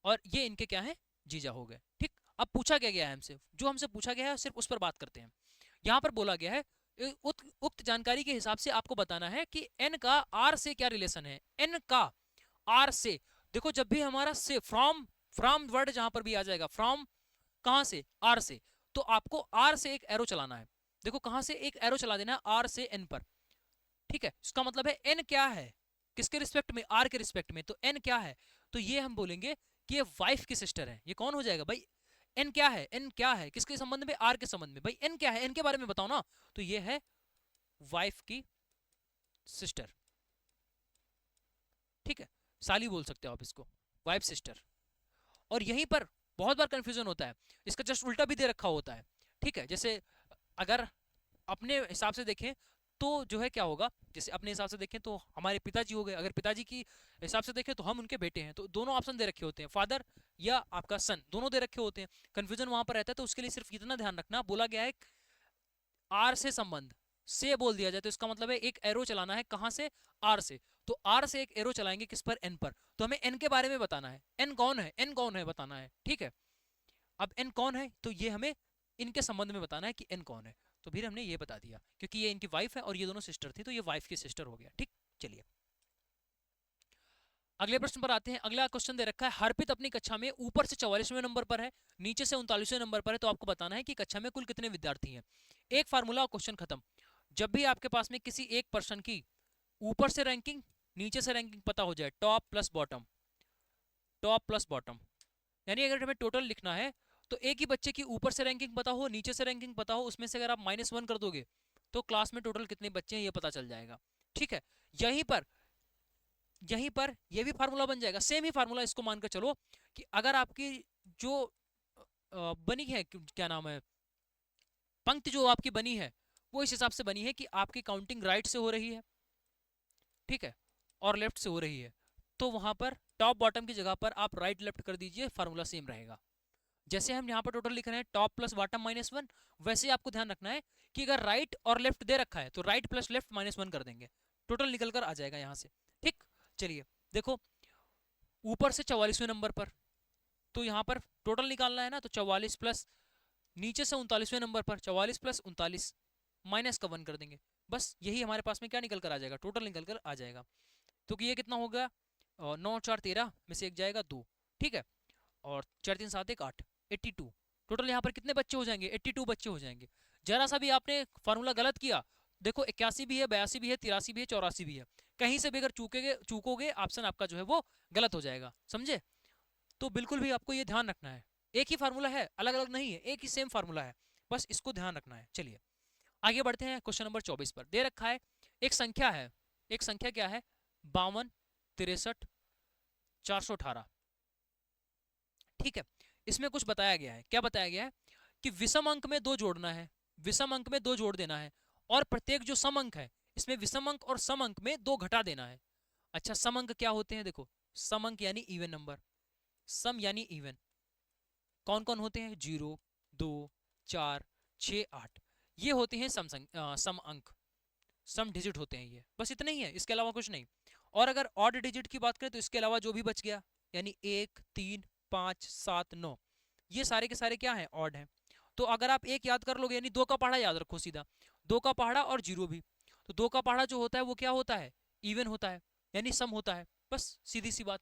और ये इनके क्या है, जीजा हो गए, ठीक। अब पूछा क्या गया है हमसे, जो हमसे पूछा गया है सिर्फ उस पर बात करते हैं। यहाँ पर बोला गया है उक्त जानकारी के हिसाब से आपको बताना है कि एन का आर से क्या रिलेशन है, एन का आर से। देखो जब भी हमारा से फ्रॉम वर्ड जहां पर भी आ जाएगा, फ्रॉम कहां से, आर से, तो आपको आर से एक एरो चलाना है। देखो कहां से एक एरो चला देना है, आर से एन पर, ठीक है। इसका मतलब है एन क्या है, किसके रिस्पेक्ट में, आर के रिस्पेक्ट में, तो एन क्या है, तो ये हम बोलेंगे कि ये वाइफ की सिस्टर है। ये कौन हो जाएगा भाई, एन क्या है, एन क्या है किसके संबंध में, आर के संबंध में, भाई एन क्या है, एन के बारे में बताओ ना, तो ये है वाइफ की सिस्टर, ठीक है, साली बोल सकते हो आप इसको, वाइफ सिस्टर। और यहीं पर बहुत बार कंफ्यूजन होता है, इसका जस्ट उल्टा भी दे रखा होता है, ठीक है। जैसे अगर अपने हिसाब से देखें तो जो है क्या होगा, जैसे अपने हिसाब से देखें तो हमारे पिताजी हो गए, अगर पिताजी की हिसाब से देखें तो हम उनके बेटे हैं, तो दोनों ऑप्शन दे रखे होते हैं, फादर या आपका सन, दोनों दे रखे होते हैं। कंफ्यूजन वहां पर रहता है, तो उसके लिए सिर्फ इतना ध्यान रखना, बोला गया है आर से संबंध, से बोल दिया जाए तो इसका मतलब है एक एरो चलाना है, कहां से, आर से। तो आर से एक एरो चलाएंगे किस पर, एन पर, तो हमें एन के बारे में बताना है, एन कौन है, एन कौन है बताना है, ठीक है। अब एन कौन है, तो ये हमें इनके संबंध में बताना है कि एन कौन है, तो फिर हमने ये बता दिया, क्योंकि ये इनकी वाइफ है और ये दोनों सिस्टर थी, तो ये वाइफ की सिस्टर हो गया, ठीक। चलिए अगले प्रश्न पर आते हैं। अगला क्वेश्चन दे रखा है, हरप्रीत अपनी कक्षा में ऊपर से 44वें नंबर पर है, नीचे से 39वें नंबर पर है, तो आपको बताना है कि कक्षा में कुल कितने विद्यार्थी हैं। एक फार्मूला और क्वेश्चन खत्म। जब भी आपके पास में किसी एक पर्सन की ऊपर से रैंकिंग नीचे से रैंकिंग पता हो जाए, top plus bottom, top plus bottom, यानी अगर हमें टोटल लिखना है तो एक ही बच्चे की ऊपर से रैंकिंग पता हो, नीचे से रैंकिंग पता हो, उसमें से अगर आप -1 कर दोगे तो क्लास में टोटल कितने बच्चे हैं ये पता चल जाएगा, ठीक है। यहीं पर ये भी फार्मूला बन जाएगा, सेम ही फार्मूला, इसको मानकर चलो कि अगर आपकी जो बनी है, क्या नाम है, पंक्ति जो आपकी बनी है वो इस हिसाब से बनी है कि आपकी काउंटिंग राइट से हो रही है, ठीक है, और लेफ्ट से हो रही है, तो वहां पर टॉप बॉटम की जगह पर आप राइट लेफ्ट कर दीजिए, फार्मूला सेम रहेगा। जैसे हम यहाँ पर टोटल लिख रहे हैं टॉप प्लस बॉटम -1, वैसे ही आपको ध्यान रखना है कि अगर राइट और लेफ्ट दे रखा है तो राइट प्लस लेफ्ट -1 कर देंगे, टोटल निकल कर आ जाएगा यहाँ से, ठीक। चलिए देखो ऊपर से 44वें नंबर पर, तो यहाँ पर टोटल निकालना है ना, तो 44 प्लस नीचे से 39वें नंबर पर 44 प्लस 39 माइनस का 1 कर देंगे, बस यही हमारे पास में क्या निकल कर आ जाएगा, टोटल निकल कर आ जाएगा। तो कि ये कितना हो गया, 9 4 13 में से एक जाएगा 2, ठीक है, और 4 3 7 1 8, 82। टोटल यहाँ पर कितने बच्चे हो जाएंगे, 82 बच्चे हो जाएंगे। जरा सा भी आपने फार्मूला गलत किया, देखो 81 भी है, 82 भी है, 83 भी है, 84 भी है, कहीं से भी अगर चूकोगे ऑप्शन आपका जो है वो गलत हो जाएगा, समझे। तो बिल्कुल भी आपको ये ध्यान रखना है, एक ही फार्मूला है, अलग अलग नहीं है, एक ही सेम फार्मूला है, बस इसको ध्यान रखना है। चलिए आगे बढ़ते हैं, क्वेश्चन नंबर 24 पर दे रखा है एक संख्या है, एक संख्या क्या है, 52 63 418, ठीक है। इसमें कुछ बताया गया है, क्या बताया गया है कि विषम अंक में 2 जोड़ना है, विषम अंक में 2 जोड़ देना है, और प्रत्येक जो सम अंक है इसमें विषम अंक और सम अंक में 2 घटा देना है। अच्छा सम अंक क्या होते हैं, देखो सम अंक यानी इवन नंबर, सम यानी इवन, कौन कौन होते हैं, 0 2 4 6 8, ये होते हैं सम अंक, सम डिजिट होते हैं ये, बस इतना ही है, इसके अलावा कुछ नहीं। और अगर ऑड डिजिट की बात करें तो इसके अलावा जो भी बच गया, यानी 1 3 5 7 9, ये सारे के सारे क्या हैं, ऑड हैं। तो अगर आप एक याद कर लोगे, यानी 2 का पहाड़ा याद रखो सीधा, 2 का पहाड़ा और 0 भी, तो 2 का पहाड़ा जो होता है वो क्या होता है, इवन होता है, यानी सम होता है, बस सीधी सी बात।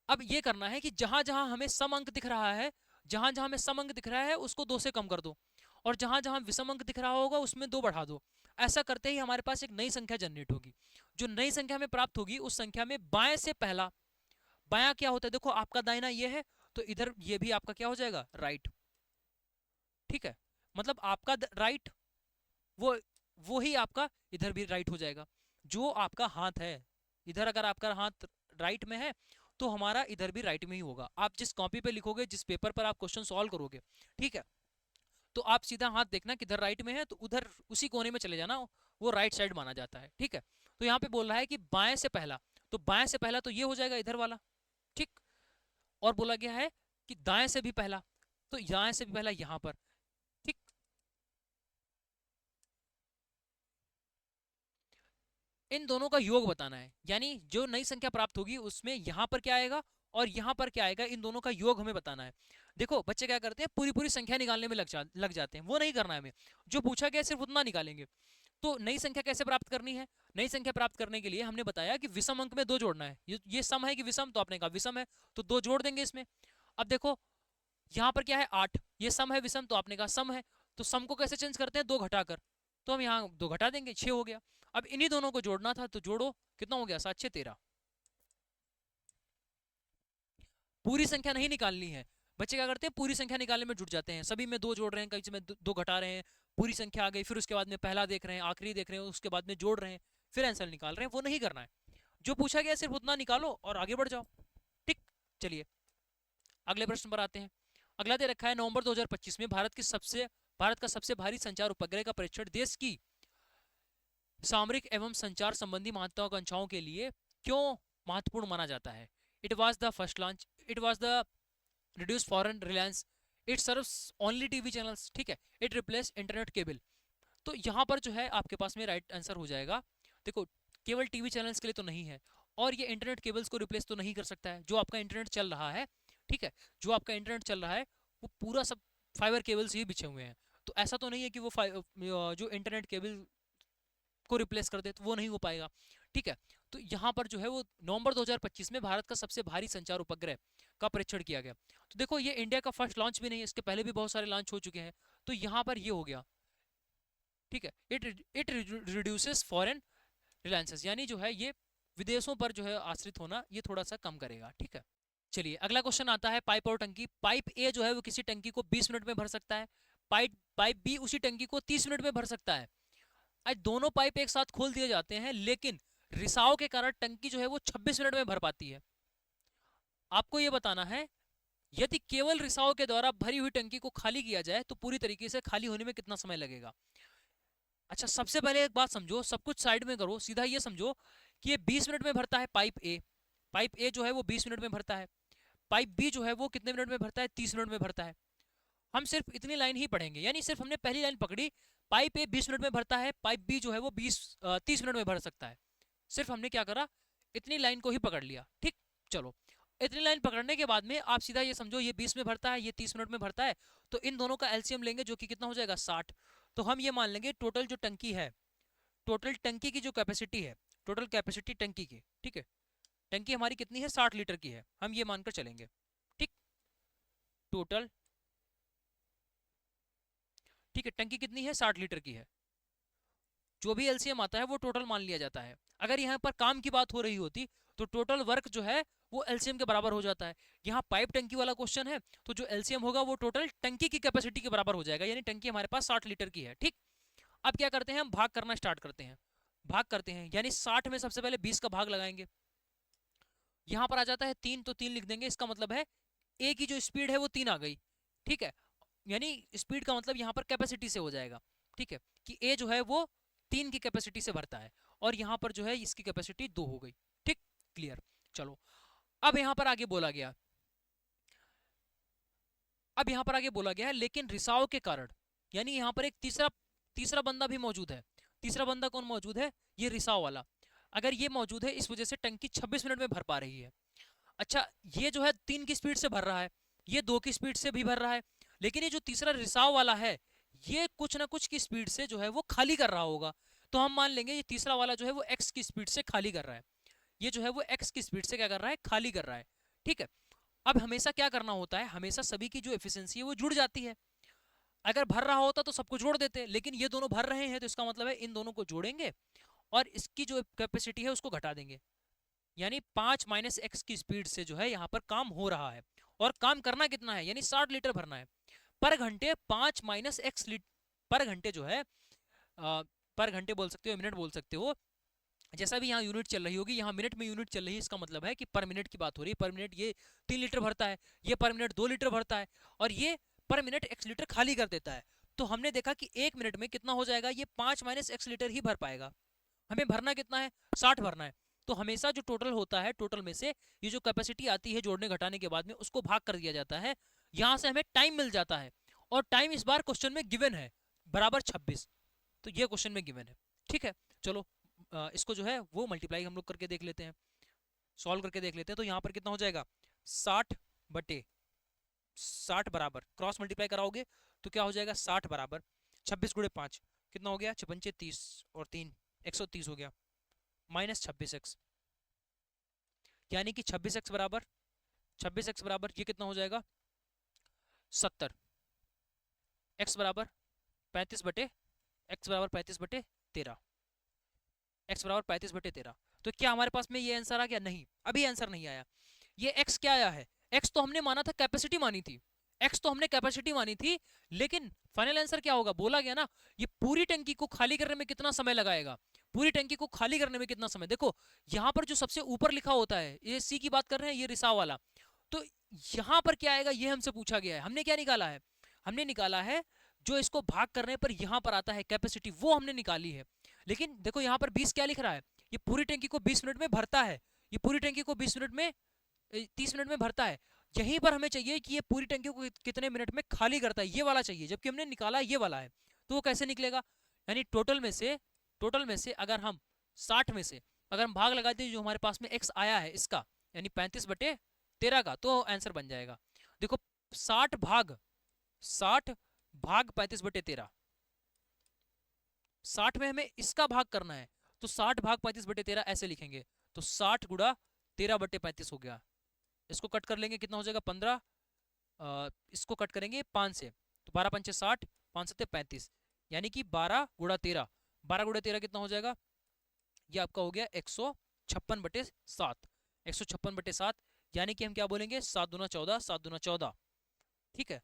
अब ये करना है कि जहां जहां हमें सम अंक दिख रहा है, जहां जहां हमें सम अंक दिख रहा है उसको 2 से कम कर दो, और जहां जहां विषम अंक दिख रहा होगा उसमें 2 बढ़ा दो। ऐसा करते ही हमारे पास एक नई संख्या जनरेट होगी, जो नई संख्या हमें प्राप्त होगी उस संख्या में बाएं से पहला, बायां क्या होता है, देखो आपका दाहिना ये है, तो इधर ये भी आपका क्या हो जाएगा, राइट, ठीक है। मतलब आपका राइट वो वो ही आपका इधर भी राइट हो जाएगा, जो आपका हाथ है, इधर अगर आपका हाथ राइट में है तो हमारा इधर भी राइट में ही होगा। आप जिस कॉपी पे लिखोगे, जिस पेपर पर आप क्वेश्चन सॉल्व करोगे, ठीक है, तो आप सीधा हाथ देखना किधर राइट में है, तो उधर उसी कोने में चले जाना, वो राइट साइड माना जाता है, ठीक है। तो यहाँ पे बोल रहा है कि बाएं से पहला, तो बाएं से पहला तो ये हो जाएगा इधर वाला, ठीक। और बोला गया है कि दाएं से भी पहला, तो दाएं से भी पहला यहाँ पर, ठीक। इन दोनों का योग बताना है, यानी जो नई संख्या प्राप्त होगी उसमें यहाँ पर क्या आएगा और यहाँ पर क्या आएगा, इन दोनों का योग हमें बताना है। देखो बच्चे क्या करते हैं, पूरी पूरी संख्या निकालने में लग जाते हैं, वो नहीं करना है हमें, जो पूछा गया सिर्फ उतना निकालेंगे। तो नई संख्या कैसे प्राप्त करनी है, नई संख्या प्राप्त करने के लिए हमने बताया कि विषम अंक में 2 जोड़ना है, ये सम है कि विषम, तो आपने कहा विषम है, तो 2 जोड़ देंगे इसमें। अब देखो यहाँ पर क्या है 8, ये सम है विषम, तो आपने कहा सम है, तो सम को कैसे चेंज करते हैं, 2 घटाकर, तो हम यहाँ 2 घटा देंगे, 6 हो गया। अब इन्हीं दोनों को जोड़ना था, तो जोड़ो, कितना हो गया, 7 6 13। पूरी संख्या नहीं निकालनी है, बच्चे क्या करते हैं पूरी संख्या निकालने में जुट जाते हैं, सभी में 2 जोड़ रहे हैं, कहीं में 2 घटा रहे हैं, पूरी संख्या आ गई, फिर उसके बाद में पहला देख रहे हैं, आखिरी देख रहे हैं, उसके बाद में जोड़ रहे हैं, फिर आंसर निकाल रहे हैं, वो नहीं करना है। जो पूछा गया सिर्फ उतना निकालो और आगे बढ़ जाओ, ठीक। चलिए अगले प्रश्न पर आते हैं। अगला दे रखा है नवंबर 2025 में भारत का सबसे भारी संचार उपग्रह का परीक्षण देश की सामरिक एवं संचार संबंधी महत्वाकांक्षाओं के लिए क्यों महत्वपूर्ण माना जाता है। It was the first launch, it was the reduce foreign Reliance, it serves only TV channels, ठीक है, इट रिप्लेस इंटरनेट केबल। तो यहाँ पर जो है आपके पास में राइट आंसर हो जाएगा। देखो केवल टीवी चैनल्स के लिए तो नहीं है, और ये इंटरनेट केबल्स को रिप्लेस तो नहीं कर सकता है, जो आपका इंटरनेट चल रहा है, ठीक है, जो आपका इंटरनेट चल रहा है वो पूरा सब फाइबर केबल्स ही बिछे हुए हैं, तो ऐसा तो नहीं है कि वो जो इंटरनेट केबल को रिप्लेस कर दे, तो वो नहीं हो पाएगा, ठीक है। तो यहाँ पर जो है वो नवंबर 2025 में भारत का सबसे भारी संचार उपग्रह का परीक्षण किया गया। तो देखो ये इंडिया का फर्स्ट लॉन्च भी नहीं है, इसके पहले भी बहुत सारे लॉन्च हो चुके हैं, तो यहाँ पर ये हो गया, ठीक है। इट रिड्यूसेस फॉरेन रिलायंसेस, यानी जो है ये विदेशों पर जो है आश्रित होना ये थोड़ा सा कम करेगा, ठीक है। चलिए अगला क्वेश्चन आता है पाइप और टंकी। पाइप ए जो है वो किसी टंकी को 20 मिनट में भर सकता है, पाइप पाइप बी उसी टंकी को 30 मिनट में भर सकता है। आज दोनों पाइप एक साथ खोल दिए जाते हैं, लेकिन रिसाव के कारण टंकी जो है वो 26 मिनट में भर पाती है। आपको ये बताना है यदि केवल रिसाव के द्वारा भरी हुई टंकी को खाली किया जाए तो पूरी तरीके से खाली होने में कितना समय लगेगा। अच्छा सबसे पहले एक बात समझो, सब कुछ साइड में करो, सीधा ये समझो कि ये 20 मिनट में भरता है पाइप ए, पाइप ए जो है वो 20 मिनट में भरता है, पाइप बी जो है वो कितने मिनट में भरता है, 30 मिनट में भरता है। हम सिर्फ इतनी लाइन ही पढ़ेंगे, यानी सिर्फ हमने पहली लाइन पकड़ी, पाइप ए 20 मिनट में भरता है, पाइप बी जो है वो 30 मिनट में भर सकता है, सिर्फ हमने क्या करा, इतनी लाइन को ही पकड़ लिया, ठीक। चलो इतनी लाइन पकड़ने के बाद में आप सीधा ये समझो, ये 20 में भरता है, ये 30 मिनट में भरता है, तो इन दोनों का एलसीएम लेंगे जो कि कितना हो जाएगा 60। तो हम ये मान लेंगे टोटल जो टंकी है, टोटल टंकी की जो कैपेसिटी है, टोटल कैपेसिटी टंकी की, ठीक है, टंकी हमारी कितनी है 60 लीटर की है, हम ये मानकर चलेंगे। ठीक, टोटल, ठीक है, टंकी कितनी है 60 लीटर की है, जो भी एलसीएम आता है वो टोटल मान लिया जाता है। अगर यहाँ पर काम की बात हो रही होती तो टोटल वर्क जो है वो एलसीएम के बराबर हो जाता है। यहाँ पाइप टंकी वाला क्वेश्चन है, तो जो एलसीएम होगा वो टोटल टंकी की कैपेसिटी के बराबर हो जाएगा, यानी टंकी हमारे पास 60 लीटर की है। ठीक, अब क्या करते हैं, हम भाग करना स्टार्ट करते हैं, भाग करते हैं, यानी 60 में सबसे पहले 20 का भाग लगाएंगे। यहाँ पर आ जाता है 3, तो 3 लिख देंगे, इसका मतलब है ए की जो स्पीड है वो 3 आ गई। ठीक है, यानी स्पीड का मतलब यहाँ पर कैपेसिटी से हो जाएगा। ठीक है, कि ए जो है वो 3 की कैपेसिटी से भरता है, और यहाँ पर जो है इसकी कैपेसिटी 2 हो गई। ठीक, क्लियर। चलो, अब यहाँ पर आगे बोला गया, अब यहाँ पर आगे बोला गया है लेकिन रिसाव के कारण, यानी यहाँ पर एक तीसरा तीसरा बंदा भी मौजूद है। तीसरा बंदा कौन मौजूद है, ये रिसाव वाला। अगर ये मौजूद है, इस वजह से टंकी 26 मिनट में भर पा रही है। अच्छा, ये जो है 3 की स्पीड से भर रहा है, ये 2 की स्पीड से भी भर रहा है, लेकिन ये जो तीसरा रिसाव वाला है ये कुछ ना कुछ की स्पीड से जो है वो खाली कर रहा होगा। तो हम मान लेंगे ये तीसरा वाला जो है वो एक्स की स्पीड से खाली कर रहा है, ये जो है वो एक्स की स्पीड से क्या कर रहा है, खाली कर रहा है। ठीक है, अब हमेशा क्या करना होता है, हमेशा सभी की जो एफिशिएंसी है वो जुड़ जाती है। अगर भर रहा होता तो सबको जोड़ देते, लेकिन ये दोनों भर रहे हैं तो इसका मतलब है इन दोनों को जोड़ेंगे और इसकी जो कैपेसिटी है उसको घटा देंगे, यानी 5 माइनस एक्स की स्पीड से जो है यहाँ पर काम हो रहा है। और काम करना कितना है, यानी 60 लीटर भरना है पर घंटे। 5 माइनस एक्स पर घंटे जो है, पर घंटे बोल सकते हो, मिनट बोल सकते हो, जैसा भी यहाँ यूनिट चल रही होगी, यहाँ मिनट में यूनिट चल रही है, इसका मतलब है कि पर मिनट की बात हो रही है। पर मिनट ये 3 लीटर भरता है, ये पर मिनट 2 लीटर भरता है, और ये पर मिनट x लीटर खाली कर देता है। तो हमने देखा कि 1 मिनट में कितना हो जाएगा, ये 5 माइनस एक्स लीटर ही भर पाएगा। हमें भरना कितना है, 60 भरना है। तो हमेशा जो टोटल होता है, टोटल में से ये जो कैपेसिटी आती है जोड़ने घटाने के बाद में, उसको भाग कर दिया जाता है। यहाँ से हमें टाइम मिल जाता है, और टाइम इस बार क्वेश्चन में गिवन है बराबर 26, तो ये क्वेश्चन में गिवन है। ठीक है, चलो इसको जो है वो मल्टीप्लाई हम लोग करके देख लेते हैं, सॉल्व करके देख लेते हैं। तो यहाँ पर कितना हो जाएगा, 60 बटे 60 बराबर, क्रॉस मल्टीप्लाई कराओगे तो क्या हो जाएगा, 60 बराबर 26 गुणे 5 कितना हो गया, 56 30 और 3 130 हो गया, माइनस 26x, यानी कि 26x बराबर, 26x बराबर ये कितना हो जाएगा 70, x बराबर 35 बटे, x बराबर 35 बटे 13, x बराबर 35 बटे 13। तो क्या हमारे पास में ये आंसर आ गया, नहीं, अभी आंसर नहीं आया। ये x क्या आया है, x तो हमने माना था, कैपेसिटी मानी थी, x तो हमने कैपेसिटी मानी थी, लेकिन फाइनल आंसर क्या होगा, बोला गया ना ये पूरी टंकी को खाली करने में कितना समय लगाएगा, पूरी टंकी को खाली करने में कितना समय। देखो यहाँ पर जो सबसे ऊपर लिखा होता है, ये सी की बात कर रहे हैं, ये रिसाव वाला, तो यहाँ पर क्या आएगा ये हमसे पूछा गया है। हमने क्या निकाला है, हमने निकाला है जो इसको भाग करने पर यहाँ पर आता है कैपेसिटी, वो हमने निकाली है। लेकिन देखो यहाँ पर 20 क्या लिख रहा है, ये पूरी टंकी को 20 मिनट में भरता है, ये पूरी टंकी को 20 मिनट में 30 मिनट में भरता है। यहीं पर हमें चाहिए कि ये पूरी टंकी को कितने मिनट में खाली करता है, ये वाला चाहिए, जबकि हमने निकाला ये वाला है। तो वो कैसे निकलेगा, यानी टोटल में से अगर हम 60 में से अगर हम भाग लगा दें जो हमारे पास में x आया है इसका, यानी 35 बटे 13 का, तो आंसर बन जाएगा। देखो 60 भाग 35 बटे 13, 60 में हमें इसका भाग करना है, तो 60 भाग 35 बटे 13 ऐसे लिखेंगे, तो 60 गुणा 13 बटे 35 हो गया। इसको कट कर लेंगे, कितना हो जाएगा 15, इसको कट करेंगे 5 से, तो 12 पंचे 60, 5 सत्ते 35, यानी कि 12 गुणा 13, 12 गुणा 13 कितना हो जाएगा, ये आपका हो गया 156 बटे 7, 156 बटे 7, यानी कि हम क्या बोलेंगे 7 दूना 14, 7 दूना 14, ठीक है,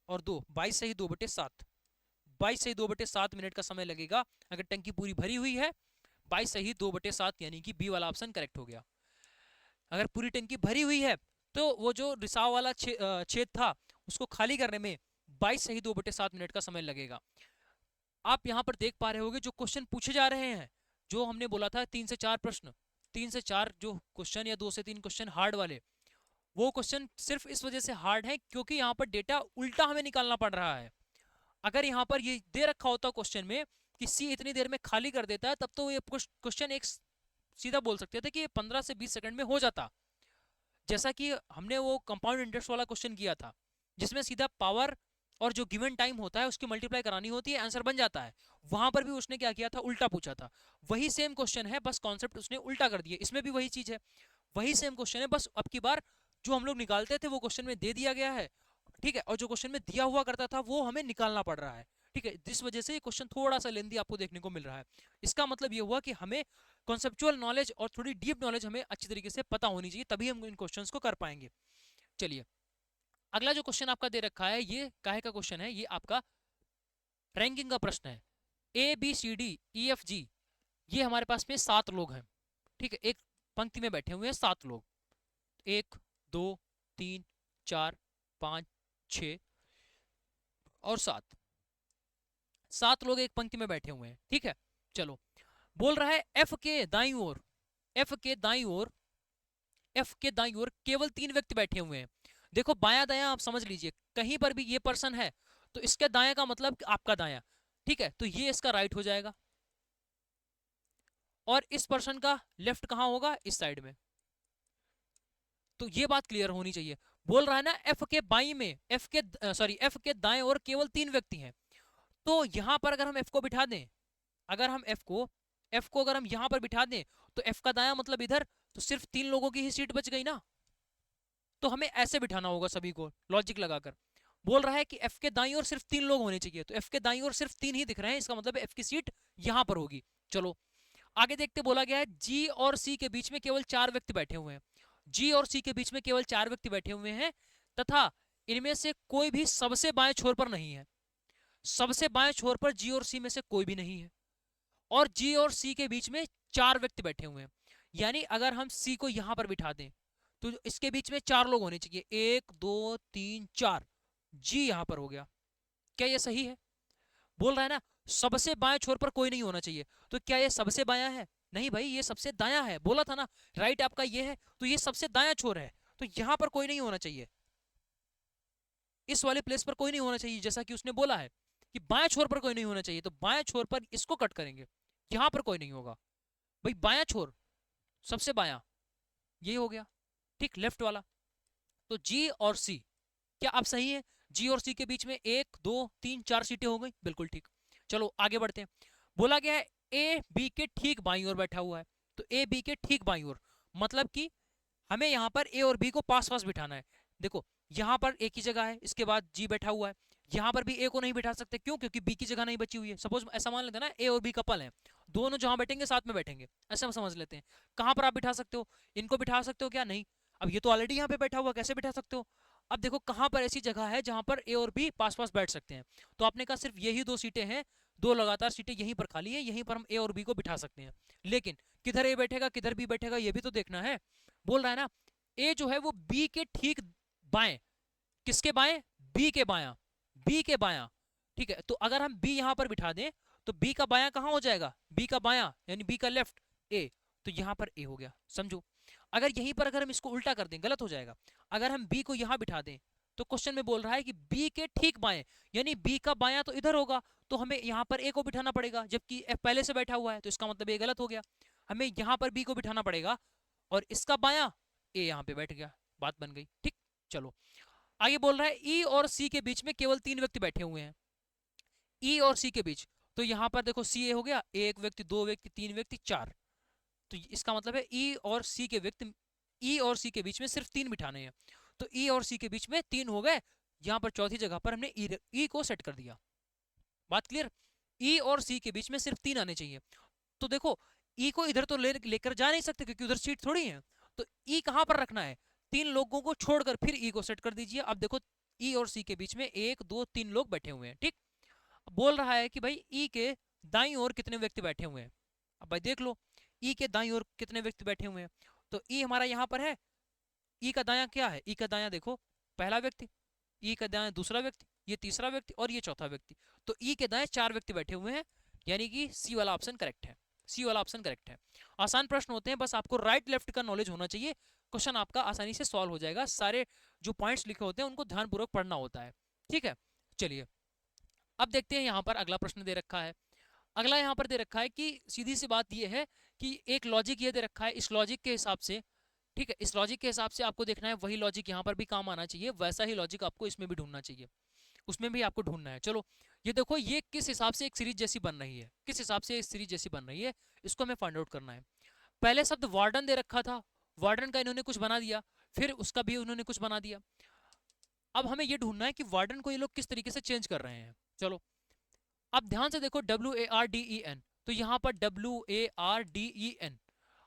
और 2 22 सही 2 बटे 7, 22 सही 2 बटे 7 मिनट का समय लगेगा अगर टंकी पूरी भरी हुई है। 22 सही 2 बटे 7, यानी कि बी वाला ऑप्शन करेक्ट हो गया। अगर पूरी टंकी भरी हुई है तो वो जो रिसाव वाला छेद था उसको खाली करने में 22 सही 2 बटे 7 मिनट का समय लगेगा। आप यहाँ पर देख पा रहे होगे जो क्वेश्चन पूछे जा रहे हैं, जो हमने बोला था 3 से 4 प्रश्न, 3 से 4 जो क्वेश्चन या 2 से 3 क्वेश्चन हार्ड वाले, वो क्वेश्चन सिर्फ इस वजह से हार्ड है क्योंकि यहाँ पर डेटा उल्टा हमें निकालना पड़ रहा है। अगर यहाँ पर ये दे रखा होता क्वेश्चन में कि सी इतनी देर में खाली कर देता है, तब तो ये क्वेश्चन एक सीधा बोल सकते थे कि ये 15 से 20 सेकंड में हो जाता। जैसा कि हमने वो कंपाउंड इंटरेस्ट वाला क्वेश्चन किया था, जिसमें सीधा पावर और जो गिवन टाइम होता है उसकी मल्टीप्लाई करानी होती है, आंसर बन जाता है। वहां पर भी उसने क्या किया था, उल्टा पूछा था। वही सेम क्वेश्चन है, बस कॉन्सेप्ट उसने उल्टा कर दिया। इसमें भी वही चीज है, वही सेम क्वेश्चन है, बस अब की बार जो हम लोग निकालते थे वो क्वेश्चन में दे दिया गया है, ठीक है, और जो क्वेश्चन में दिया हुआ करता था वो हमें निकालना पड़ रहा है, ठीक है। जिस वजह से ये क्वेश्चन थोड़ा सा लेंदी आपको देखने को मिल रहा है। इसका मतलब ये हुआ कि हमें कॉन्सेप्चुअल नॉलेज और थोड़ी डीप नॉलेज हमें अच्छी तरीके से पता होनी चाहिए, तभी हम इन क्वेश्चंस को कर पाएंगे। चलिए, अगला जो क्वेश्चन आपका दे रखा है, ये काहे का क्वेश्चन है, ये आपका रैंकिंग का प्रश्न है। A B C D E F G, ये हमारे पास में 7 लोग हैं, ठीक है, एक पंक्ति में बैठे हुए हैं 7 लोग, 1 2 3 4 5 6 और 7 लोग एक पंक्ति में बैठे हुए हैं, ठीक है। चलो, बोल रहा है एफ के दाईं ओर, एफ के दाईं ओर, एफ के दाईं ओर केवल 3 व्यक्ति बैठे हुए हैं। देखो बायां दायां आप समझ लीजिए, कहीं पर भी ये पर्सन है तो इसके दायां का मतलब आपका दायां, ठीक है, तो ये इसका राइट हो जाएगा, और इस पर्सन का लेफ्ट कहां होगा, इस साइड में। तो ये बात क्लियर होनी चाहिए। बोल रहा है ना एफ के बाई में, एफ के दाएं ओर केवल 3 व्यक्ति हैं, तो यहां पर अगर हम एफ को बिठा दें, अगर हम एफ को अगर हम यहां पर बिठा दें, तो एफ का दायां मतलब इधर, तो सिर्फ 3 लोगों की ही सीट बच गई ना। तो हमें ऐसे बिठाना होगा सभी को लॉजिक लगाकर। बोल रहा है कि एफ के दाईं ओर सिर्फ 3 लोग होने चाहिए, तो एफ के दाईं ओर सिर्फ 3 ही दिख रहे हैं, इसका मतलब एफ की सीट यहां पर होगी। चलो आगे देखते, बोला गया है जी और सी के बीच में केवल 4 व्यक्ति बैठे हुए हैं, जी और सी के बीच में केवल 4 व्यक्ति बैठे हुए हैं, तथा इनमें से कोई भी सबसे बाएं छोर पर नहीं है। सबसे बाएं छोर पर जी और सी में से कोई भी नहीं है, और जी और सी के बीच में 4 व्यक्ति बैठे हुए हैं। यानी अगर हम सी को यहां पर बिठा दें तो इसके बीच में 4 लोग होने चाहिए, 1 2 3 4, जी यहां पर हो गया। क्या ये सही है? बोल रहा है ना सबसे बाएं छोर पर कोई नहीं होना चाहिए, तो क्या ये सबसे बायां है? नहीं भाई, ये सबसे दायां है, बोला था ना, राइट आपका ये है, तो ये सबसे दायां छोर है, तो यहां पर कोई नहीं होना चाहिए, इस वाले प्लेस पर कोई नहीं होना चाहिए, जैसा कि उसने बोला है कि बाएं छोर पर कोई नहीं होना चाहिए, तो बाएं छोर पर इसको कट करेंगे, यहां पर कोई नहीं होगा। भाई बायां छोर, सबसे बायां, ये हो गया, ठीक, लेफ्ट वाला। तो जी और सी, क्या आप सही है? जी और सी के बीच में 1 2 3 4 सीटें हो गई, बिल्कुल ठीक। चलो आगे बढ़ते हैं। बोला गया है ए बी के ठीक बाईं ओर बैठा हुआ है, तो ए बी के ठीक बाईं ओर मतलब कि हमें यहाँ पर ए और बी को पास पास बिठाना है। देखो यहाँ पर ए की जगह है, इसके बाद जी बैठा हुआ है, यहाँ पर भी ए को नहीं बिठा सकते, क्यों? क्योंकि बी की जगह नहीं बची हुई है। सपोज ऐसा मान लेते हैं ना ए और बी कपल है, दोनों जहां बैठेंगे साथ में बैठेंगे, ऐसा हम समझ लेते हैं। कहां पर आप बिठा सकते हो? इनको बिठा सकते हो क्या? नहीं। अब ये तो ऑलरेडी यहाँ पे बैठा हुआ, कैसे बिठा सकते हो? अब देखो कहां पर ऐसी जगह है जहां पर ए और बी पास पास बैठ सकते हैं, तो आपने कहा सिर्फ यही 2 सीटें हैं, 2 लगातार सीटें यहीं पर खाली है, यहीं पर हम ए और बी को बिठा सकते हैं। लेकिन किधर ए बैठेगा किधर बी बैठेगा ये भी तो देखना है। बोल रहा है ना ए जो है वो बी के ठीक बाएं, किसके बाएं? बी के बायां, बी के बायां, ठीक है। तो अगर हम बी यहां पर बिठा दें तो बी का बायां कहां हो जाएगा? बी का बायां यानी बी का लेफ्ट ए, तो यहां पर ए हो गया, समझो। अगर यहीं पर अगर हम इसको उल्टा कर दें गलत हो जाएगा। अगर हम बी को यहां बिठा दें तो क्वेश्चन में बोल रहा है कि बी के ठीक बाएं, यानी बी का बायां तो इधर होगा, तो हमें यहाँ पर ए को बिठाना पड़ेगा, जबकि एफ पहले से बैठा हुआ है, तो इसका मतलब ये गलत हो गया। हमें यहाँ पर बी को बिठाना पड़ेगा और इसका बायां ए यहाँ पे बैठ गया, बात बन गई, ठीक। चलो आगे बोल रहा है ई और सी के बीच में केवल 3 व्यक्ति बैठे हुए हैं, ई और सी के बीच, तो यहाँ पर देखो सी ए हो गया, एक व्यक्ति, 2 व्यक्ति, 3 व्यक्ति, 4, तो इसका मतलब है ई और सी के व्यक्ति, ई और सी के बीच में सिर्फ 3 बिठाने हैं, तो ई और सी के बीच में 3 हो गए। यहाँ पर चौथी जगह पर हमने ई को सेट कर दिया, बात क्लियर। ई और सी के बीच में सिर्फ 3 आने चाहिए, तो देखो ई को इधर तो लेकर जा नहीं सकते क्योंकि उधर सीट थोड़ी है, तो ई कहां पर रखना है? 3 लोगों को छोड़कर फिर ई को सेट कर दीजिए। अब देखो ई और सी के बीच में 1 2 3 लोग बैठे हुए हैं, ठीक। बोल रहा है कि भाई ई के दाईं ओर कितने व्यक्ति बैठे हुए हैं। अब भाई देख लो ई के दाईं ओर कितने व्यक्ति बैठे हुए हैं, तो ई हमारा यहाँ पर है, ई का दायां क्या है? ई का दायां देखो पहला व्यक्ति, ई का दायां दूसरा व्यक्ति, ये तीसरा व्यक्ति और ये चौथा व्यक्ति, तो ई के दाएं 4 व्यक्ति बैठे हुए हैं, यानी कि सी वाला ऑप्शन करेक्ट है, सी वाला ऑप्शन करेक्ट है। आसान प्रश्न होते हैं, बस आपको राइट लेफ्ट का नॉलेज होना चाहिए, क्वेश्चन आपका आसानी से सॉल्व हो जाएगा। सारे जो पॉइंट्स लिखे होते हैं उनको ध्यानपूर्वक पढ़ना होता है, ठीक है। चलिए अब देखते हैं यहाँ पर अगला प्रश्न दे रखा है। अगला यहाँ पर दे रखा है कि सीधी सी बात यह है कि एक लॉजिक ये दे रखा है, इस लॉजिक के हिसाब से, ठीक है, इस लॉजिक के हिसाब से आपको देखना है, वही लॉजिक यहाँ पर भी काम आना चाहिए, वैसा ही लॉजिक आपको इसमें भी ढूंढना चाहिए, उसमें भी आपको ढूंढना है। चलो ये देखो, ये किस हिसाब से एक सीरीज जैसी बन रही है, किस हिसाब से एक सीरीज जैसी बन रही है, इसको हमें फाइंड आउट करना है। पहले शब्द वार्डन दे रखा था, वार्डन का इन्होंने कुछ बना दिया, फिर उसका भी उन्होंने कुछ बना दिया। अब हमें ये ढूंढना है कि वार्डन को ये लोग किस तरीके से चेंज कर रहे हैं। चलो अब ध्यान से देखो, WARDEN, तो यहाँ पर WARDEN,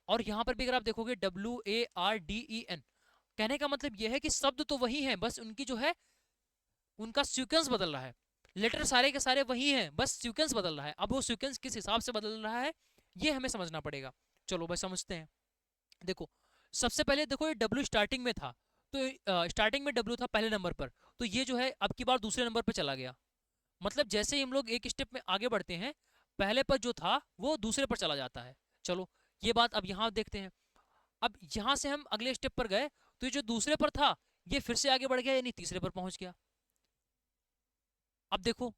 और यहाँ पर भी अगर आप देखोगे WARDEN, कहने का मतलब यह है कि शब्द तो वही है, बस उनकी जो है उनका सीक्वेंस बदल रहा है, लेटर सारे के सारे वही हैं, बस सीक्वेंस बदल रहा है। अब वो सीक्वेंस किस हिसाब से बदल रहा है ये हमें समझना पड़ेगा। चलो भाई समझते हैं। देखो सबसे पहले देखो, ये W स्टार्टिंग में था, तो स्टार्टिंग में W था पहले नंबर पर, तो ये जो है अब की बार दूसरे नंबर पर चला गया। मतलब जैसे ही हम लोग एक स्टेप में आगे बढ़ते हैं, पहले पर जो था वो दूसरे पर चला जाता है। चलो ये बात अब यहाँ देखते हैं। अब यहाँ से हम अगले स्टेप पर गए, तो ये जो दूसरे पर था ये फिर से आगे बढ़ गया, यानी तीसरे पर पहुंच गया। अब देखो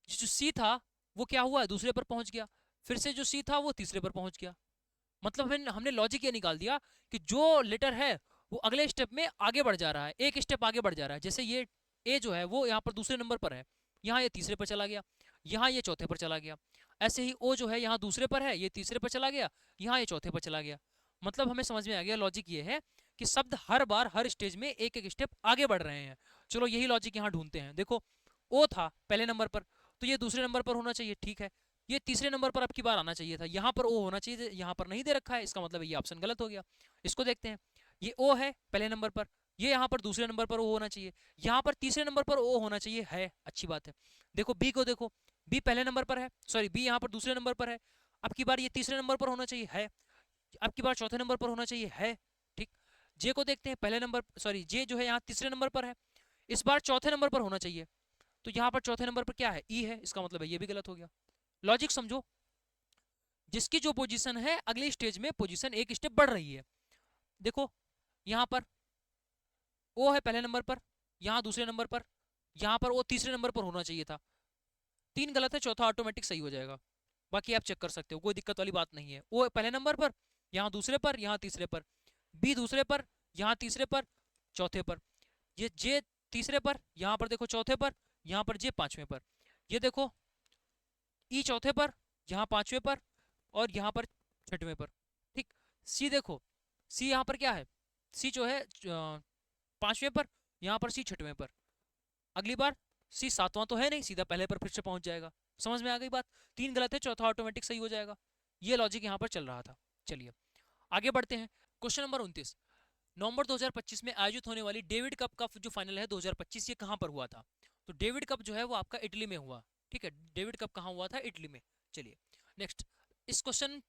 जो C था वो क्या हुआ, दूसरे पर पहुंच गया, फिर से जो C था वो तीसरे पर पहुंच गया। मतलब हमने लॉजिक ये निकाल दिया कि जो लेटर है वो अगले स्टेप में आगे बढ़ जा रहा है, एक स्टेप आगे बढ़ जा रहा है। जैसे ये ए जो है वो यहाँ पर दूसरे नंबर पर है, यहाँ ये तीसरे पर चला गया, यहाँ ये चौथे पर चला गया। ऐसे ही ओ जो है यहाँ दूसरे पर है, ये तीसरे पर चला गया, यहाँ ये चौथे पर चला गया। मतलब हमें समझ में आ गया, लॉजिक ये है कि शब्द हर बार हर स्टेज में एक एक स्टेप आगे बढ़ रहे हैं। चलो यही लॉजिक यहाँ ढूंढते हैं। देखो ओ था पहले नंबर पर, तो ये दूसरे नंबर पर होना चाहिए, ठीक है। ये तीसरे नंबर पर अब की बार आना चाहिए था, यहाँ पर ओ होना चाहिए, यहाँ पर नहीं दे रखा है, इसका मतलब ये ऑप्शन गलत हो गया। इसको देखते हैं, ये ओ है पहले नंबर पर, ये यहाँ पर दूसरे नंबर पर ओ होना चाहिए, यहाँ पर तीसरे नंबर पर ओ होना चाहिए, है अच्छी बात है। देखो बी को देखो, बी पहले नंबर पर है, सॉरी बी यहाँ पर दूसरे नंबर पर है, अब की बार ये तीसरे नंबर पर होना चाहिए, है। अब की बार चौथे नंबर पर होना चाहिए, है, ठीक। जे को देखते हैं, पहले नंबर, सॉरी जे जो है यहाँ तीसरे नंबर पर है, इस बार चौथे नंबर पर होना चाहिए, तो यहाँ पर चौथे नंबर पर क्या है, ई है, इसका मतलब है ये भी गलत हो गया। लॉजिक समझो, जिसकी जो पोजीशन है अगली स्टेज में पोजीशन एक स्टेप बढ़ रही है। देखो यहाँ पर ओ है पहले नंबर पर, यहाँ दूसरे नंबर पर, यहाँ पर ओ तीसरे नंबर पर होना चाहिए था। तीन गलत है, चौथा ऑटोमेटिक सही हो जाएगा, बाकी आप चेक कर सकते हो, कोई दिक्कत वाली बात नहीं है। ओ पहले नंबर पर, यहाँ दूसरे पर, यहाँ तीसरे पर, बी दूसरे पर, यहाँ तीसरे पर, चौथे पर, ये जे तीसरे पर, यहाँ पर देखो चौथे पर, यहाँ पर जे पांचवें पर, ये देखो ई चौथे पर, यहाँ पांचवें पर, और यहाँ पर छठवें पर, ठीक। सी देखो, सी यहाँ पर क्या है, सी जो है पांचवें पर, यहाँ पर सी छठवें पर, अगली बार सी सातवां तो है नहीं, सीधा पहले पर फिर से पहुंच जाएगा। समझ में आ गई बात, तीन गलत है, चौथा ऑटोमेटिक सही हो जाएगा। ये लॉजिक यहाँ पर चल रहा था। चलिए आगे बढ़ते हैं। क्वेश्चन नंबर 29, नवंबर 2025 में आयोजित होने वाली डेविड कप का जो फाइनल है 2025, ये कहाँ पर हुआ था। तो डेविड कप जो है वो आपका इटली में हुआ, ठीक है। डेविड कप कहाँ हुआ था, इटली में। चलिए नेक्स्ट, इस क्वेश्चन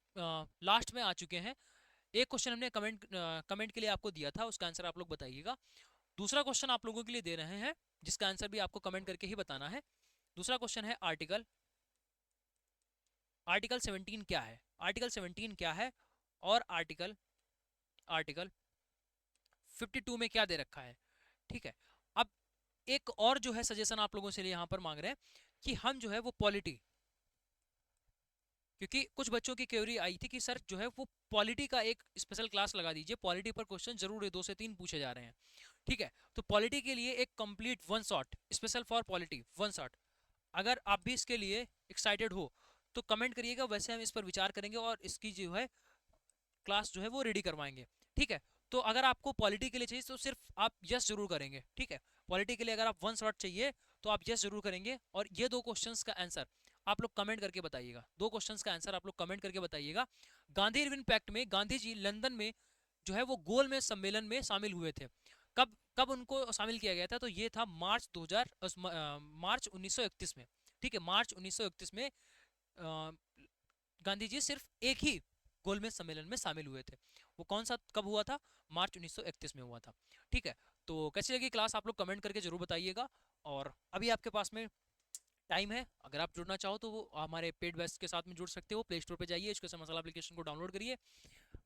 लास्ट में आ चुके हैं। एक क्वेश्चन हमने कमेंट के लिए आपको दिया था, उसका आंसर आप लोग बताइएगा। दूसरा क्वेश्चन आप लोगों के लिए दे रहे हैं, जिसका आंसर भी आपको कमेंट करके ही बताना है। दूसरा क्वेश्चन है आर्टिकल 17 क्या है, आर्टिकल 17 क्या है, और आर्टिकल 52 में क्या दे रखा है, ठीक है। अब एक और जो है सजेशन आप लोगों से यहाँ पर मांग रहे हैं कि हम जो है वो पॉलिटी, क्योंकि कुछ बच्चों की क्वेरी आई थी कि सर जो है वो पॉलिटी का एक स्पेशल क्लास लगा दीजिए, पॉलिटी पर क्वेश्चन जरूर 2 से 3 पूछे जा रहे हैं, ठीक है। तो पॉलिटी के लिए एक complete one shot special for polity one shot, अगर आप भी इसके लिए एक्साइटेड हो तो कमेंट करिएगा, वैसे हम इस पर विचार करेंगे और इसकी जो है क्लास जो है वो रेडी करवाएंगे, ठीक है। तो अगर आपको पॉलिटी के लिए चाहिए तो सिर्फ आप यस जरूर करेंगे, ठीक है। पॉलिटी के लिए अगर आप वन शॉट चाहिए तो आप यस जरूर करेंगे, और ये 2 क्वेश्चंस का आंसर आप लोग कमेंट करके बताइएगा, 2 क्वेश्चंस का आंसर आप लोग कमेंट करके बताइएगा। गांधी इरविन पैक्ट में गांधी जी लंदन में जो है वो गोल में सम्मेलन में शामिल हुए थे, कब कब उनको शामिल किया गया था, तो ये था मार्च 1931 में, ठीक है। मार्च 1931 में गांधी जी सिर्फ एक ही गोलमेज सम्मेलन में शामिल हुए थे, वो कौन सा कब हुआ था, मार्च 1931 में हुआ था, ठीक है। तो कैसी लगी क्लास आप लोग कमेंट करके जरूर बताइएगा। और अभी आपके पास में टाइम है, अगर आप जुड़ना चाहो तो वो हमारे पेड बैच के साथ में जुड़ सकते हो। प्ले स्टोर पे जाइए, इसको मसाला एप्लीकेशन को डाउनलोड करिए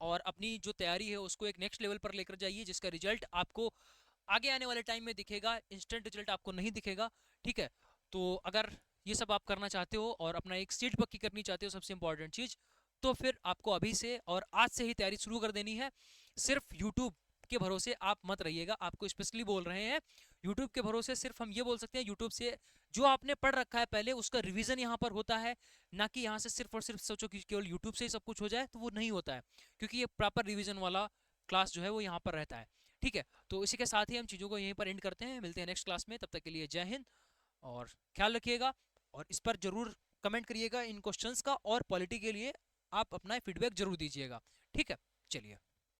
और अपनी जो तैयारी है उसको एक नेक्स्ट लेवल पर लेकर जाइए, जिसका रिजल्ट आपको आगे आने वाले टाइम में दिखेगा, इंस्टेंट रिजल्ट आपको नहीं दिखेगा, ठीक है। तो अगर ये सब आप करना चाहते हो और अपना एक सीट पक्की करनी चाहते हो, सबसे इंपॉर्टेंट चीज़, तो फिर आपको अभी से और आज से ही तैयारी शुरू कर देनी है। सिर्फ यूट्यूब के भरोसे आप मत रहिएगा, आपको स्पेशली बोल रहे हैं। यूट्यूब के भरोसे सिर्फ हम ये बोल सकते हैं, यूट्यूब से जो आपने पढ़ रखा है पहले उसका रिवीजन यहाँ पर होता है, ना कि यहाँ से सिर्फ और सिर्फ सोचो कि केवल यूट्यूब से ही सब कुछ हो जाए, तो वो नहीं होता है, क्योंकि ये प्रॉपर रिवीजन वाला क्लास जो है वो यहाँ पर रहता है। ठीक है, तो इसी के साथ ही हम चीज़ों को यहीं पर एंड करते हैं, मिलते हैं नेक्स्ट क्लास में, तब तक के लिए जय हिंद और ख्याल रखिएगा। और इस पर जरूर कमेंट करिएगा इन क्वेश्चंस का, और पॉलिटी के लिए आप अपना फीडबैक जरूर दीजिएगा। ठीक है, चलिए।